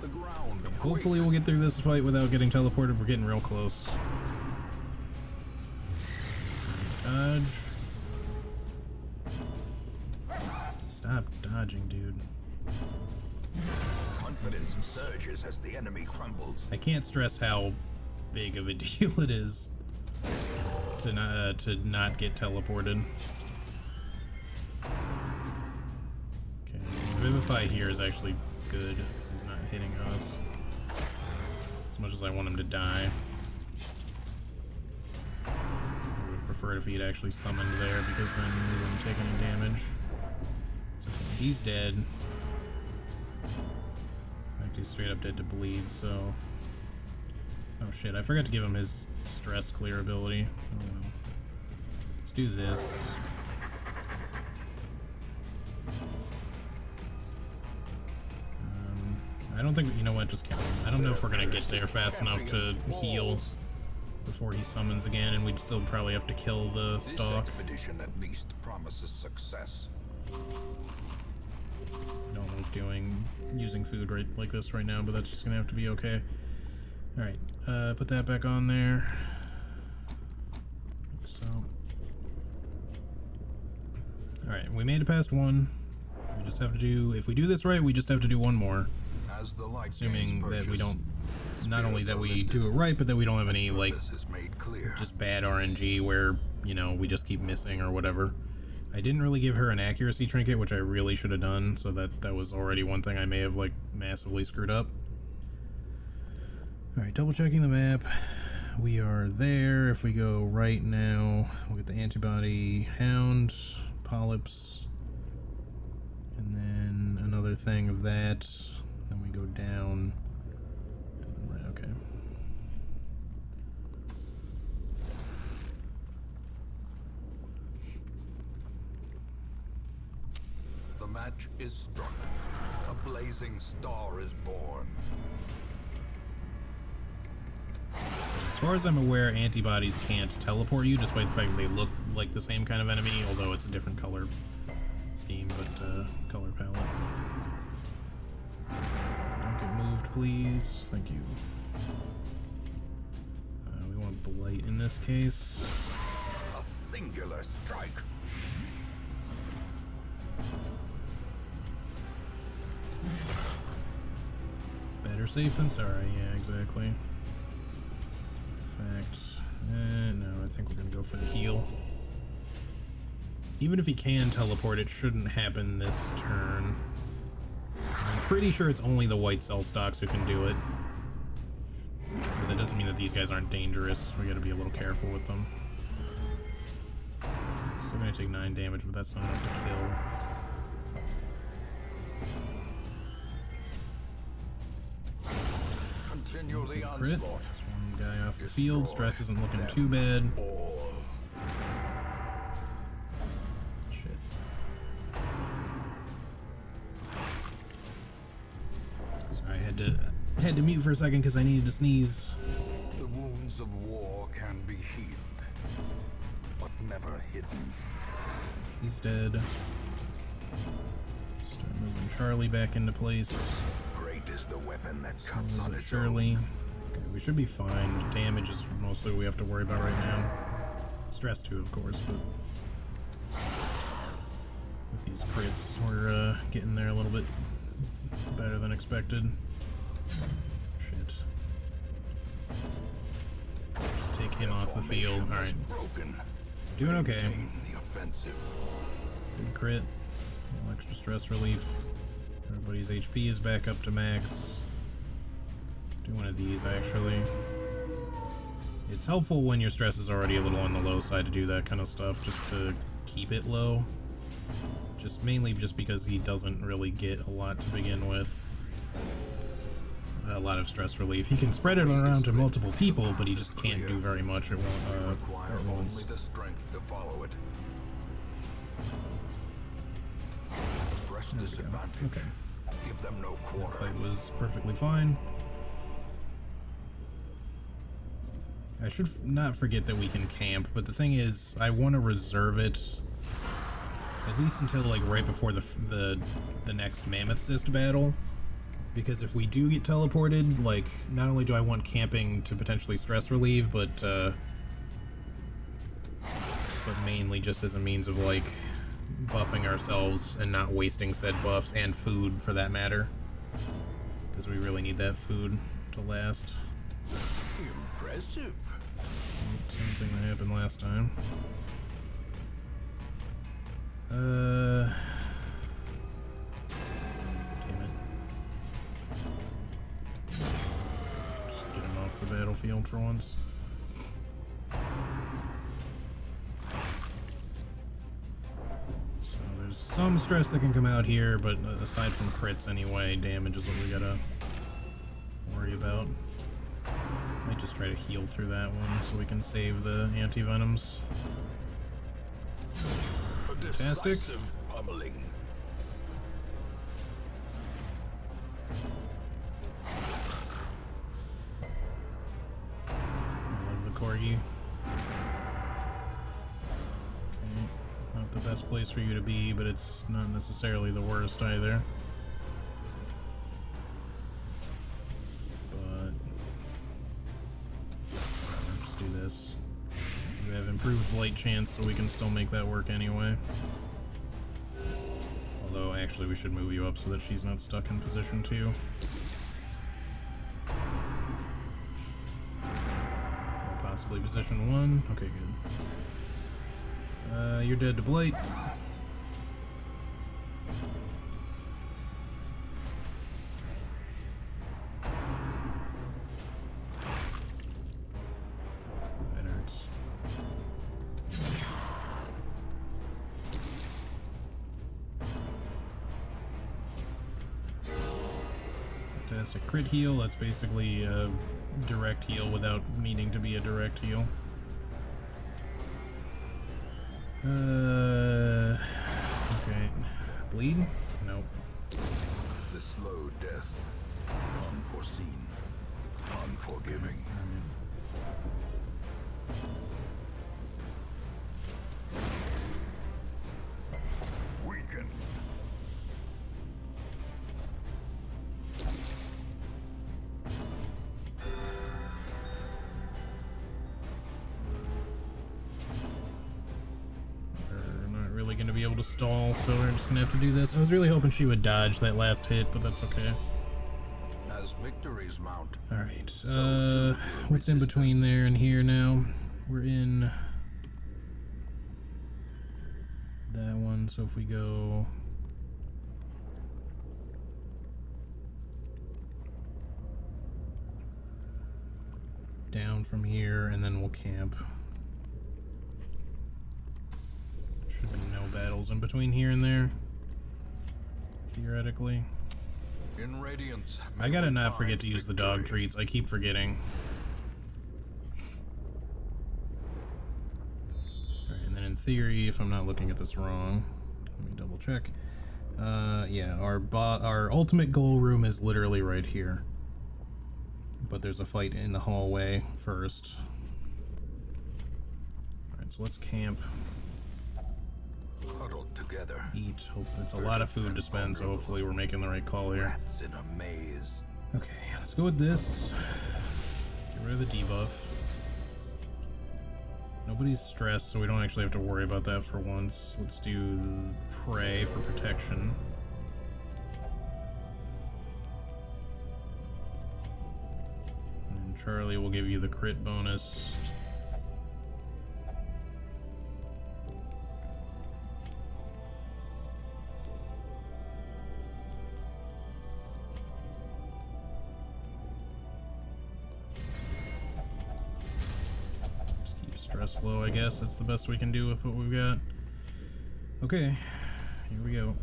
The ground Hopefully we'll get through this fight without getting teleported. We're getting real close. Dodge. Stop dodging, dude. confidence surges as the enemy crumbles. I can't stress how big of a deal it is to not get teleported. Okay, Vivify here is actually good because he's not hitting us as much as I want him to die. I would have preferred if he had actually summoned there, because then we wouldn't take any damage. So he's dead. In fact, he's straight up dead to bleed, so... Oh shit, I forgot to give him his stress clear ability. Oh well. Let's do this. I don't think, you know what, just kill him. I don't know if we're gonna get there fast enough to heal before he summons again, and we'd still probably have to kill the This stalk. expedition at least promises success. I don't like using food right like this right now, but that's just gonna have to be okay. Alright, put that back on there. Like so. Alright, we made it past one. We just have to do, if we do this right, we just have to do one more. As the light Assuming gains that we purchase, don't, not only that we spirits are do it right, but that we don't have any, like, lifted. This is made clear. just bad RNG where, you know, we just keep missing or whatever. I didn't really give her an accuracy trinket, which I really should have done, so that was already one thing I may have, like, massively screwed up. Alright, double checking the map. We are there. If we go right now, we'll get the antibody, hound, polyps, and then another thing of that. Then we go down, and then right, okay. The match is struck. A blazing star is born. As far as I'm aware, antibodies can't teleport you, despite the fact that they look like the same kind of enemy, although it's a different color scheme, but color palette. Don't get moved, please. Thank you. We want Blight in this case. A singular strike. Better safe than sorry, yeah, exactly. In fact, no, I think we're gonna go for the heal. Even if he can teleport, it shouldn't happen this turn. I'm pretty sure it's only the white cell stocks who can do it. But that doesn't mean that these guys aren't dangerous. We gotta be a little careful with them. Still gonna take 9 damage, but that's not enough to kill. Continue the Crit. onslaught. Just one guy off the field. Stress isn't looking too bad. Shit. had to mute for a second because I needed to sneeze. The wounds of war can be healed, but never hidden. He's dead. Start moving Charlie back into place. Great is the weapon that cuts on its Shirley. Okay, we should be fine. Damage is mostly what we have to worry about right now. Stress too, of course, but with these crits, we're getting there a little bit better than expected. Shit. Just take him off the field. Alright. Doing okay. The offensive. Good crit. A little extra stress relief. Everybody's HP is back up to max. Do one of these, actually. It's helpful when your stress is already a little on the low side to do that kind of stuff, just to keep it low. Just mainly just because he doesn't really get a lot to begin with. A lot of stress relief. He can spread it around to multiple people, but he just can't do very much at once. Only the strength to follow it. Press disadvantage. Okay. Give them no quarter. Fight was perfectly fine. I should not forget that we can camp, but the thing is, I want to reserve it at least until like right before the next Mammoth Cyst battle, because if we do get teleported, like, not only do I want camping to potentially stress relieve, but mainly just as a means of like buffing ourselves and not wasting said buffs and food for that matter, because we really need that food to last. Impressive. Same thing that happened last time. Damn it. Just get him off the battlefield for once. So there's some stress that can come out here, but aside from crits anyway, damage is what we gotta worry about. Might just try to heal through that one so we can save the anti-venoms. Fantastic. Pummeling. I love the corgi. Okay, not the best place for you to be, but it's not necessarily the worst either. Just do this. You have improved blight chance, so we can still make that work anyway. Although, actually, we should move you up so that she's not stuck in position 2. Or possibly position 1. Okay, good. You're dead to blight. Fantastic crit heal. That's basically a direct heal without needing to be a direct heal. Okay. Bleed? Nope. The slow death. Unforeseen. Unforgiving. Weaken. Going to be able to stall, so we're just gonna have to do this. I was really hoping she would dodge that last hit, but that's okay. As victories mount. Alright, what's in between there and here now? We're in that one, so if we go down from here, and then we'll camp. Should be no battles in between here and there, theoretically. In Radiance, I gotta not forget to use the dog treats. I keep forgetting. Alright, and then in theory, if I'm not looking at this wrong, let me double check. Yeah, our ultimate goal room is literally right here. But there's a fight in the hallway first. Alright, so let's camp. Huddled together. Eat. Hope it's a lot of food to spend, so hopefully we're making the right call here. Rats in a maze. Okay, let's go with this. Get rid of the debuff. Nobody's stressed, so we don't actually have to worry about that for once. Let's do Prey for protection. And Charlie will give you the crit bonus. Stress low, I guess. That's the best we can do with what we've got. Okay, here we go.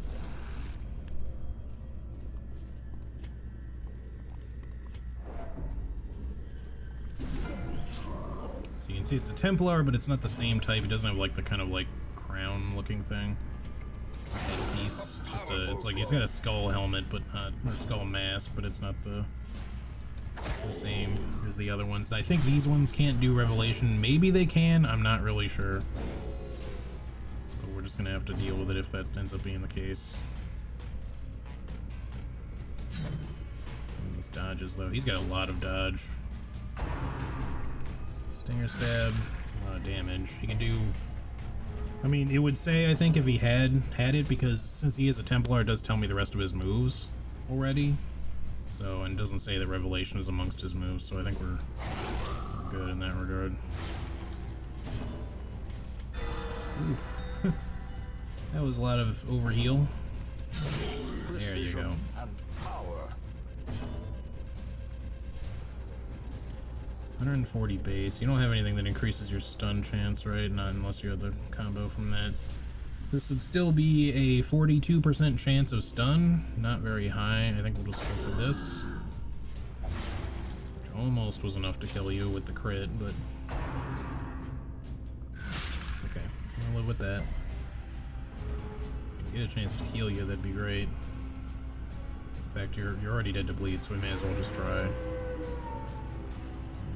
So you can see it's a Templar, but it's not the same type. It doesn't have like the kind of like crown looking thing. Headpiece. It's just it's like he's got a skull helmet, but not, or skull mask, but it's not the same as the other ones. I think these ones can't do Revelation. Maybe they can, I'm not really sure. But we're just gonna have to deal with it if that ends up being the case. And these dodges though, he's got a lot of dodge. Stinger stab, it's a lot of damage. He can do, I mean, it would say, I think, if he had it, because since he is a Templar, it does tell me the rest of his moves already. So, and it doesn't say that Revelation is amongst his moves, so I think we're good in that regard. Oof. That was a lot of overheal. There you go. And power. 140 base. You don't have anything that increases your stun chance, right? Not unless you have the combo from that. This would still be a 42% chance of stun. Not very high. I think we'll just go for this. Which almost was enough to kill you with the crit, but... okay, I'll live with that. If you get a chance to heal you, that'd be great. In fact, you're already dead to bleed, so we may as well just try. Okay,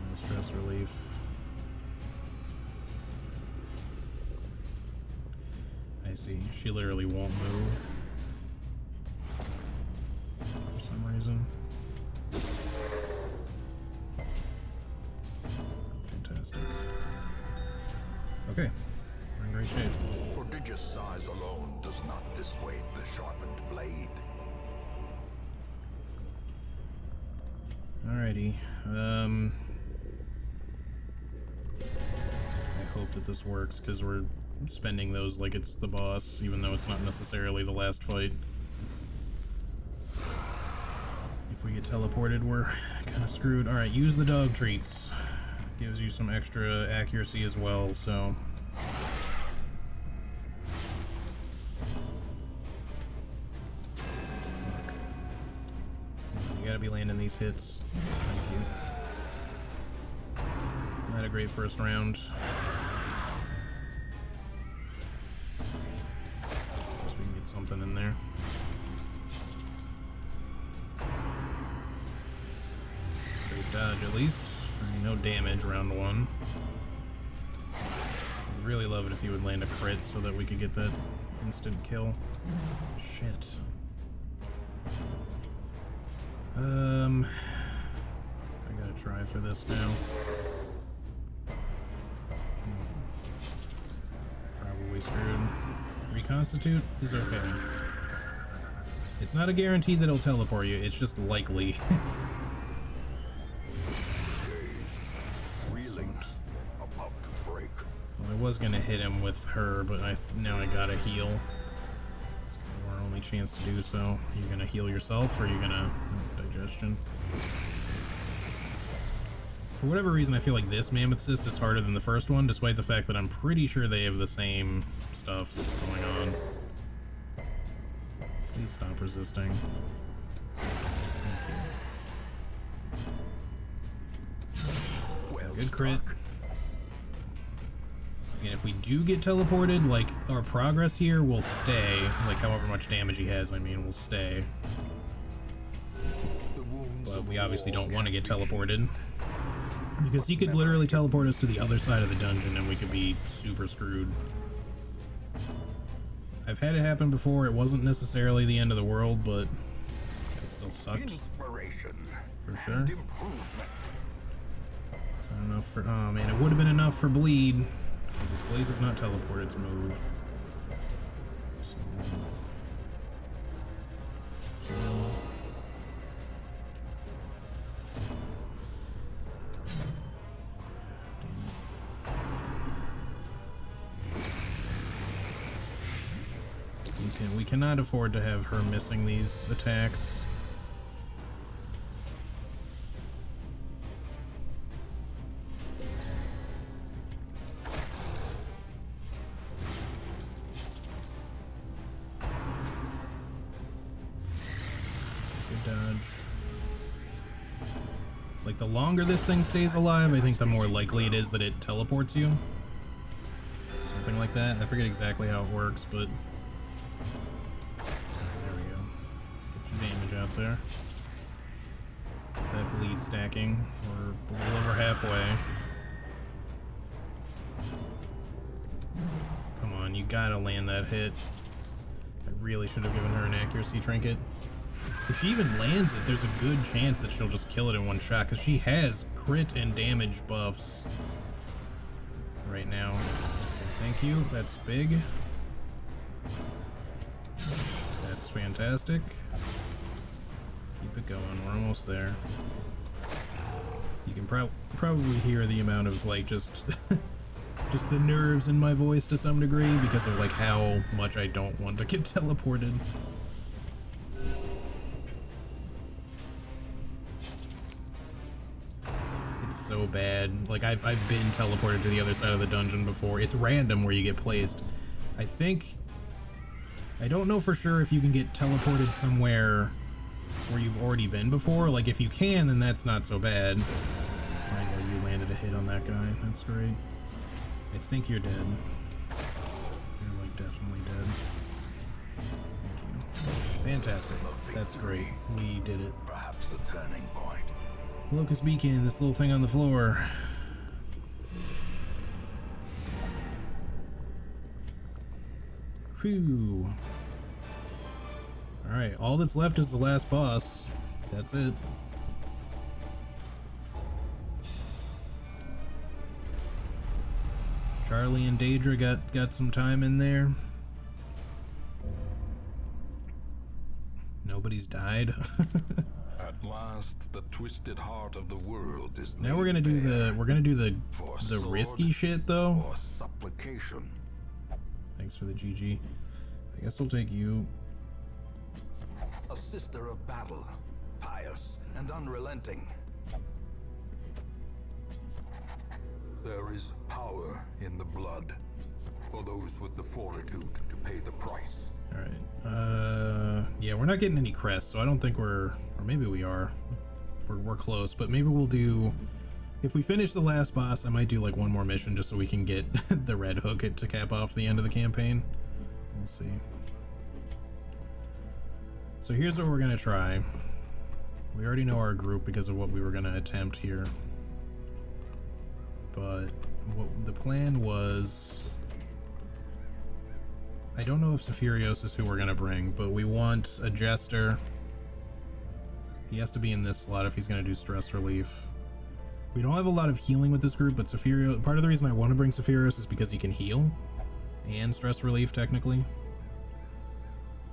no stress relief. I see. She literally won't move for some reason. Fantastic. Okay, we're in great shape. Prodigious size alone does not dissuade the sharpened blade. Alrighty. I hope that this works, because we're spending those like it's the boss, even though it's not necessarily the last fight. If we get teleported, we're kind of screwed. Alright, use the dog treats. Gives you some extra accuracy as well, so... look. You gotta be landing these hits. Thank you. Not a great first round. Something in there. Great dodge at least. No damage round one. I'd really love it if he would land a crit so that we could get that instant kill. Shit. I gotta try for this now. Probably screwed. Reconstitute is okay. It's not a guarantee that it'll teleport you, it's just likely. Reeling, about to break. Well, I was gonna hit him with her, but now I gotta heal. It's our only chance to do so. You gonna heal yourself, or you gonna... oh, digestion. For whatever reason, I feel like this Mammoth Cyst is harder than the first one, despite the fact that I'm pretty sure they have the same stuff going on. Please stop resisting. Thank you. Well Good crit. struck. And if we do get teleported, like, our progress here will stay. Like, however much damage he has, I mean, will stay. The wounds But of We obviously don't want to get teleported, because he could literally teleport us to the other side of the dungeon and we could be super screwed. I've had it happen before. It wasn't necessarily the end of the world, but it still sucked. Inspiration For sure. and improvement. Is that enough for... Oh man, it would have been enough for bleed. Okay, this Blaze is not teleport, it's move. So... Heal. We cannot afford to have her missing these attacks. Good dodge. Like, the longer this thing stays alive, I think the more likely it is that it teleports you. Something like that. I forget exactly how it works, but... There we go. Get your damage out there. Get that bleed stacking. We're a little over halfway. Come on, you gotta land that hit. I really should have given her an accuracy trinket. If she even lands it, there's a good chance that she'll just kill it in one shot, because she has crit and damage buffs right now. Okay, thank you. That's big. That's fantastic. Keep it going. We're almost there. You can probably hear the amount of, like, just just the nerves in my voice to some degree because of, like, how much I don't want to get teleported. So bad. Like, I've been teleported to the other side of the dungeon before. It's random where you get placed. I don't know for sure if you can get teleported somewhere where you've already been before. Like, if you can, then that's not so bad. Finally, you landed a hit on that guy. That's great. I think you're dead. You're, like, definitely dead. Thank you. Fantastic. That's great. We did it. Perhaps the turning point. Locust Beacon, this little thing on the floor. Whew. Alright, all that's left is the last boss. That's it. Charlie and Daedra got some time in there. Nobody's died. At last, the twisted heart of the world is Now we're gonna do the risky shit though. or supplication. Thanks for the GG. I guess we'll take you. A sister of battle, pious and unrelenting. There is power in the blood for those with the fortitude to pay the price. Alright, yeah, we're not getting any crests, so I don't think or maybe we are. We're close, but maybe we'll do, if we finish the last boss, I might do like one more mission just so we can get the red hook to cap off the end of the campaign. We'll see. So here's what we're gonna try. We already know our group because of what we were gonna attempt here. But what the plan was, I don't know if Sephiroth is who we're gonna bring, but we want a Jester. He has to be in this slot if he's gonna do stress relief. We don't have a lot of healing with this group, but Sephiroth, part of the reason I want to bring Sephiroth is because he can heal and stress relief technically.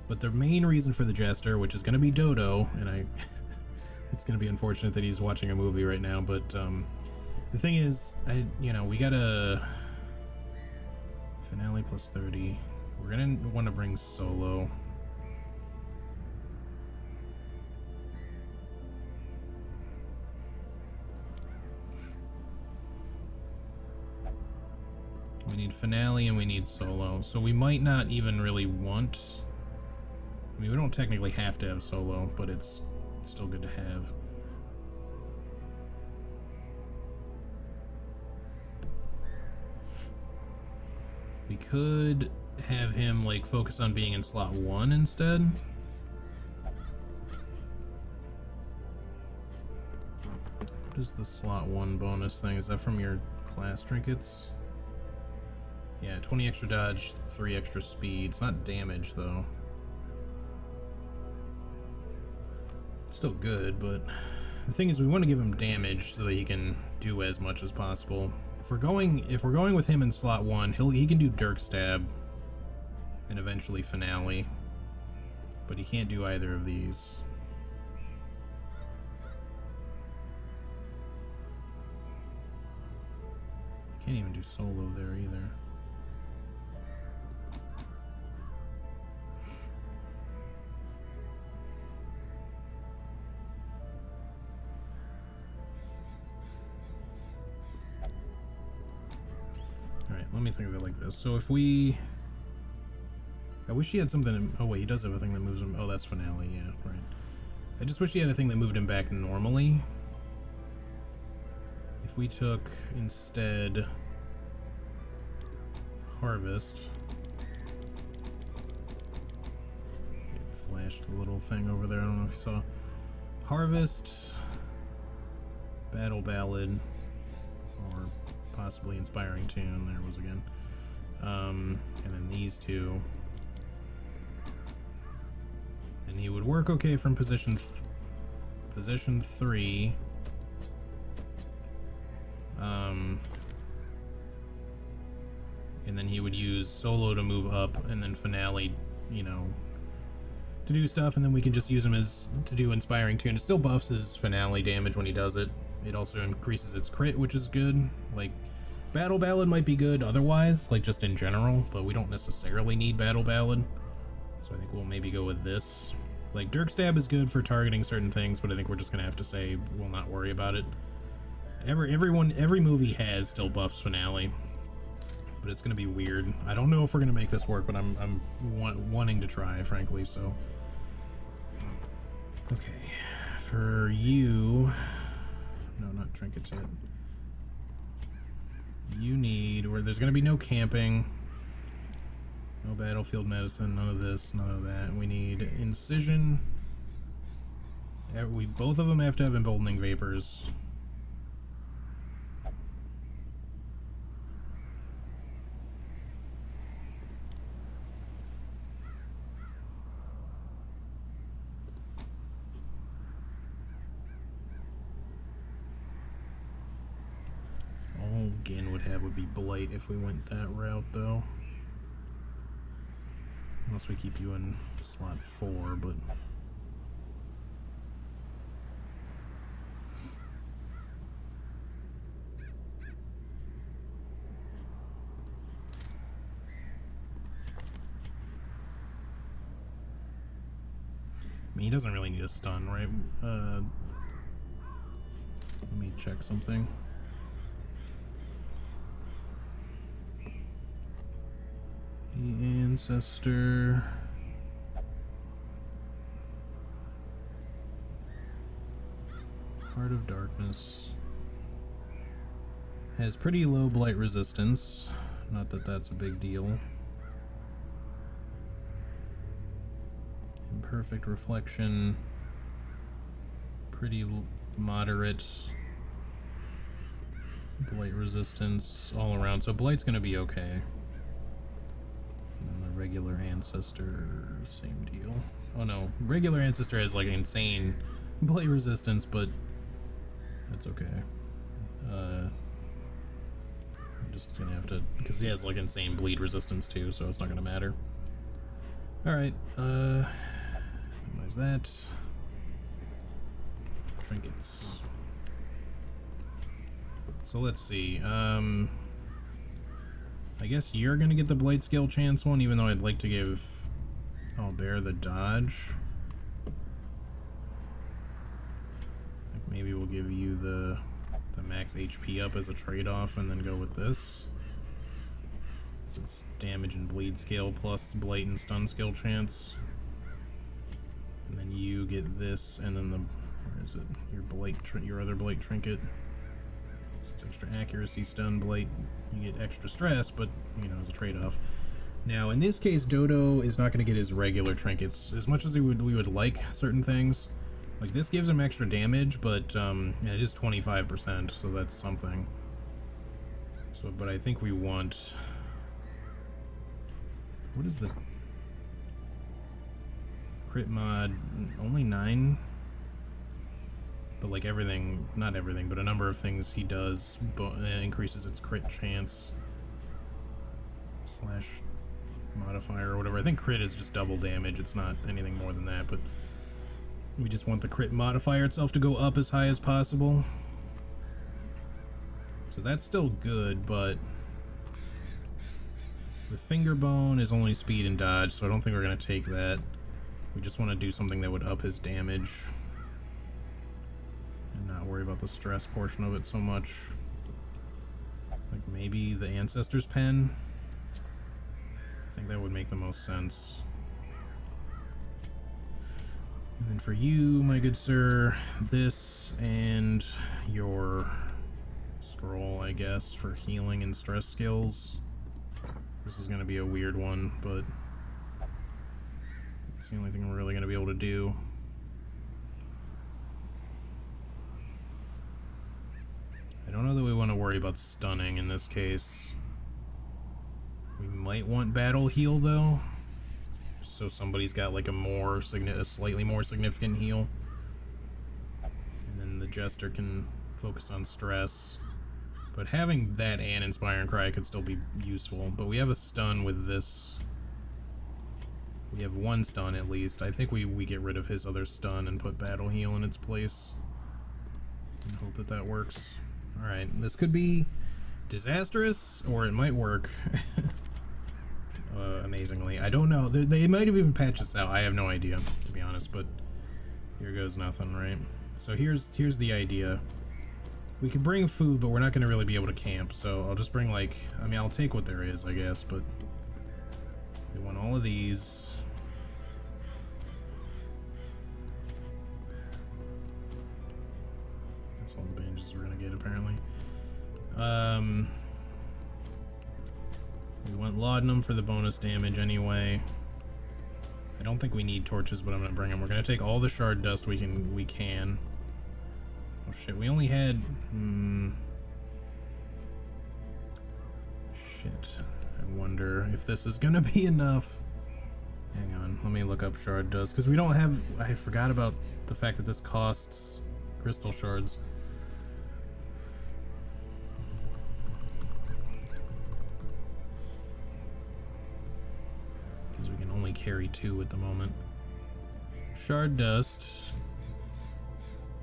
But the main reason for the Jester, which is gonna be Dodo, and it's gonna be unfortunate that he's watching a movie right now, but the thing is, we got a finale plus 30. We're gonna want to bring Solo. We need finale and we need Solo. So we might not even really want... I mean, we don't technically have to have Solo, but it's still good to have. We could have him like focus on being in slot 1 instead. is the slot 1 bonus thing? Is that from your class trinkets? Yeah, 20 extra dodge, 3 extra speed. It's not damage, though. It's still good, but the thing is we want to give him damage so that he can do as much as possible. If we're going with him in slot 1, he can do Dirk Stab and eventually Finale, but he can't do either of these. Can't even do solo there either. Alright, let me think of it like this. So if we... I wish he had something... Oh wait, he does have a thing that moves him... Oh, that's Finale, yeah, right. I just wish he had a thing that moved him back normally. If we took, instead, Harvest... It flashed the little thing over there, I don't know if you saw. Harvest... Battle Ballad... Or possibly Inspiring Tune, there it was again. And then these two. And he would work okay from position 3. And then he would use solo to move up, and then Finale, you know, to do stuff, and then we can just use him as to do Inspiring Tune. It still buffs his Finale damage when he does it. It also increases its crit, which is good. Like, Battle Ballad might be good otherwise, like just in general, but we don't necessarily need Battle Ballad. So I think we'll maybe go with this. Like, Dirk Stab is good for targeting certain things, but I think we're just gonna have to say we'll not worry about it. Every movie has still buffs Finale, but it's gonna be weird. I don't know if we're gonna make this work, but I'm wanting to try, frankly. So, okay, for you, no, not trinkets yet. You need, where there's gonna be no camping, no battlefield medicine, none of this, none of that. We need Incision. Both of them have to have Emboldening Vapors. All Gin would have would be Blight if we went that route, though. Unless we keep you in slot 4, but... I mean, he doesn't really need a stun, right? Let me check something. The Ancestor. Heart of Darkness. Has pretty low blight resistance. Not that that's a big deal. Imperfect Reflection. Pretty moderate blight resistance all around. So blight's gonna be okay. And then the regular Ancestor, same deal. Oh no, regular Ancestor has like insane blight resistance, but that's okay. I'm just gonna have to, because he has like insane bleed resistance too, so it's not gonna matter. Alright, minimize that. Trinkets. So let's see, I guess you're gonna get the Blight Scale Chance one, even though I'd like to give Albert the dodge. Like maybe we'll give you the max HP up as a trade-off and then go with this. So it's damage and bleed scale plus blight and stun skill chance. And then you get this, and then where is it? Your other blight trinket. So it's extra accuracy, stun, blight. You get extra stress, but you know, as a trade-off. Now in this case, Dodo is not going to get his regular trinkets as much as we would like certain things. Like, this gives him extra damage, but and it is 25%, so that's something. So, but I think we want... What is the... Crit mod? Only 9? But like everything, not everything, but a number of things he does increases its crit chance. Slash modifier or whatever. I think crit is just double damage, it's not anything more than that, but we just want the crit modifier itself to go up as high as possible. So that's still good, but the finger bone is only speed and dodge, so I don't think we're going to take that. We just want to do something that would up his damage and not worry about the stress portion of it so much. Like maybe the Ancestor's Pen. I think that would make the most sense. And then for you, my good sir, this and your scroll, I guess, for healing and stress skills. This is going to be a weird one, but it's the only thing we're really going to be able to do. I don't know that we want to worry about stunning in this case. We might want battle heal though, so somebody's got like a slightly more significant heal, and then the Jester can focus on stress. But having that and Inspire and Cry could still be useful. But we have a stun with this. We have one stun at least. I think we get rid of his other stun and put battle heal in its place, and hope that that works. Alright, this could be disastrous, or it might work. Amazingly. I don't know. They might have even patched this out. I have no idea, to be honest, but here goes nothing, right? So here's the idea. We could bring food, but we're not going to really be able to camp, so I'll just bring, like... I mean, I'll take what there is, I guess, but... We want all of these. That's all the bandages we're going to get, apparently. We want laudanum for the bonus damage anyway. I don't think we need torches, but I'm gonna bring them. We're gonna take all the shard dust we can. Oh shit, we only had... Shit. I wonder if this is gonna be enough. Hang on, let me look up shard dust, because we don't have... I forgot about the fact that this costs crystal shards. Carry 2 at the moment. Shard dust,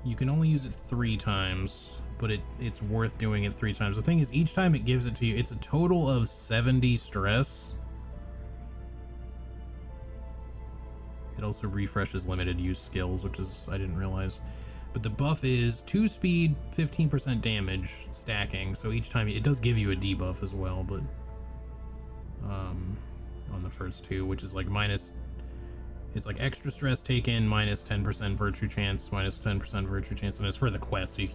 you can only use it 3 times, but it's worth doing it 3 times. The thing is, each time it gives it to you, it's a total of 70 stress. It also refreshes limited use skills, which is, I didn't realize. But the buff is 2 speed, 15% damage, stacking, so each time it does give you a debuff as well, but on the first 2, which is like minus, it's like extra stress taken, minus 10% virtue chance, minus 10% virtue chance, and it's for the quest, so you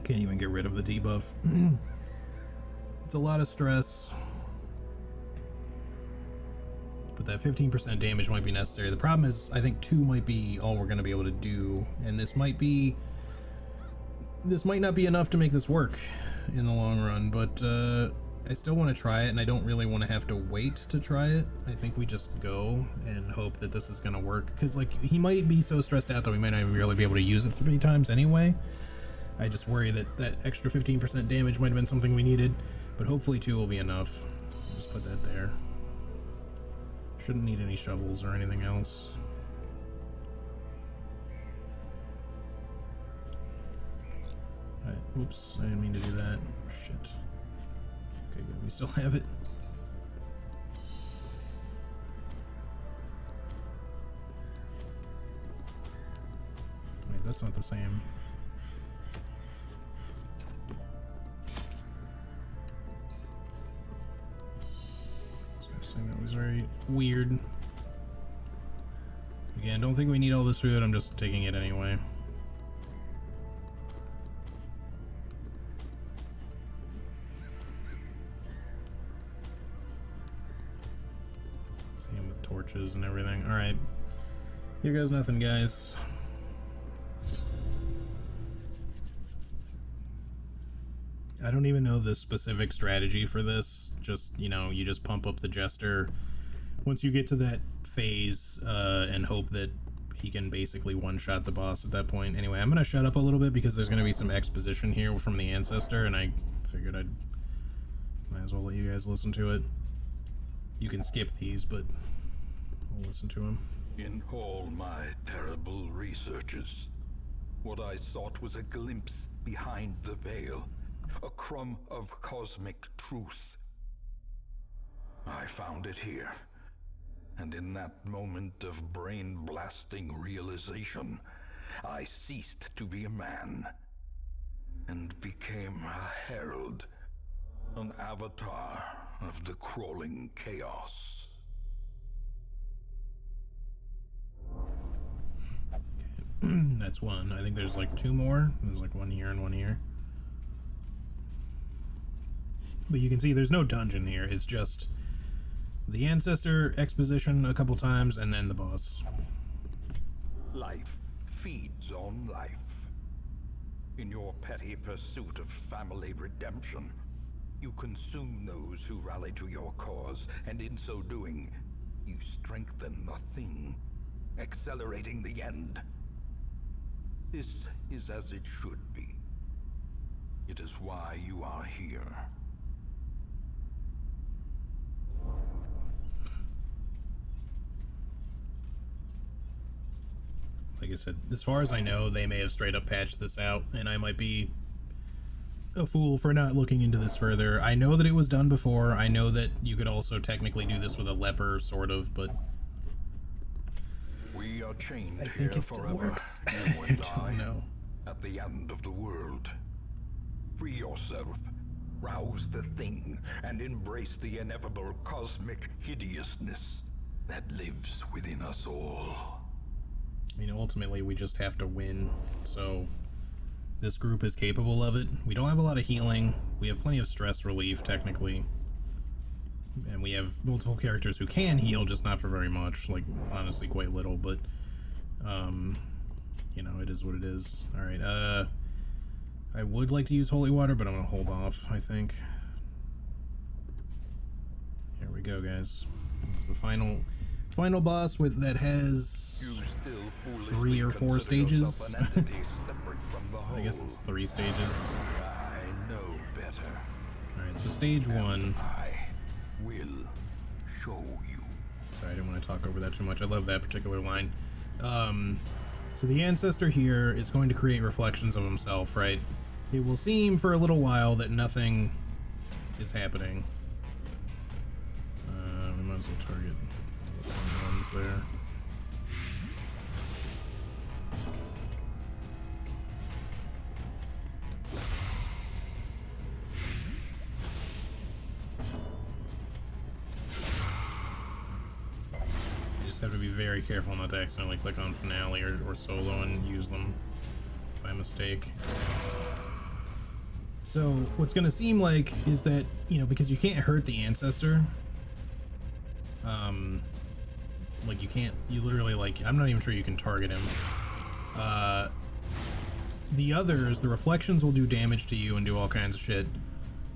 can't even get rid of the debuff. It's a lot of stress, but that 15% damage might be necessary. The problem is, I think 2 might be all we're going to be able to do, and this might not be enough to make this work in the long run, but I still want to try it, and I don't really want to have to wait to try it. I think we just go and hope that this is going to work, because like he might be so stressed out that we might not even really be able to use it 3 times anyway. I just worry that that extra 15% damage might have been something we needed, but hopefully 2 will be enough. Just put that there. Shouldn't need any shovels or anything else. Oops, I didn't mean to do that. Shit. Okay, good. We still have it. Wait, that's not the same. I was gonna say that was very weird. Again, don't think we need all this food. I'm just taking it anyway. Torches and everything. Alright. Here goes nothing, guys. I don't even know the specific strategy for this. Just, you know, you just pump up the Jester once you get to that phase and hope that he can basically one-shot the boss at that point. Anyway, I'm going to shut up a little bit because there's going to be some exposition here from the Ancestor, and I figured I'd might as well let you guys listen to it. You can skip these, but I'll listen to him. In all my terrible researches, what I sought was a glimpse behind the veil, a crumb of cosmic truth. I found it here, and in that moment of brain-blasting realization, I ceased to be a man and became a herald, an avatar of the crawling chaos. That's one. I think there's like two more. There's like one here and one here. But you can see there's no dungeon here. It's just the Ancestor exposition a couple times and then the boss. Life feeds on life. In your petty pursuit of family redemption, you consume those who rally to your cause, and in so doing, you strengthen the thing, accelerating the end. This is as it should be. It is why you are here. Like I said, as far as I know, they may have straight up patched this out, and I might be a fool for not looking into this further. I know that it was done before. I know that you could also technically do this with a leper, sort of, but We are chained I think here it still forever, works. you I and don't know. at the end of the world. Free yourself, rouse the thing, and embrace the ineffable cosmic hideousness that lives within us all. I mean, ultimately, we just have to win, so this group is capable of it. We don't have a lot of healing. We have plenty of stress relief, technically. And we have multiple characters who can heal, just not for very much, like, honestly, quite little, but, you know, it is what it is. Alright, I would like to use holy water, but I'm gonna hold off, I think. Here we go, guys. This is the final boss that has 3 or 4 stages. I guess it's 3 stages. I know better. Alright, so stage 1. I will show you. Sorry, I didn't want to talk over that too much. I love that particular line. So the Ancestor here is going to create reflections of himself, right? It will seem for a little while that nothing is happening. We might as well target the front ones there. You just have to be very careful not to accidentally click on Finale or Solo and use them by mistake. So what's going to seem like is that, you know, because you can't hurt the Ancestor, like you literally, like, I'm not even sure you can target him. The others, the reflections will do damage to you and do all kinds of shit.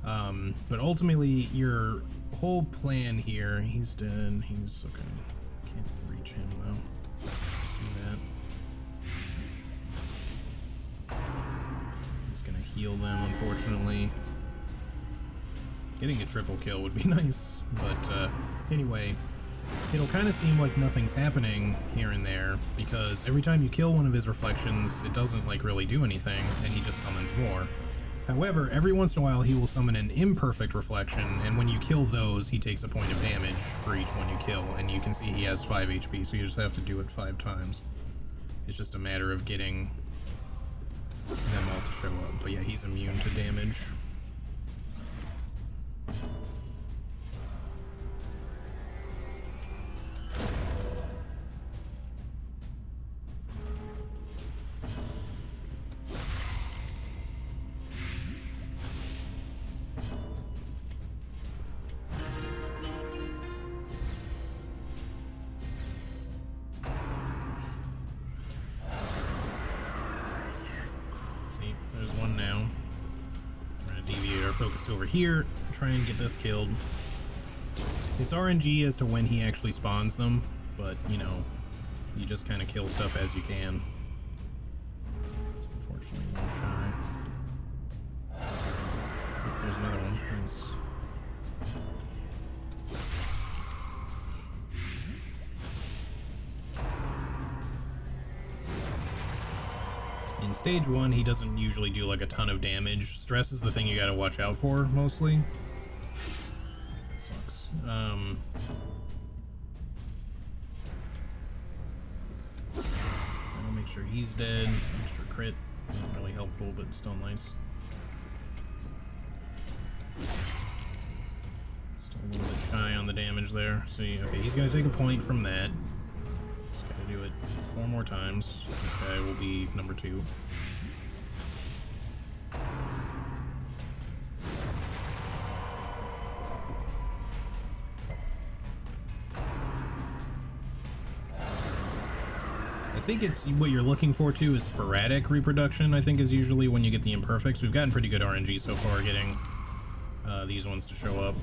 But ultimately, your whole plan here, he's dead, he's okay. Can't reach him though. Let's do that. He's gonna heal them, unfortunately. Getting a triple kill would be nice, but anyway, it'll kind of seem like nothing's happening here and there, because every time you kill one of his reflections, it doesn't like really do anything, and he just summons more. However, every once in a while he will summon an imperfect reflection, and when you kill those, he takes a point of damage for each one you kill, and you can see he has 5 HP, so you just have to do it 5 times. It's just a matter of getting them all to show up. But yeah, he's immune to damage. focus over here, try and get this killed. It's RNG as to when he actually spawns them, but, you know, you just kind of kill stuff as you can. It's unfortunately one shy. Oh, there's another one. Nice. In stage 1, he doesn't usually do like a ton of damage. Stress is the thing you gotta watch out for, mostly. Sucks. I'll make sure he's dead. Extra crit. Not really helpful, but still nice. Still a little bit shy on the damage there. So, okay, he's gonna take a point from that. Just gotta do it 4 more times. This guy will be number 2. I think it's what you're looking for too is sporadic reproduction. I think is usually when you get the imperfects. We've gotten pretty good RNG so far getting these ones to show up.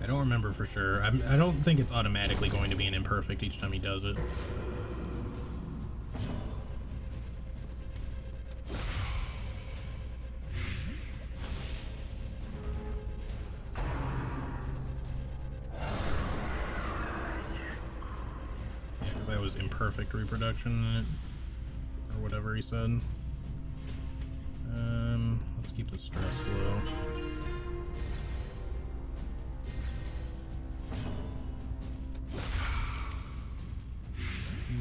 I don't remember for sure. I don't think it's automatically going to be an imperfect each time he does it. That was imperfect reproduction in it, or whatever he said. Let's keep the stress low.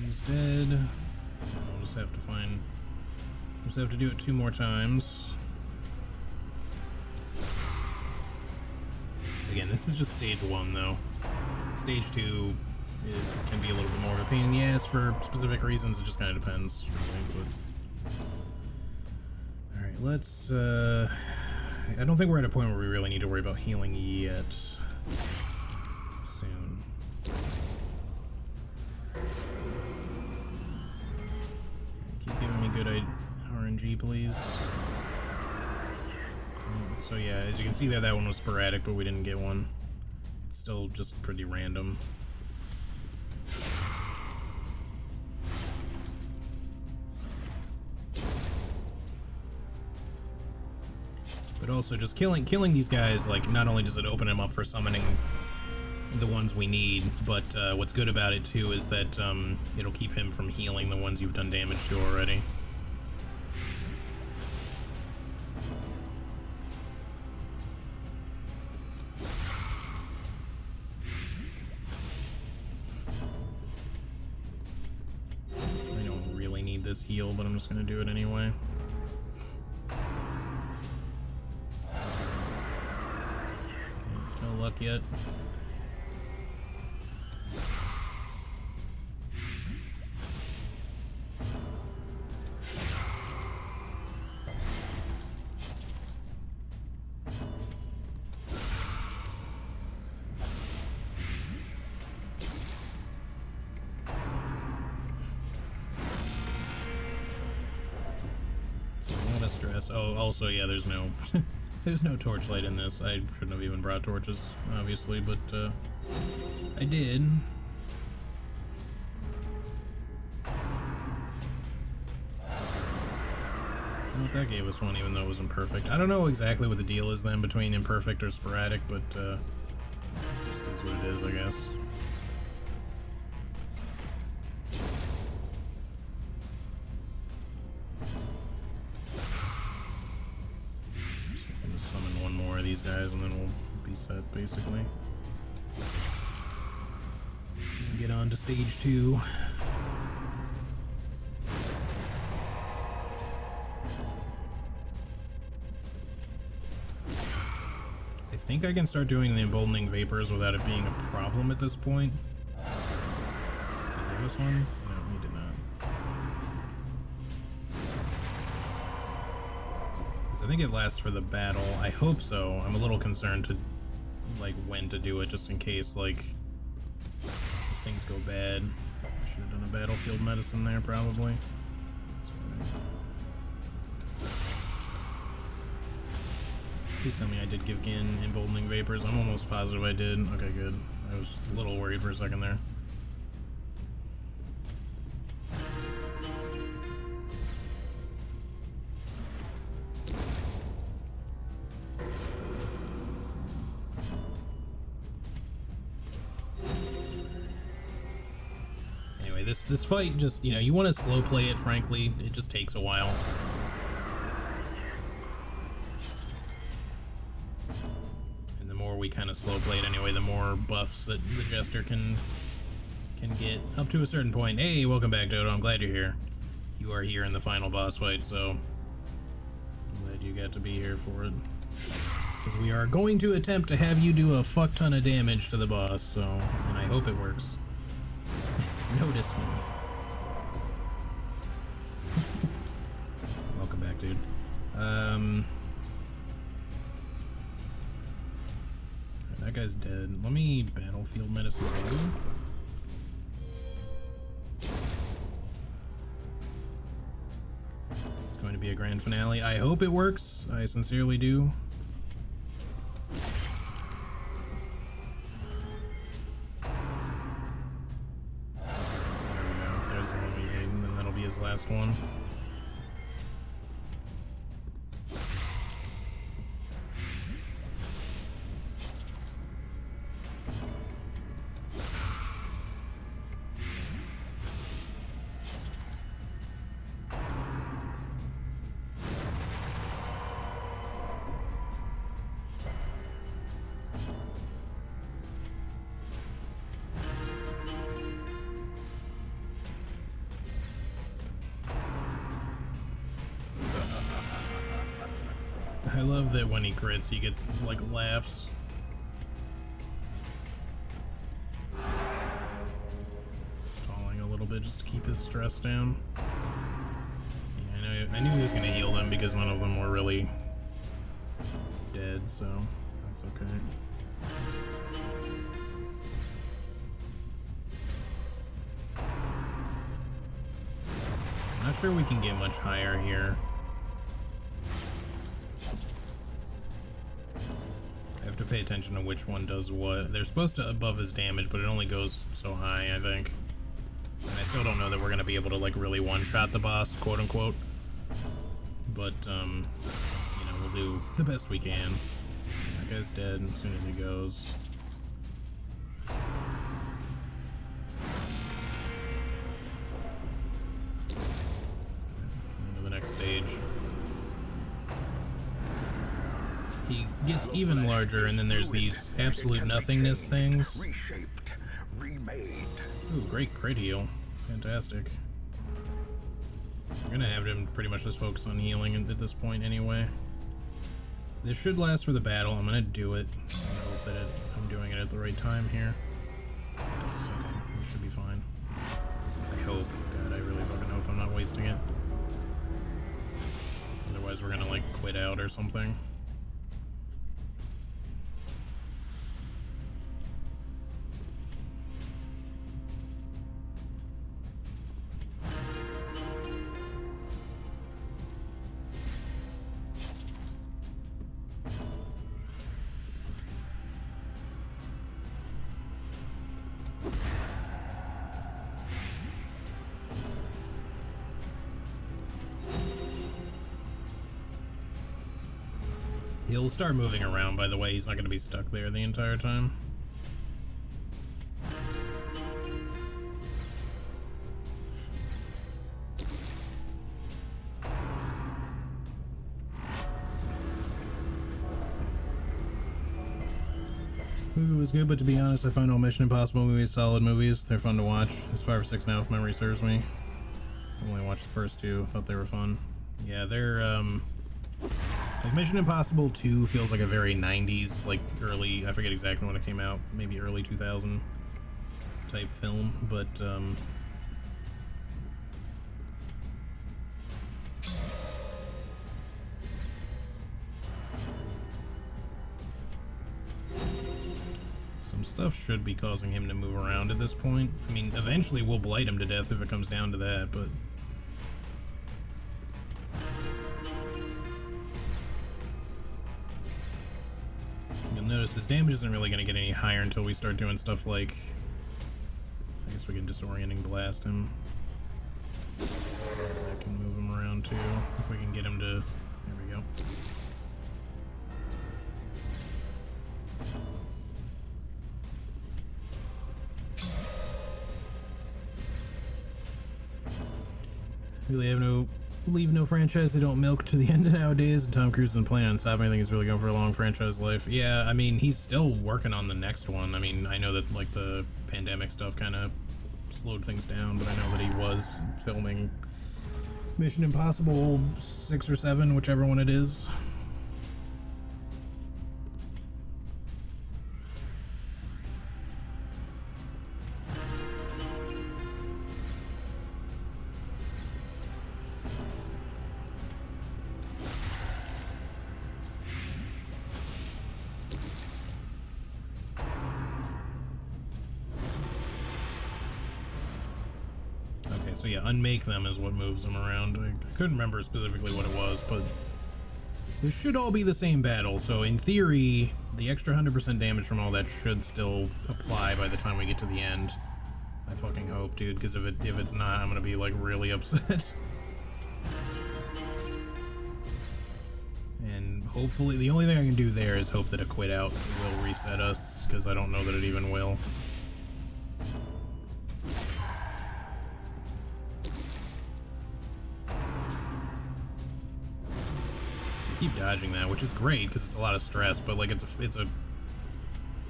He's dead. I'll just have to find. Just have to do it 2 more times. Again, this is just stage 1, though. Stage 2. Can be a little bit more of a pain in the ass for specific reasons. It just kind of depends. Alright, let's... I don't think we're at a point where we really need to worry about healing yet. Soon. Keep giving me good RNG, please. Okay, so yeah, as you can see there, that one was sporadic, but we didn't get one. It's still just pretty random. But also just killing these guys, like, not only does it open them up for summoning the ones we need, but what's good about it too is that it'll keep him from healing the ones you've done damage to already. I don't really need this heal, but I'm just gonna do it anyway. No luck yet. Stress. Oh, also, yeah, there's no there's no torchlight in this. I shouldn't have even brought torches, obviously, but I did. Well, that gave us one, even though it was imperfect. I don't know exactly what the deal is then between imperfect or sporadic, but just is what it is, I guess. Summon one more of these guys and then we'll be set, basically. And get on to stage 2. I think I can start doing the emboldening vapors without it being a problem at this point. Did he give us one? No, he did not. I think it lasts for the battle. I hope so. I'm a little concerned to, like, when to do it, just in case, like, if things go bad. I should have done a battlefield medicine there, probably. That's all right. Please tell me I did give Gin Emboldening Vapors. I'm almost positive I did. Okay, good. I was a little worried for a second there. Anyway, this fight just, you know, you want to slow play it, frankly. It just takes a while. And the more we kind of slow play it anyway, the more buffs that the Jester can get. Up to a certain point. Hey, welcome back, Dodo. I'm glad you're here. You are here in the final boss fight, so I'm glad you got to be here for it. Because we are going to attempt to have you do a fuck ton of damage to the boss, so, and I hope it works. Notice me. Welcome back, dude. That guy's dead. Let me battlefield medicine you. It's going to be a grand finale. I hope it works. I sincerely do. His last one. I love that when he crits, he gets, like, laughs. Stalling a little bit just to keep his stress down. Yeah, I knew he was gonna heal them because none of them were really dead, so that's okay. I'm not sure we can get much higher here. To pay attention to which one does what. They're supposed to buff his damage, but it only goes so high, I think. And I still don't know that we're gonna be able to, like, really one-shot the boss, quote-unquote. But, you know, we'll do the best we can. That guy's dead as soon as he goes. On to the next stage. He gets even larger, and then there's these absolute nothingness things. Reshaped, remade. Ooh, great crit heal. Fantastic. I'm gonna have him pretty much just focus on healing at this point anyway. This should last for the battle. I'm gonna do it. I hope that I'm doing it at the right time here. Yes, okay. We should be fine. I hope. God, I really fucking hope I'm not wasting it. Otherwise we're gonna, like, quit out or something. He'll start moving around, by the way. He's not going to be stuck there the entire time. Movie was good, but to be honest, I find all Mission Impossible movies solid movies. They're fun to watch. It's 5 or 6 now, if memory serves me. I only watched the first 2. Thought they were fun. Yeah, they're, like, Mission Impossible 2 feels like a very 90s, like, early, I forget exactly when it came out, maybe early 2000 type film, but, some stuff should be causing him to move around at this point. I mean, eventually we'll blight him to death if it comes down to that, but... notice his damage isn't really going to get any higher until we start doing stuff like... I guess we can disorienting blast him. I can move him around too, if we can get him to... There we go. Really have leave no franchise they don't milk to the end nowadays, and Tom Cruise isn't planning on stopping. I think he's really going for a long franchise life. Yeah, I mean, he's still working on the next one. I mean, I know that, like, the pandemic stuff kind of slowed things down, but I know that he was filming Mission Impossible 6 or 7, whichever one it is. So yeah, unmake them is what moves them around. I couldn't remember specifically what it was, but this should all be the same battle. So in theory, the extra 100% damage from all that should still apply by the time we get to the end. I fucking hope, dude, because if it's not, I'm gonna be like really upset. And hopefully, the only thing I can do there is hope that a quit out will reset us, because I don't know that it even will. Keep dodging that, which is great because it's a lot of stress, but like it's a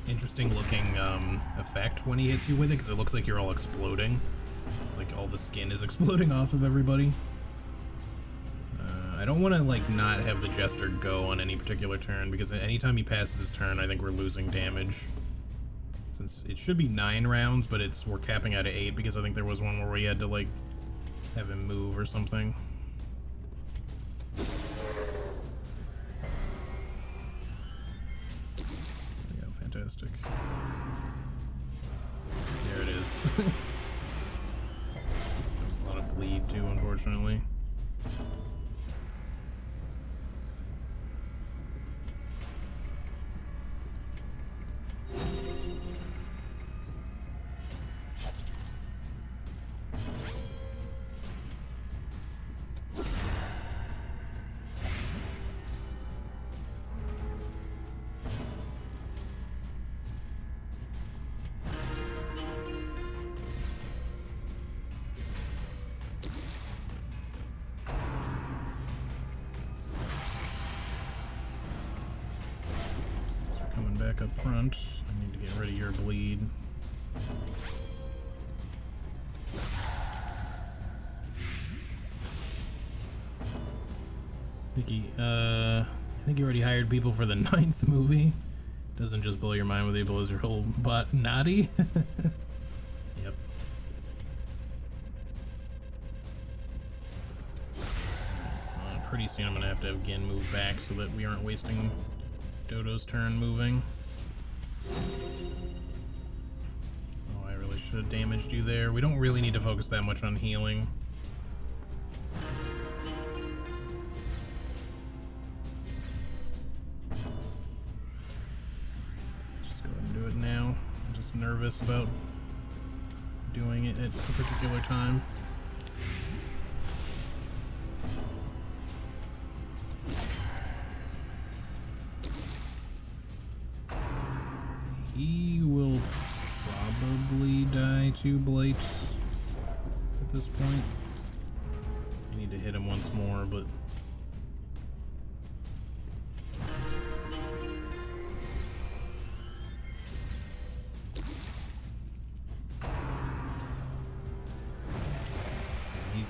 interesting looking effect when he hits you with it, because it looks like you're all exploding, like all the skin is exploding off of everybody. I don't want to like not have the Jester go on any particular turn, because anytime he passes his turn I think we're losing damage, since it should be 9 rounds, but we're capping out at 8 because I think there was one where we had to like have him move or something. Fantastic. There it is. There's a lot of bleed too, unfortunately. Back up front. I need to get rid of your bleed. I think you already hired people for the 9th movie. Doesn't just blow your mind with able as your whole butt naughty. Yep. Pretty soon I'm gonna have to again move back so that we aren't wasting Dodo's turn moving. Oh, I really should have damaged you there. We don't really need to focus that much on healing. Let's just go ahead and do it now. I'm just nervous about doing it at a particular time. He will probably die 2 blights at this point. I need to hit him once more, but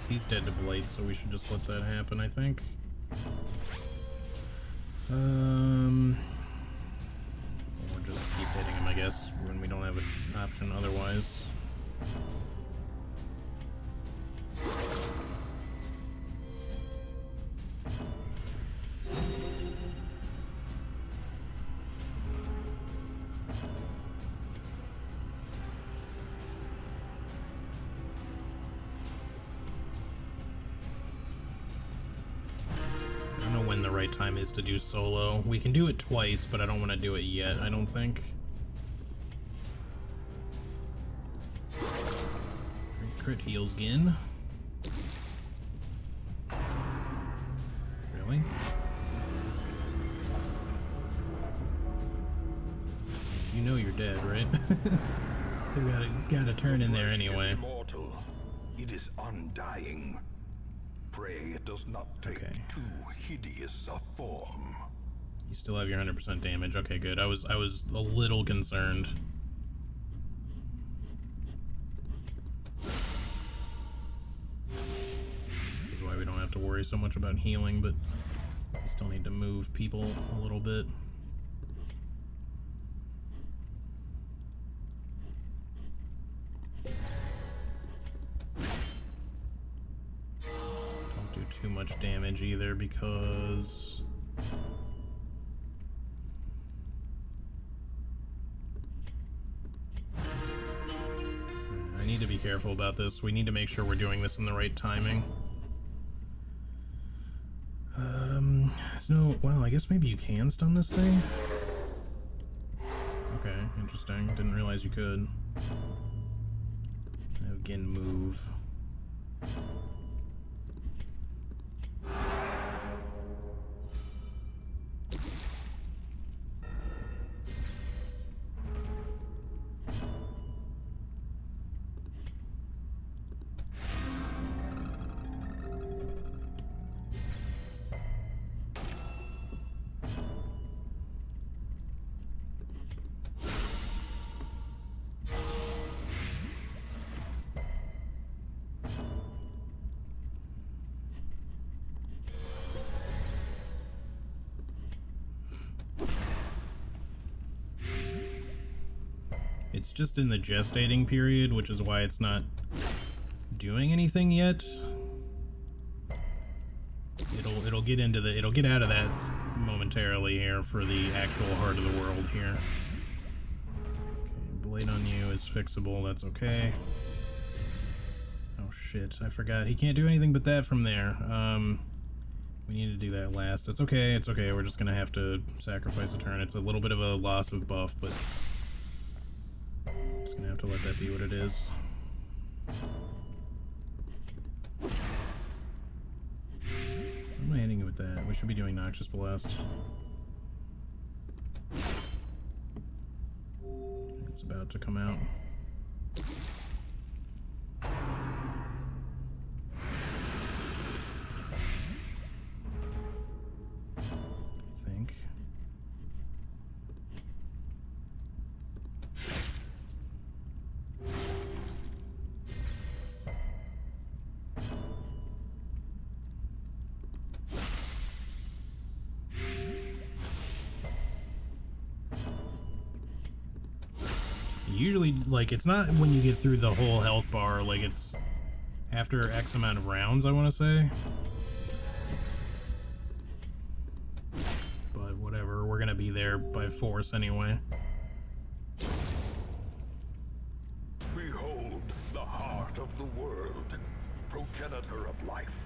he's dead to blight, so we should just let that happen, I think. Or just keep hitting him, I guess, when we don't have an option otherwise. right time is to do solo. We can do it twice, but I don't want to do it yet, I don't think. Crit heals again. Really? You know you're dead, right? Still gotta turn in there anyway. Immortal. It is undying. Pray it does not take too hideous a form. You still have your 100% damage. Okay, good. I was a little concerned. This is why we don't have to worry so much about healing, but we still need to move people a little bit. Don't do too much damage either, because I need to be careful about this. We need to make sure we're doing this in the right timing. No, well, I guess maybe you can stun this thing. Okay, interesting. Didn't realize you could. Again, move. It's just in the gestating period, which is why it's not doing anything yet. It'll get into the it'll get out of that momentarily here for the actual heart of the world here. Okay, blade on you is fixable. That's okay. Oh shit! I forgot he can't do anything but that from there. We need to do that last. It's okay. It's okay. We're just gonna have to sacrifice a turn. It's a little bit of a loss of buff, but. Just gonna have to let that be what it is. Why am I hitting it with that? We should be doing Noxious Blast. It's about to come out. I think. Usually, like, it's not when you get through the whole health bar, like, it's after X amount of rounds, I want to say. But whatever, we're gonna be there by force anyway. Behold the heart of the world, progenitor of life,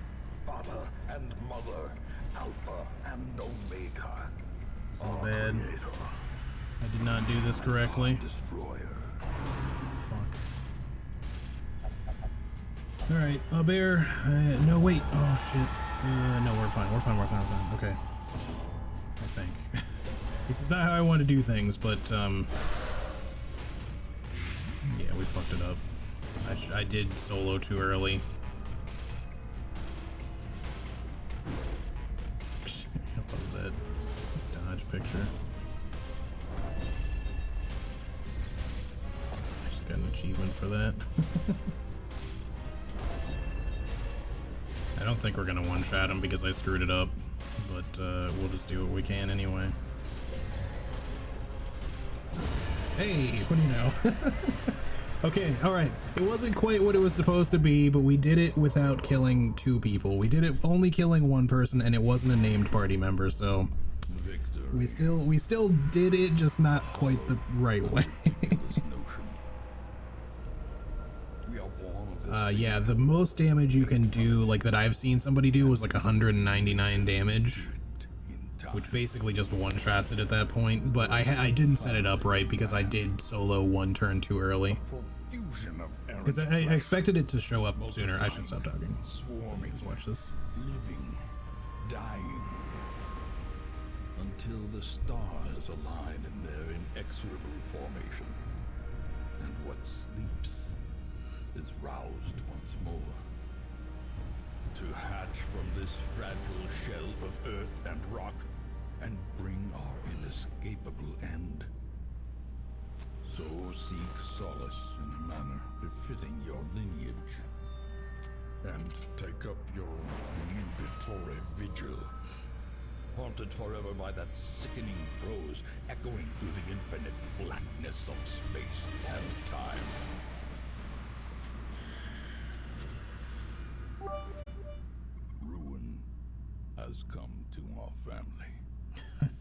father and mother, alpha and omega. This is bad. I did not do this correctly. Destroyer. Fuck. Alright, Bear. No, wait. Oh, shit. No, we're fine. We're fine. We're fine. We're fine. Okay. I think. This is not how I want to do things, but, yeah, we fucked it up. I did solo too early. I love that dodge picture. Got an achievement for that. I don't think we're gonna one-shot him because I screwed it up, but we'll just do what we can anyway. Hey, what do you know? Okay, alright. It wasn't quite what it was supposed to be, but we did it without killing 2 people. We did it only killing 1 person, and it wasn't a named party member, so we still did it, just not quite the right way. Yeah, the most damage you can do, like that I've seen somebody do, was like 199 damage. which basically just one-shots it at that point, but I didn't set it up right because I did solo one turn too early. Because I expected it to show up sooner. I should stop talking. Let's watch this. Living, dying, until the stars align in their inexorable formation, and what sleeps is roused once more. To hatch from this fragile shell of earth and rock, and bring our inescapable end. So seek solace in a manner befitting your lineage, and take up your nugatory vigil, haunted forever by that sickening prose echoing through the infinite blackness of space and time. Ruin has come to our family.